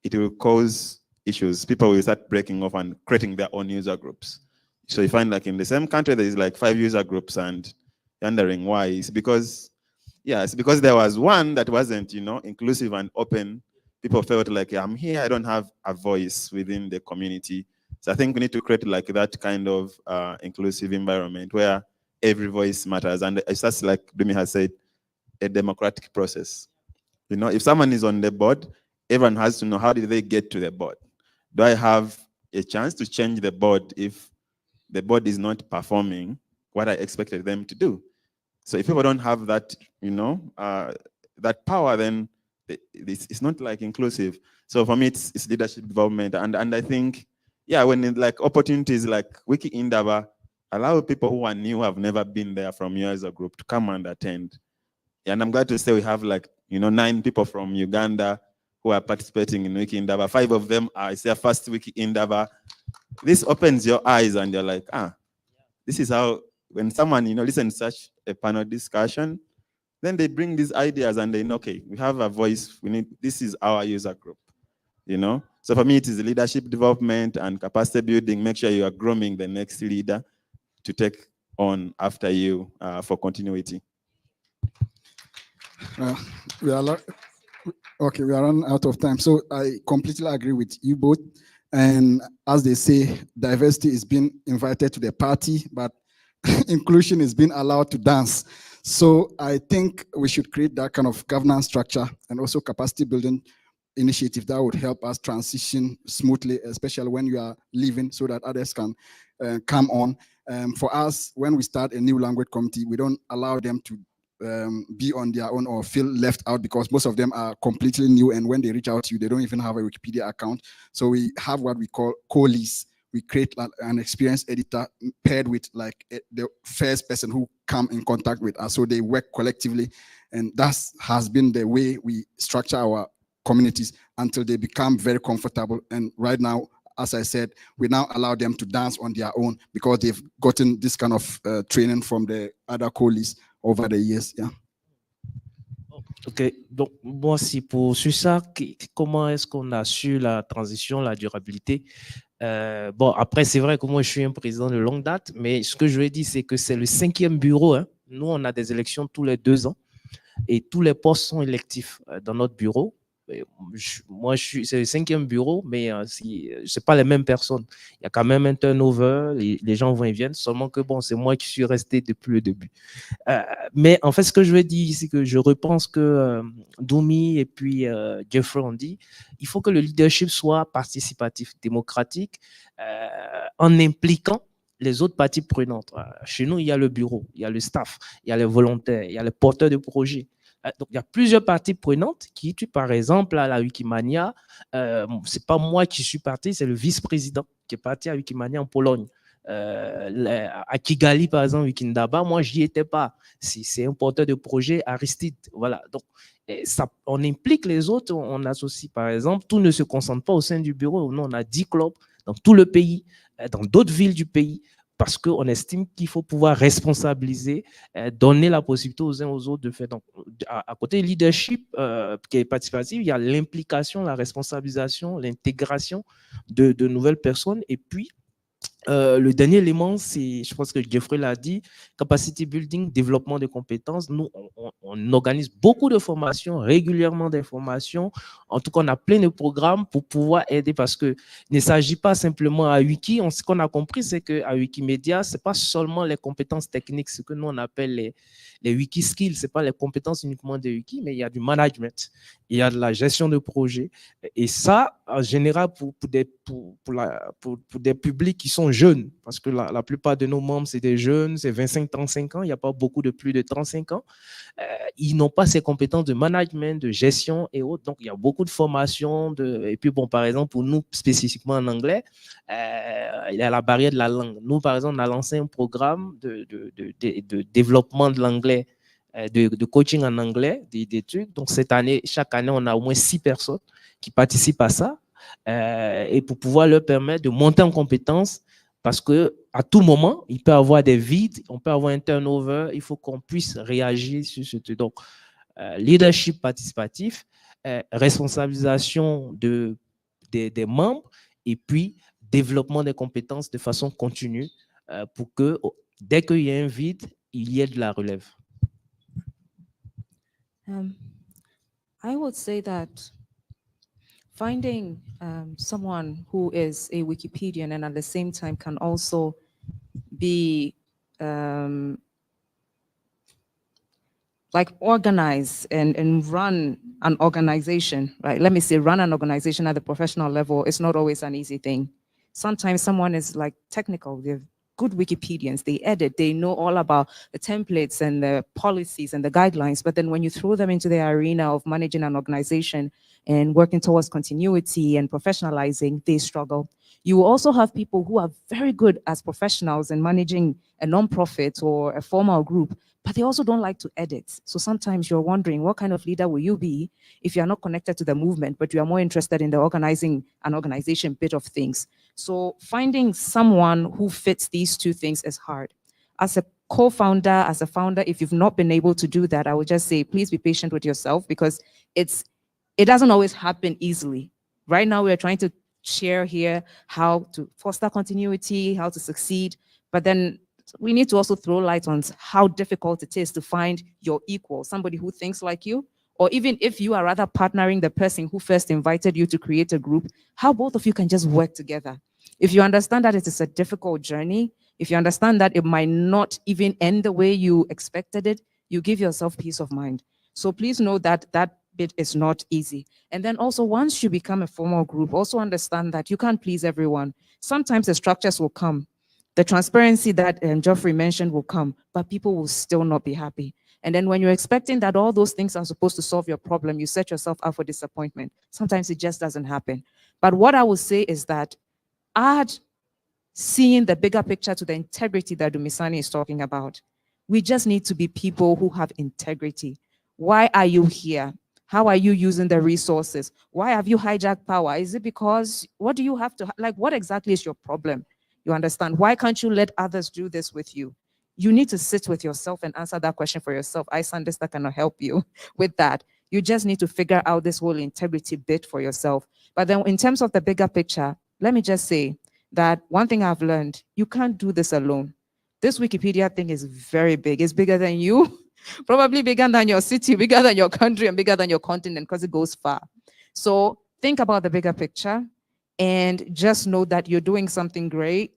it will cause issues. People will start breaking off and creating their own user groups. So you find like in the same country, there is like 5 user groups and wondering why. It's because there was one that wasn't, inclusive and open. People felt like, I'm here, I don't have a voice within the community. So I think we need to create like that kind of inclusive environment where every voice matters. And it's just like Dumi has said, a democratic process. If someone is on the board, everyone has to know, how did they get to the board? Do I have a chance to change the board if the board is not performing what I expected them to do? So if people don't have that, that power, then it's not like inclusive. So for me, it's leadership development. And I think, when like opportunities like Wiki Indaba allow people who are new, have never been there from you as a group to come and attend. And I'm glad to say we have like, 9 people from Uganda who are participating in Wiki Indaba. 5 of them are, it's their first Wiki Indaba. This opens your eyes and you're like, this is how, when someone, listens to such a panel discussion, then they bring these ideas and they know, okay, we have a voice, this is our user group, So for me, it is leadership development and capacity building. Make sure you are grooming the next leader to take on after you for continuity. We are running out of time. So I completely agree with you both. And as they say, diversity is being invited to the party, but inclusion is being allowed to dance. So I think we should create that kind of governance structure and also capacity building initiative that would help us transition smoothly, especially when you are leaving, so that others can come on. For us, when we start a new language committee, we don't allow them to be on their own or feel left out, because most of them are completely new, and when they reach out to you, they don't even have a Wikipedia account. So we have what we call co-leads. We create an experienced editor paired with like the first person who come in contact with us, so they work collectively, and that has been the way we structure our communities until they become very comfortable. And right now, as I said, we now allow them to dance on their own because they've gotten this kind of training from the other co-leads over the years. Yeah. Ok, donc moi si pour sur ça, comment est-ce qu'on assure la transition, la durabilité? Bon, après c'est vrai que moi je suis un président de longue date, mais ce que je veux dire c'est que c'est le 5e bureau. Hein. Nous on a des élections tous les 2 ans et tous les postes sont électifs dans notre bureau. moi, c'est le 5e bureau, mais c'est pas les mêmes personnes. Il y a quand même un turnover, les gens vont et viennent, seulement que bon, c'est moi qui suis resté depuis le début. Mais en fait, ce que je veux dire, c'est que je repense que Doumi et puis Jeffrey ont dit, il faut que le leadership soit participatif, démocratique, en impliquant les autres parties prenantes. Chez nous, il y a le bureau, il y a le staff, il y a les volontaires, il y a les porteurs de projets. Donc, il y a plusieurs parties prenantes qui, par exemple, à la Wikimania, c'est pas moi qui suis parti, c'est le vice-président qui est parti à Wikimania en Pologne. À Kigali, par exemple, Wiki Indaba, moi, j'y étais pas. C'est un porteur de projet, Aristide. Voilà. Donc, ça, on implique les autres, on associe, par exemple, tout ne se concentre pas au sein du bureau. Nous, on a 10 clubs dans tout le pays, dans d'autres villes du pays, parce qu'on estime qu'il faut pouvoir responsabiliser, donner la possibilité aux uns aux autres de faire. Donc, à côté du leadership qui est participatif, il y a l'implication, la responsabilisation, l'intégration de nouvelles personnes. Et puis, le dernier élément, c'est, je pense que Jeffrey l'a dit, capacity building, développement de compétences. Nous, on organise beaucoup de formations, régulièrement des formations. En tout cas, on a plein de programmes pour pouvoir aider parce que il ne s'agit pas simplement à Wiki. Ce qu'on a compris, c'est qu'à Wikimedia, ce n'est pas seulement les compétences techniques, ce que nous on appelle les Wiki skills, ce n'est pas les compétences uniquement de Wiki, mais il y a du management, il y a de la gestion de projet. Et ça, en général, pour des publics qui sont jeunes, parce que la plupart de nos membres, c'est des jeunes, c'est 25-35 ans, il n'y a pas beaucoup de plus de 35 ans. Ils n'ont pas ces compétences de management, de gestion et autres. Donc, il y a beaucoup de formations. Et puis, bon, par exemple, pour nous, spécifiquement en anglais, il y a la barrière de la langue. Nous, par exemple, on a lancé un programme de développement de l'anglais, de coaching en anglais, des trucs. Donc, cette année, chaque année, on a au moins 6 personnes qui participent à ça. Et pour pouvoir leur permettre de monter en compétences, parce que à tout moment, il peut y avoir des vides, on peut avoir un turnover, il faut qu'on puisse réagir sur ce truc. Donc, leadership participatif, responsabilisation des membres, et puis développement des compétences de façon continue pour que dès qu'il y a un vide, il y ait de la relève. I would say that finding someone who is a Wikipedian and at the same time can also be like organize and run an organization, right? Let me say run an organization at the professional level is not always an easy thing. Sometimes someone is like technical, they're good Wikipedians, they edit, they know all about the templates and the policies and the guidelines, but then when you throw them into the arena of managing an organization and working towards continuity and professionalizing, they struggle. You will also have people who are very good as professionals in managing a nonprofit or a formal group, but they also don't like to edit. So sometimes you're wondering, what kind of leader will you be if you're not connected to the movement, but you are more interested in the organizing an organization bit of things? So finding someone who fits these two things is hard. As a co-founder, as a founder, if you've not been able to do that, I would just say, please be patient with yourself because it doesn't always happen easily. Right now, we're trying to share here how to foster continuity, how to succeed, but then we need to also throw light on how difficult it is to find your equal, somebody who thinks like you, or even if you are rather partnering the person who first invited you to create a group, how both of you can just work together. If you understand that it is a difficult journey, if you understand that it might not even end the way you expected it, you give yourself peace of mind. So please know that that bit is not easy. And then also once you become a formal group, also understand that you can't please everyone. Sometimes the structures will come. The transparency that Geoffrey mentioned will come, but people will still not be happy. And then when you're expecting that all those things are supposed to solve your problem, you set yourself up for disappointment. Sometimes it just doesn't happen. But what I would say is that add seeing the bigger picture to the integrity that Dumisani is talking about. We just need to be people who have integrity. Why are you here? How are you using the resources? Why have you hijacked power? Is it because, what do you have to, like, what exactly is your problem? You understand? Why can't you let others do this with you? You need to sit with yourself and answer that question for yourself. I, Sandista, cannot help you with that. You just need to figure out this whole integrity bit for yourself. But then in terms of the bigger picture, let me just say that one thing I've learned, you can't do this alone. This Wikipedia thing is very big. It's bigger than you, probably bigger than your city, bigger than your country, and bigger than your continent because it goes far. So think about the bigger picture and just know that you're doing something great,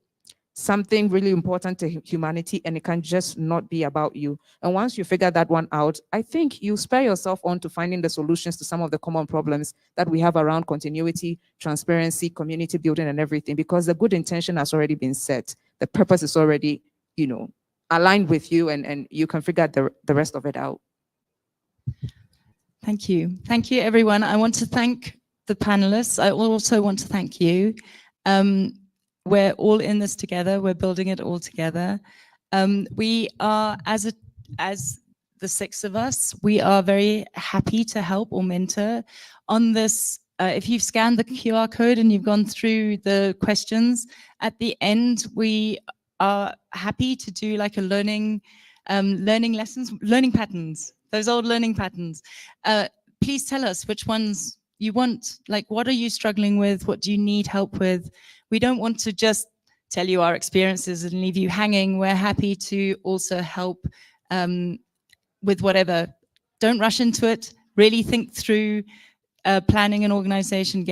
something really important to humanity, and it can just not be about you. And once you figure that one out, I think you spare yourself on to finding the solutions to some of the common problems that we have around continuity, transparency, community building, and everything, because the good intention has already been set. The purpose is already, aligned with you, and you can figure the rest of it out. Thank you. Thank you, everyone. I want to thank the panelists. I also want to thank you. We're all in this together. We're building it all together. We are, as the six of us, we are very happy to help or mentor on this. If you've scanned the QR code and you've gone through the questions, at the end, we are happy to do like a learning lessons, learning patterns, those old learning patterns. Please tell us which ones you want. Like, what are you struggling with? What do you need help with? We don't want to just tell you our experiences and leave you hanging. We're happy to also help with whatever. Don't rush into it. Really think through planning an organization,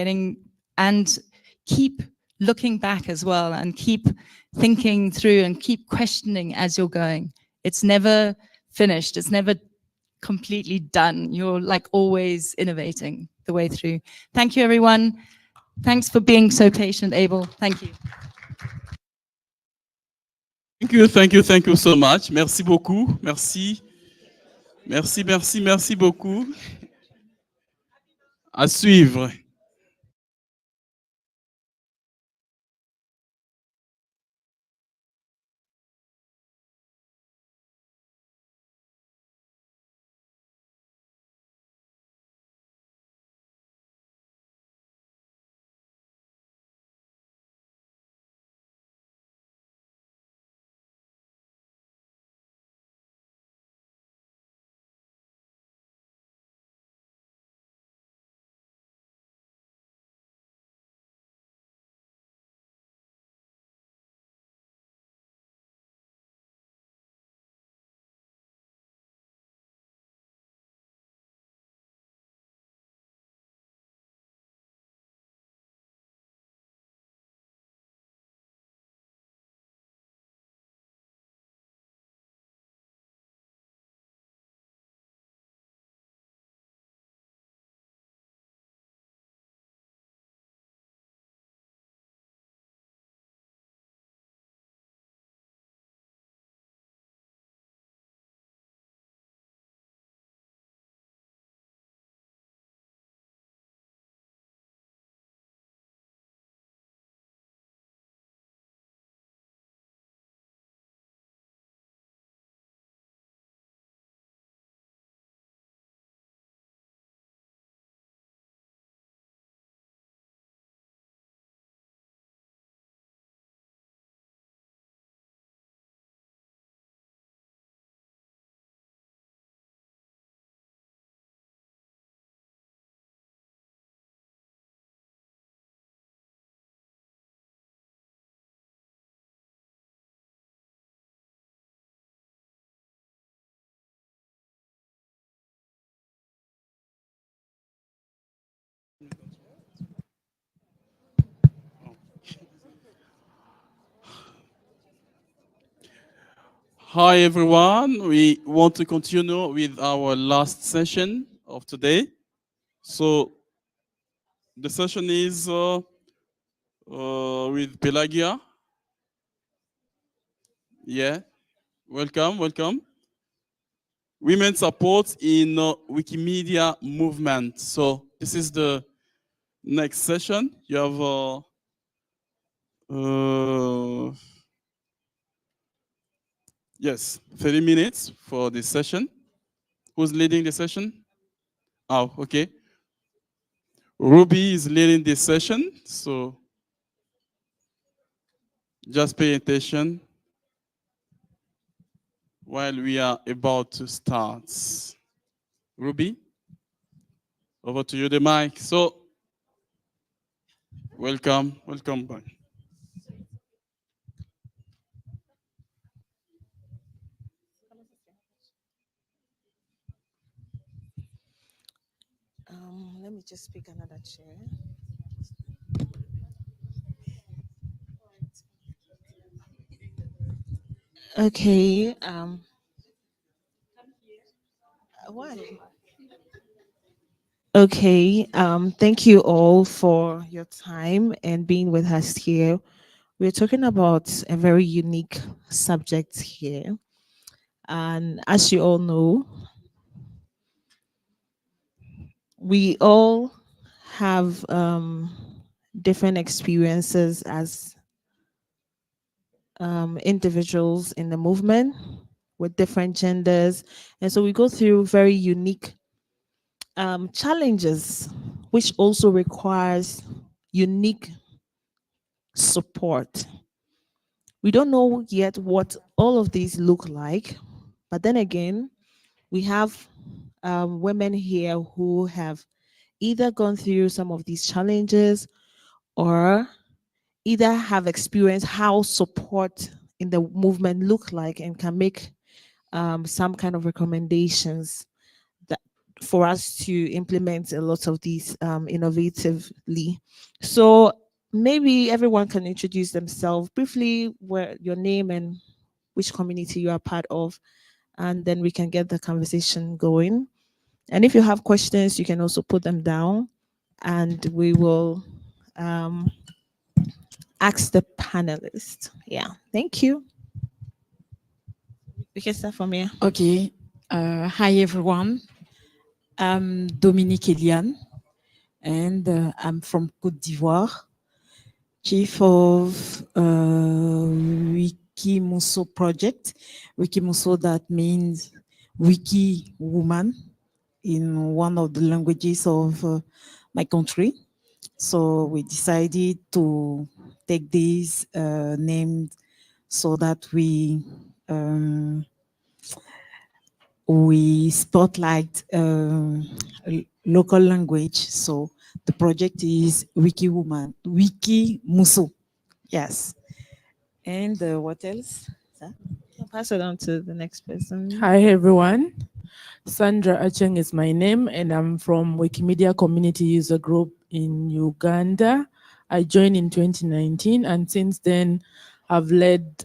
and keep looking back as well, and keep thinking through and keep questioning as you're going. It's never finished. It's never completely done. You're like always innovating the way through. Thank you, everyone. Thanks for being so patient, Abel. Thank you. Thank you so much. Merci beaucoup. Merci. Merci beaucoup. À suivre. Hi everyone, we want to continue with our last session of today. So the session is with Pelagia. Yeah, welcome. Women support in Wikimedia movement. So this is the next session. You have yes, 30 minutes for this session. Who's leading the session? Oh, okay. Ruby is leading this session, so just pay attention while we are about to start. Ruby, over to you, the mic. So, welcome back. Let let me just pick another chair. Okay. Why? Okay. Thank you all for your time and being with us here. We're talking about a very unique subject here. And as you all know, we all have different experiences as individuals in the movement with different genders. And so we go through very unique challenges, which also requires unique support. We don't know yet what all of these look like, but then again, we have women here who have either gone through some of these challenges or either have experienced how support in the movement look like and can make some kind of recommendations that for us to implement a lot of these innovatively. So maybe everyone can introduce themselves briefly, where your name and which community you are part of, and then we can get the conversation going. And if you have questions, you can also put them down and we will ask the panelists. Yeah, thank you. We can start from here. Okay. Hi, everyone. I'm Dominique Eliane, and I'm from Côte d'Ivoire, chief of Wikimuso project. Wikimuso, that means Wiki woman in one of the languages of my country. So we decided to take this name so that we spotlight local language. So the project is Wiki Woman, Wiki Muso. Yes. And what else? I'll pass it on to the next person. Hi, everyone. Sandra Acheng is my name, and I'm from Wikimedia Community User Group in Uganda. I joined in 2019, and since then, I've led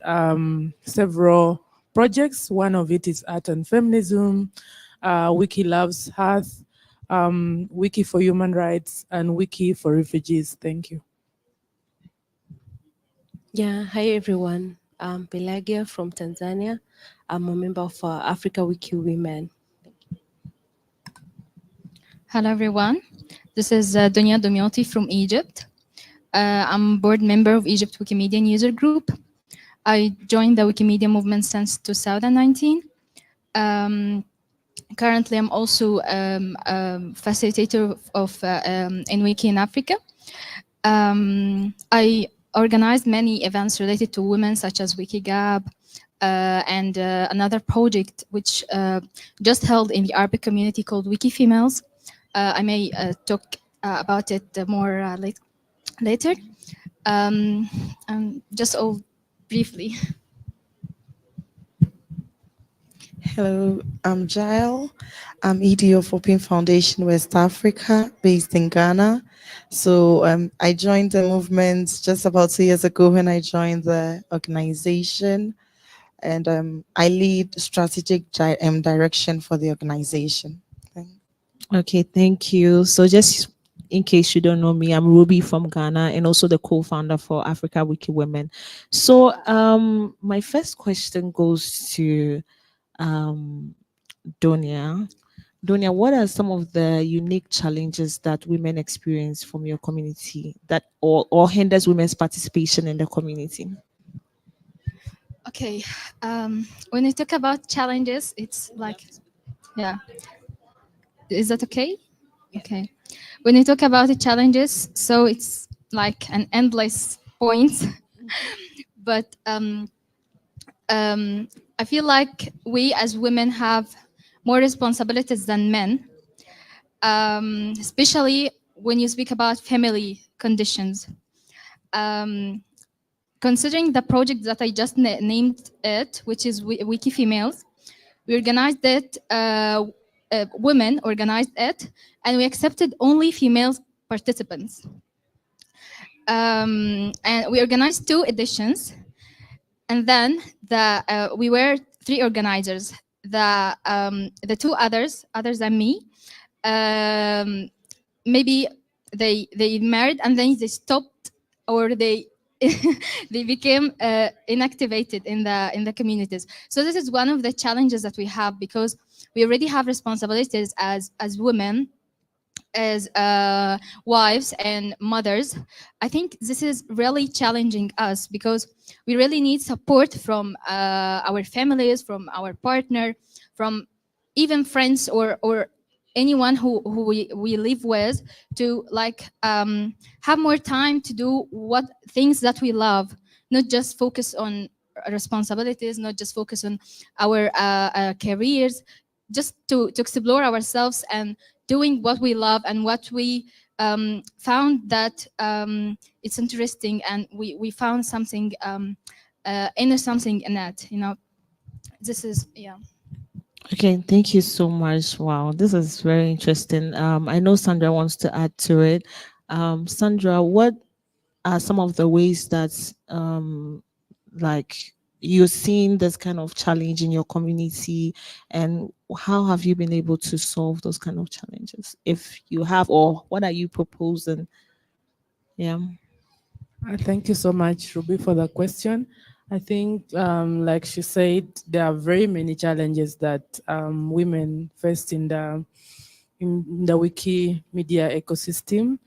several projects. One of it is Art and Feminism, Wiki Loves Hearth, Wiki for Human Rights, and Wiki for Refugees. Thank you. Yeah, hi everyone. I'm Pelagia from Tanzania. I'm a member of Africa Wiki Women. Hello, everyone. This is Dunya Domyoti from Egypt. I'm board member of Egypt Wikimedian User Group. I joined the Wikimedia movement since 2019. Currently, I'm also facilitator of in Wiki in Africa. I organized many events related to women, such as WikiGab, and another project which just held in the Arabic community called Wiki Females. I may talk about it more later. Just all briefly. Hello, I'm Jael. I'm ED of Open Foundation West Africa, based in Ghana. So I joined the movement just about 2 years ago when I joined the organization, and I lead strategic direction for the organization. Okay, thank you. So just in case you don't know me, I'm Ruby from Ghana and also the co-founder for Africa Wiki Women. So my first question goes to Donia. Donia, what are some of the unique challenges that women experience from your community that or hinders women's participation in the community? Okay, when we talk about challenges, it's like, yeah. Is that okay? Okay. When you talk about the challenges, so it's like an endless point. But I feel like we as women have more responsibilities than men, especially when you speak about family conditions. Considering the project that I just named it, which is Wiki Females, we organized it women organized it, and we accepted only female participants. And we organized 2 editions, and then we were 3 organizers. The 2 others than me, maybe they married and then they stopped, or they they became inactivated in the communities. So this is one of the challenges that we have, because we already have responsibilities as women, as wives and mothers. I think this is really challenging us, because we really need support from our families, from our partner, from even friends, or anyone who we live with, to like have more time to do what things that we love, not just focus on responsibilities, not just focus on our careers, just to explore ourselves and doing what we love and what we found that it's interesting, and we found something inner something in that, you know. This is, yeah. Okay, thank you so much. Wow, this is very interesting. I know Sandra wants to add to it. Sandra, what are some of the ways that like you're seeing this kind of challenge in your community, and how have you been able to solve those kind of challenges, if you have, or what are you proposing? Yeah. Thank you so much, Ruby, for the question. I think, like she said, there are very many challenges that women face in the Wikimedia ecosystem.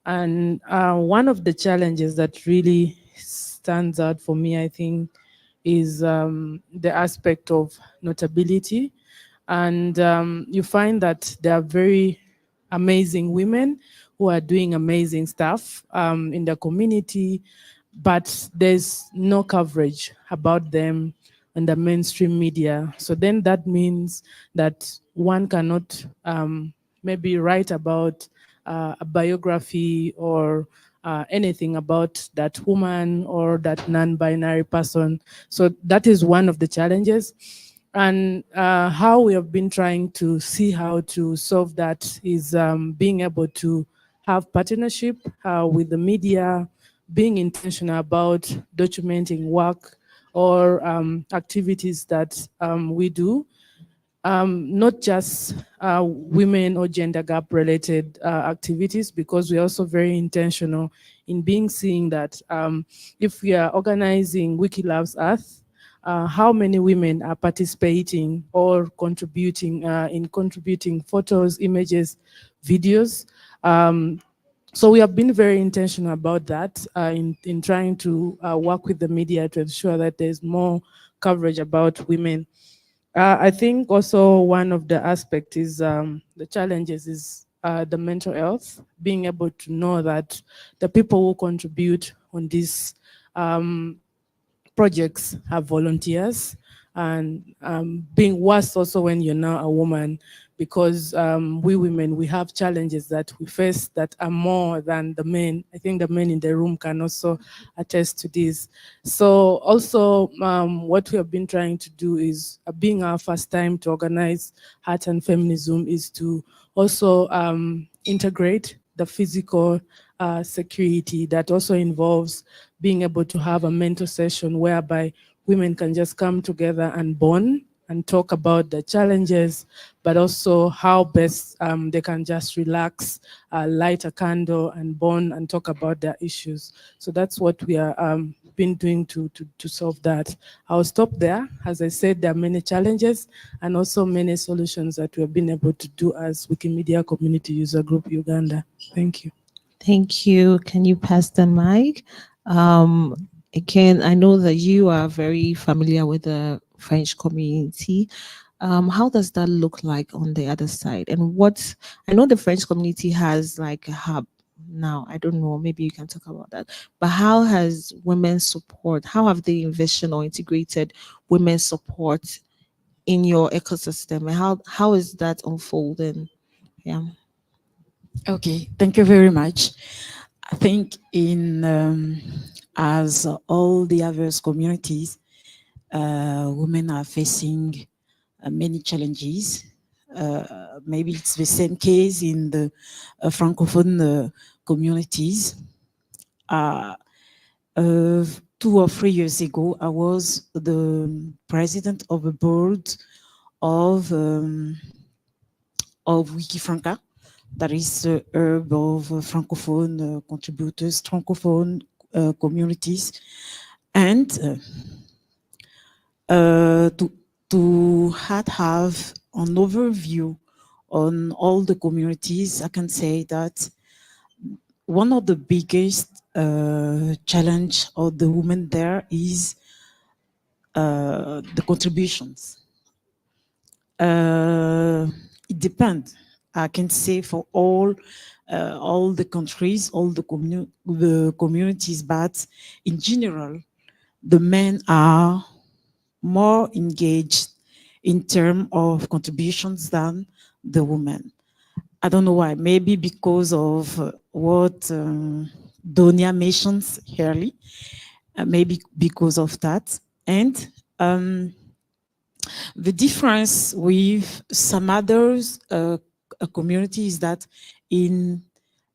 And one of the challenges that really stands out for me, I think, is the aspect of notability. And you find that there are very amazing women who are doing amazing stuff in the community, but there's no coverage about them in the mainstream media. So then that means that one cannot maybe write about a biography or anything about that woman or that non-binary person. So that is one of the challenges. And how we have been trying to see how to solve that is being able to have partnership with the media, being intentional about documenting work or activities that we do, not just women or gender gap related activities, because we're also very intentional in being seeing that if we are organizing Wiki Loves Earth, how many women are participating or contributing in contributing photos, images, videos. So we have been very intentional about that in trying to work with the media to ensure that there's more coverage about women. I think also one of the aspects is the challenges is the mental health, being able to know that the people who contribute on these projects are volunteers, and being worse also when you're now a woman, because we women, we have challenges that we face that are more than the men. I think the men in the room can also attest to this. So also what we have been trying to do is, being our first time to organize Art and Feminism, is to also integrate the physical security that also involves being able to have a mentor session whereby women can just come together and bond and talk about the challenges, but also how best they can just relax, light a candle and bond and talk about their issues. So that's what we are been doing to solve that. I'll stop there. As I said, there are many challenges and also many solutions that we have been able to do as Wikimedia Community User Group Uganda. Thank you. Thank you. Can you pass the mic? Again, I know that you are very familiar with the French community. How does that look like on the other side? And what, I know the French community has like a hub now. I don't know, maybe you can talk about that. But how has women's support, how have they envisioned or integrated women's support in your ecosystem? And how is that unfolding? Yeah. Okay, thank you very much. I think as all the other communities, women are facing many challenges Maybe it's the same case in the Francophone communities. 2 or 3 years ago, I was the president of a board of Wikifranca, that is a hub of Francophone contributors, Francophone communities, and to have an overview on all the communities, I can say that one of the biggest challenge of the women there is the contributions. It depends. I can say for all the countries, all the communities, but in general, the men are more engaged in terms of contributions than the women. I don't know why. Maybe because of what Donia mentions early. Maybe because of that. And the difference with some others communities is that in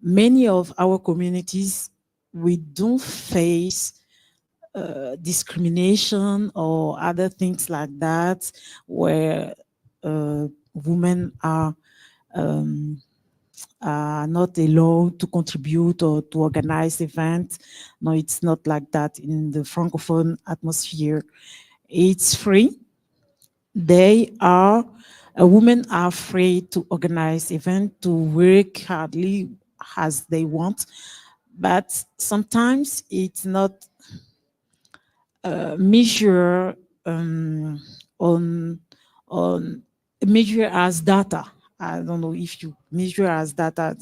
many of our communities, we don't face discrimination or other things like that, where women are not allowed to contribute or to organize events. No, it's not like that in the Francophone atmosphere. It's free. Women are free to organize events, to work hardly as they want, but sometimes it's not measure on measure as data. I don't know if you measure as data.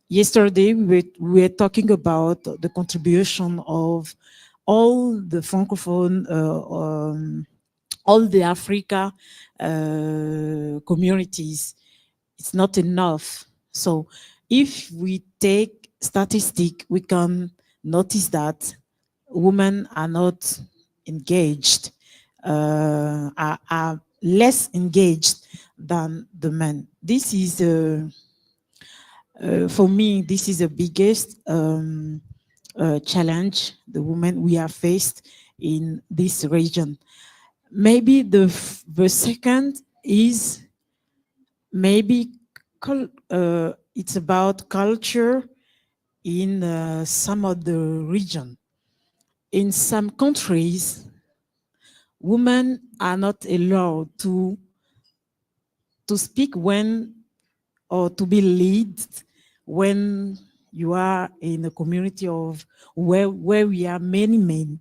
Yesterday we were talking about the contribution of all the Francophone, all the Africa communities. It's not enough. So if we take statistic, we can notice that women are not engaged, are less engaged than the men. This is, for me, this is the biggest challenge the women we have faced in this region. Maybe the second is maybe it's about culture in some of the region. In some countries, women are not allowed to speak when, or to be lead when you are in a community of where we are many men.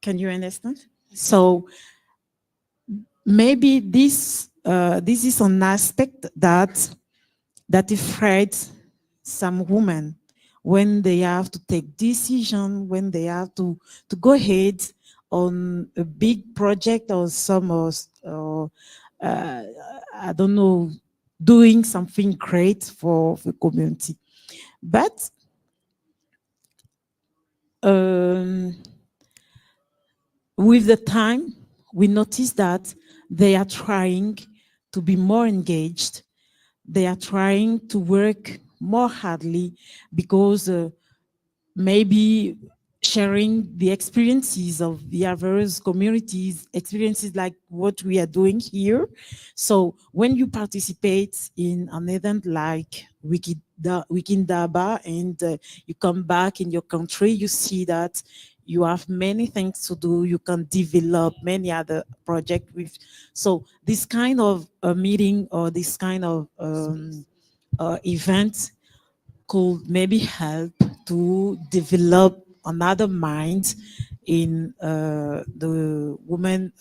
Can you understand? So maybe this is an aspect that affects some women when they have to take decision, when they have to go ahead on a big project or some I don't know, doing something great for the community. But with the time, we notice that they are trying to be more engaged. They are trying to work more hardly because maybe sharing the experiences of the other communities, experiences like what we are doing here. So when you participate in an event like Wiki Indaba and you come back in your country, you see that you have many things to do. You can develop many other projects with. So this kind of meeting or this kind of event could maybe help to develop another mind in the woman.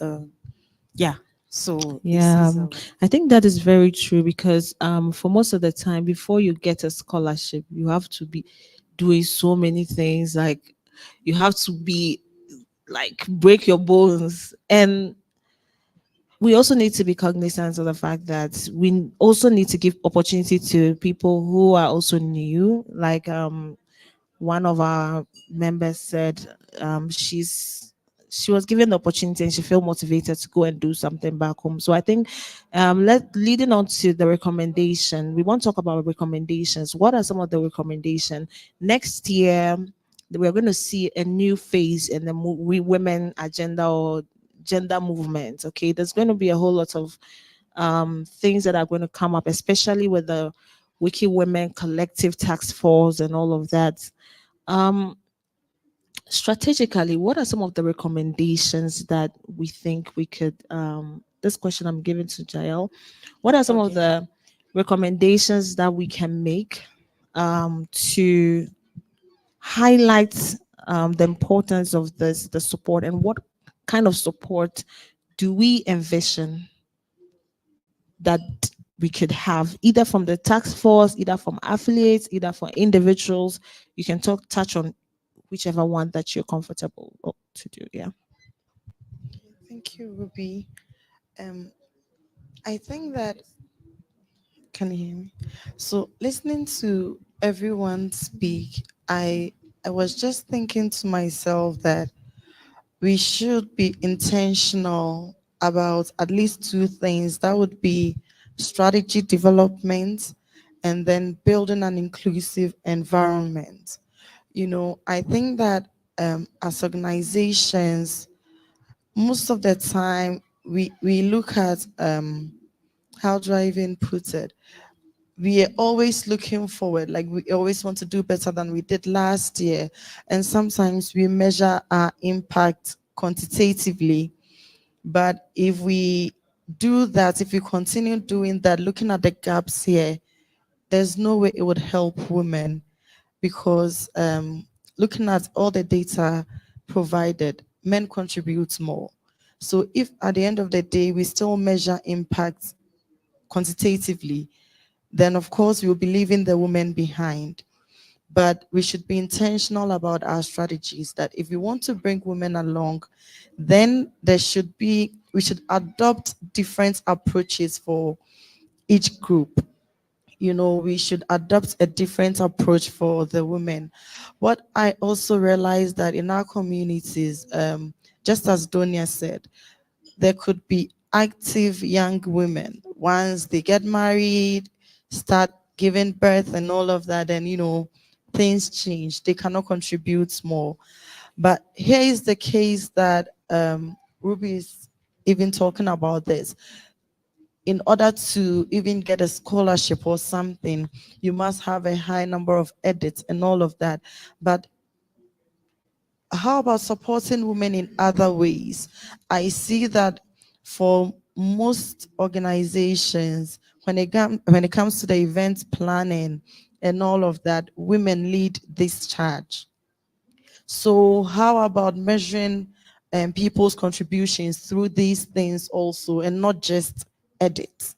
Yeah. So Yeah, this is, I think that is very true because for most of the time, before you get a scholarship, you have to be doing so many things. Like you have to be like break your bones, and we also need to be cognizant of the fact that we also need to give opportunity to people who are also new. Like one of our members said, she was given the opportunity and she felt motivated to go and do something back home. So I think leading on to the recommendation, we want to talk about recommendations. What are some of the recommendations? Next year, we're going to see a new phase in the women agenda or gender movement. Okay, there's going to be a whole lot of things that are going to come up, especially with the Wiki Women Collective Task Force and all of that. Strategically, what are some of the recommendations that we think we could, this question I'm giving to Jael, what are some of the recommendations that we can make to highlight the importance of the support, and what kind of support do we envision that we could have, either from the task force, either from affiliates, either for individuals? You can touch on whichever one that you're comfortable to do. Yeah. Thank you, Ruby. I think that, can you hear me? So listening to everyone speak, I was just thinking to myself that we should be intentional about at least two things. That would be strategy development and then building an inclusive environment. You know, I think that as organizations, most of the time we look at how do I even put it? We are always looking forward, like we always want to do better than we did last year. And sometimes we measure our impact quantitatively. But if we do that, if we continue doing that, looking at the gaps here, there's no way it would help women, because looking at all the data provided, men contribute more. So if at the end of the day, we still measure impact quantitatively, then of course we'll be leaving the women behind. But we should be intentional about our strategies, that if we want to bring women along, then we should adopt different approaches for each group. You know, we should adopt a different approach for the women. What I also realized that in our communities, just as Donia said, there could be active young women. Once they get married, start giving birth and all of that, and, you know, things change. They cannot contribute more. But here is the case that Ruby is even talking about this. In order to even get a scholarship or something, you must have a high number of edits and all of that. But how about supporting women in other ways? I see that for most organizations, when it comes to the event planning and all of that, women lead this charge. So how about measuring people's contributions through these things also, and not just edits?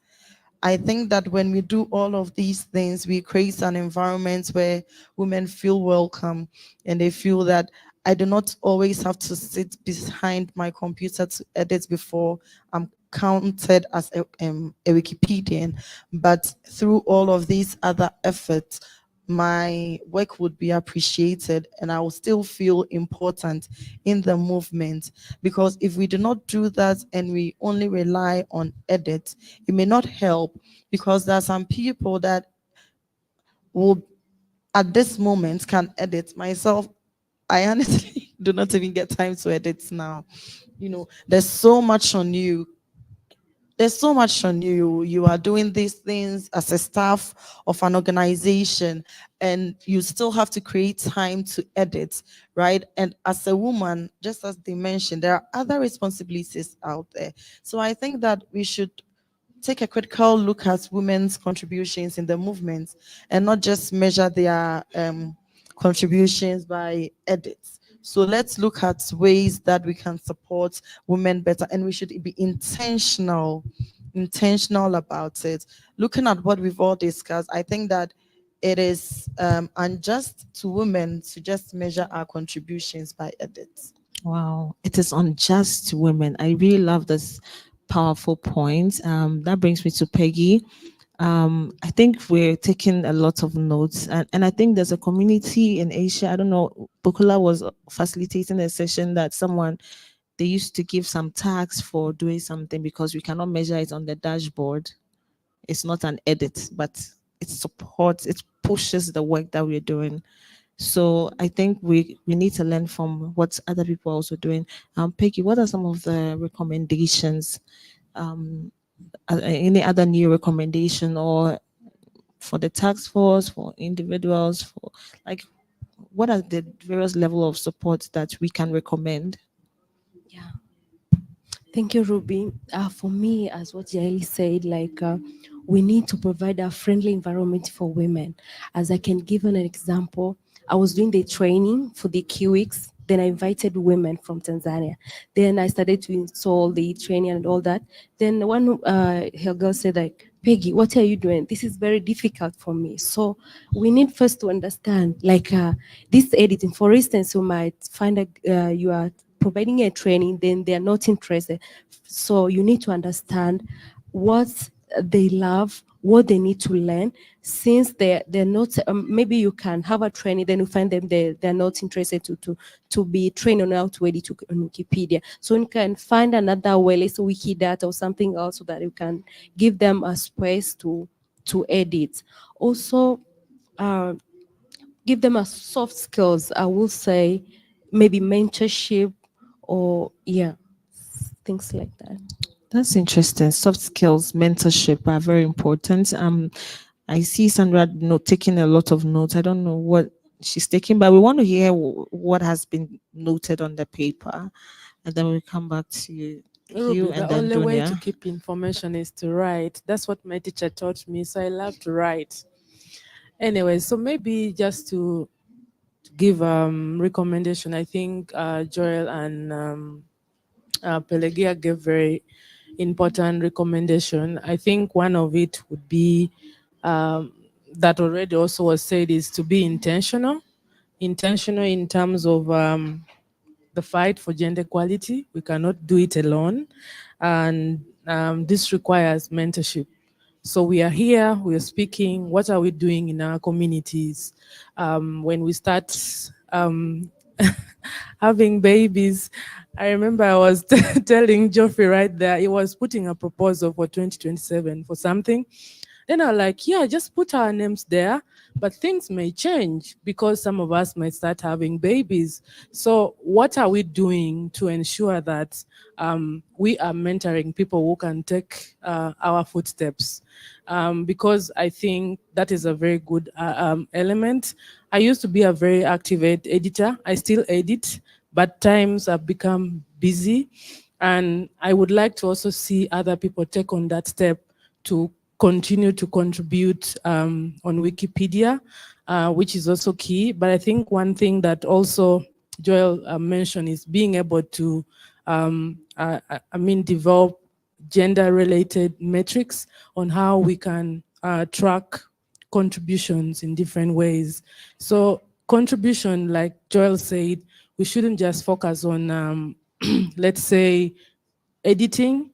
I think that when we do all of these things, we create an environment where women feel welcome, and they feel that I do not always have to sit behind my computer to edit before I'm counted as a Wikipedian. But through all of these other efforts, my work would be appreciated, and I will still feel important in the movement. Because if we do not do that and we only rely on edits, it may not help, because there are some people that will at this moment can edit. Myself, I honestly do not even get time to edit now. You know, there's so much on you. There's so much on you. You are doing these things as a staff of an organization, and you still have to create time to edit, right? And as a woman, just as they mentioned, there are other responsibilities out there. So I think that we should take a critical look at women's contributions in the movement, and not just measure their contributions by edits. So let's look at ways that we can support women better, and we should be intentional about it. Looking at what we've all discussed, I think that it is unjust to women to just measure our contributions by edits. Wow, it is unjust to women. I really love this powerful point. That brings me to Peggy. I think we're taking a lot of notes, and I think there's a community in Asia. I don't know, Bukula was facilitating a session that someone they used to give some tags for doing something because we cannot measure it on the dashboard. It's not an edit, but it supports, it pushes the work that we're doing. So I think we need to learn from what other people are also doing. Peggy, what are some of the recommendations? Any other new recommendation, or for the task force, for individuals, for like, what are the various level of support that we can recommend? Thank you, Ruby. For me, as what Yaeli said, we need to provide a friendly environment for women. As I can give an example, I was doing the training for the QX. Then I invited women from Tanzania. Then I started to install the training and all that. Then one her girl said, like, Peggy, what are you doing? This is very difficult for me. So we need first to understand, this editing. For instance, you might find you are providing a training, then they are not interested. So you need to understand what they love, what they need to learn. Since they're not, maybe you can have a training, then you find them they're not interested to be trained on how to edit on Wikipedia. So you can find another way, let's say Wikidata or something else, so that you can give them a space to edit. Also, give them a soft skills. I will say maybe mentorship, or things like that. That's interesting. Soft skills, mentorship are very important. I see Sandra taking a lot of notes. I don't know what she's taking, but we want to hear what has been noted on the paper, and then we'll come back to you. Ruby, And the then only way Dunia. to keep information is to write. That's what my teacher taught me, so I love to write. Anyway, so maybe just to give recommendation, I think Joel and Pelagia gave very important recommendation. I think one of it would be that already also was said, is to be intentional in terms of the fight for gender equality. We cannot do it alone, and this requires mentorship. So we are here, we are speaking. What are we doing in our communities? When we start having babies, I remember I was telling Geoffrey right there, he was putting a proposal for 2027 for something. Then I was like, yeah, just put our names there, but things may change because some of us might start having babies. So what are we doing to ensure that we are mentoring people who can take our footsteps? Because I think that is a very good element. I used to be a very active editor. I still edit, but times have become busy. And I would like to also see other people take on that step to continue to contribute on Wikipedia, which is also key. But I think one thing that also Joel mentioned is being able to, develop gender-related metrics on how we can track contributions in different ways. So contribution, like Joel said, we shouldn't just focus on, let's say, editing.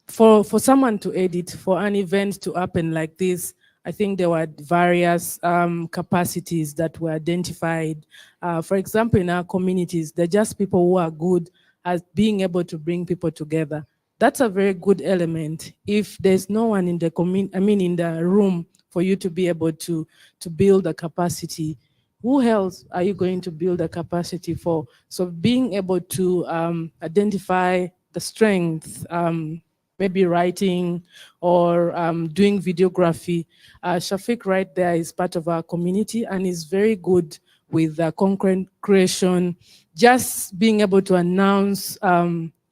For someone to edit, for an event to happen like this, I think there were various capacities that were identified. For example, in our communities, they're just people who are good at being able to bring people together. That's a very good element. If there's no one in the in the room for you to be able to build a capacity, who else are you going to build a capacity for? So being able to identify the strength, maybe writing or doing videography. Shafiq right there is part of our community and is very good with content creation. Just being able to announce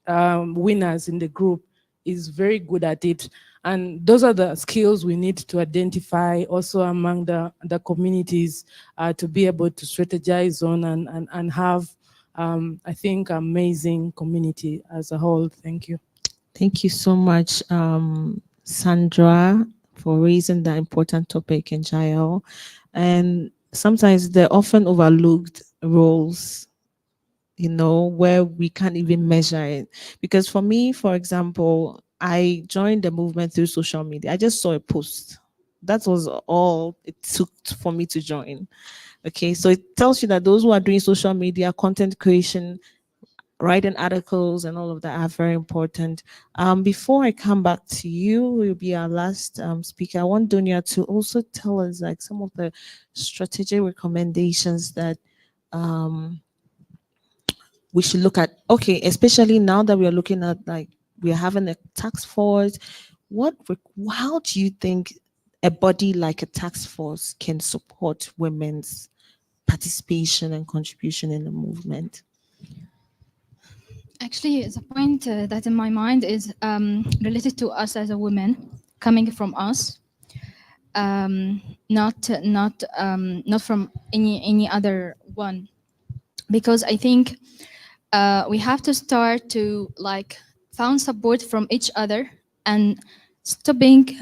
winners in the group is very good at it. And those are the skills we need to identify also among the communities to be able to strategize on and have, I think, amazing community as a whole. Thank you. Thank you so much, Sandra, for raising that important topic in Jael. And sometimes they're often overlooked roles, where we can't even measure it. Because for me, for example, I joined the movement through social media. I just saw a post. That was all it took for me to join. Okay, so it tells you that those who are doing social media content creation writing articles and all of that are very important. Before I come back to you, who will be our last speaker, I want Dunya to also tell us like some of the strategic recommendations that we should look at. Okay, especially now that we are looking at like we are having a task force. How do you think a body like a task force can support women's participation and contribution in the movement? Actually, the point that in my mind is related to us as a woman, coming from us, not from any other one, because I think we have to start to like found support from each other and stopping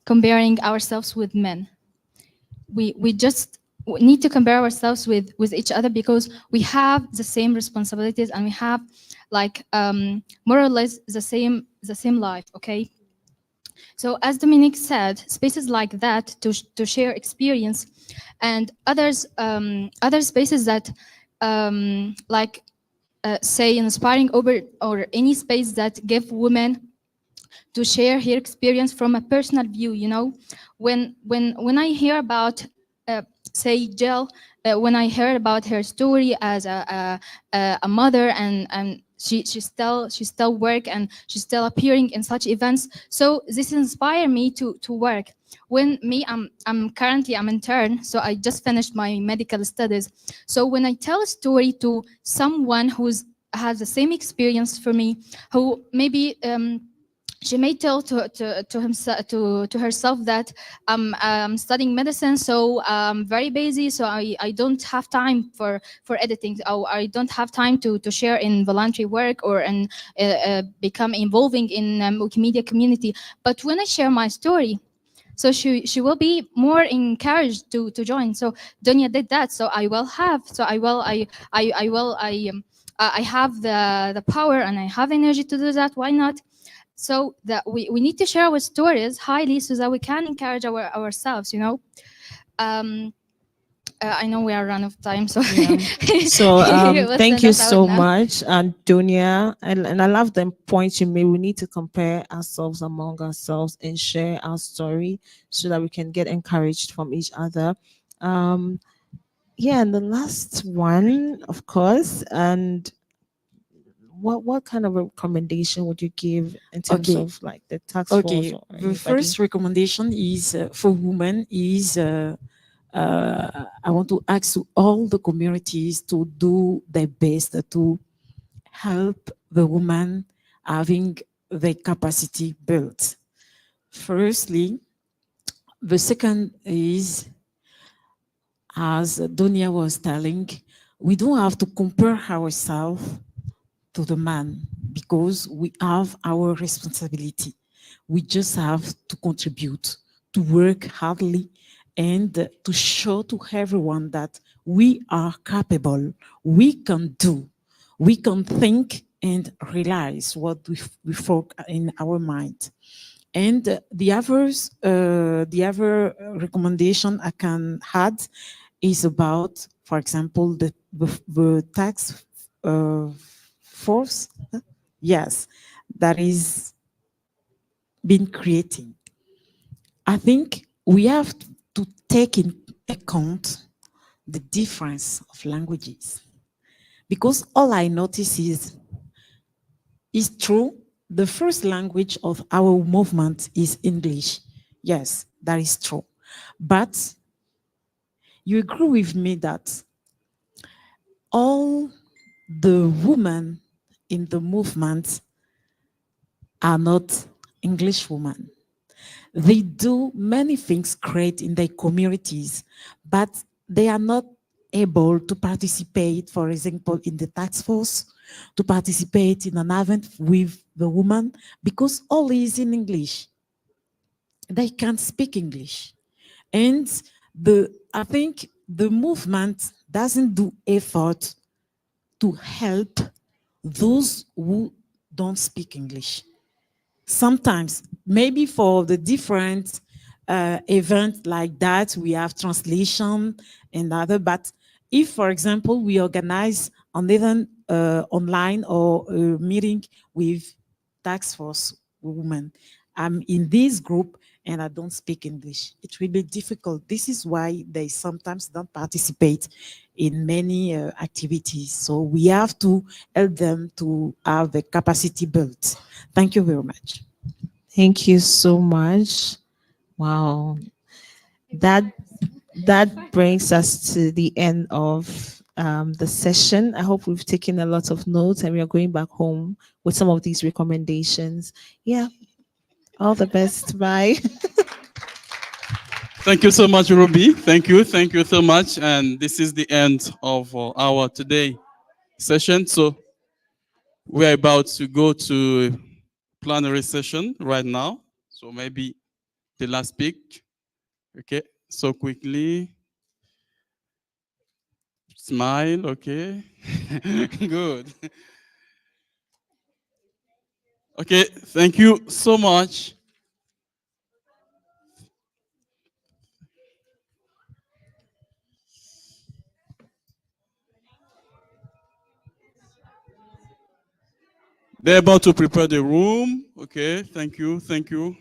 comparing ourselves with men. We just need to compare ourselves with each other because we have the same responsibilities and we have like more or less the same life. Okay, so as Dominique said, spaces like that to share experience and others other spaces that like say inspiring over or any space that give women to share her experience from a personal view. You know, when I hear about say Jill, when I heard about her story as a mother and she still work and she's still appearing in such events, so this inspired me to work. When me I'm currently I'm intern, so I just finished my medical studies. So when I tell a story to someone who's has the same experience for me, who maybe she may tell to himself to herself that I'm studying medicine, so I'm very busy, so I don't have time for editing, or I don't have time to share in voluntary work or and become involving in Wikimedia community. But when I share my story, so she will be more encouraged to join. So Dunya did that, so I will have, so I have the power and I have energy to do that. Why not? So that we need to share our stories highly so that we can encourage ourselves, you know. I know we are run of time, so So thank you so now. much, Antonia. And I love the point you made. We need to compare ourselves among ourselves and share our story so that we can get encouraged from each other. Yeah, and the last one, of course, and what kind of a recommendation would you give in terms of like the task force? Okay, Or the anybody? first recommendation is for women is I want to ask all the communities to do their best to help the woman having the capacity built. Firstly, the second is, as Dunya was telling, we don't have to compare ourselves to the man because we have our responsibility. We just have to contribute, to work hardly, and to show to everyone that we are capable, we can do, we can think and realize what we thought in our mind. And the other recommendation I can add is about, for example, the tax force, yes, that is been creating. I think we have to take in account the difference of languages, because all I notice is true. The first language of our movement is English. Yes, that is true. But you agree with me that all the women in the movement are not English women. They do many things great in their communities, but they are not able to participate, for example, in the task force, to participate in an event with the woman, because all is in English. They can't speak English. And I think the movement doesn't do effort to help those who don't speak English. Sometimes, maybe for the different events like that, we have translation and other, but If, for example, we organize an event online or a meeting with task force women, I'm in this group and I don't speak English, it will be difficult. This is why they sometimes don't participate in many activities. So we have to help them to have the capacity built. Thank you very much. Thank you so much. Wow. That brings us to the end of the session. I hope we've taken a lot of notes and we are going back home with some of these recommendations. Yeah. All the best. Bye. Thank you so much, Ruby. Thank you so much. And this is the end of our today session. So we're about to go to plenary session right now. So maybe the last speak. Okay, so quickly. Smile, okay. Good. Okay, thank you so much. They're about to prepare the room. Okay, thank you.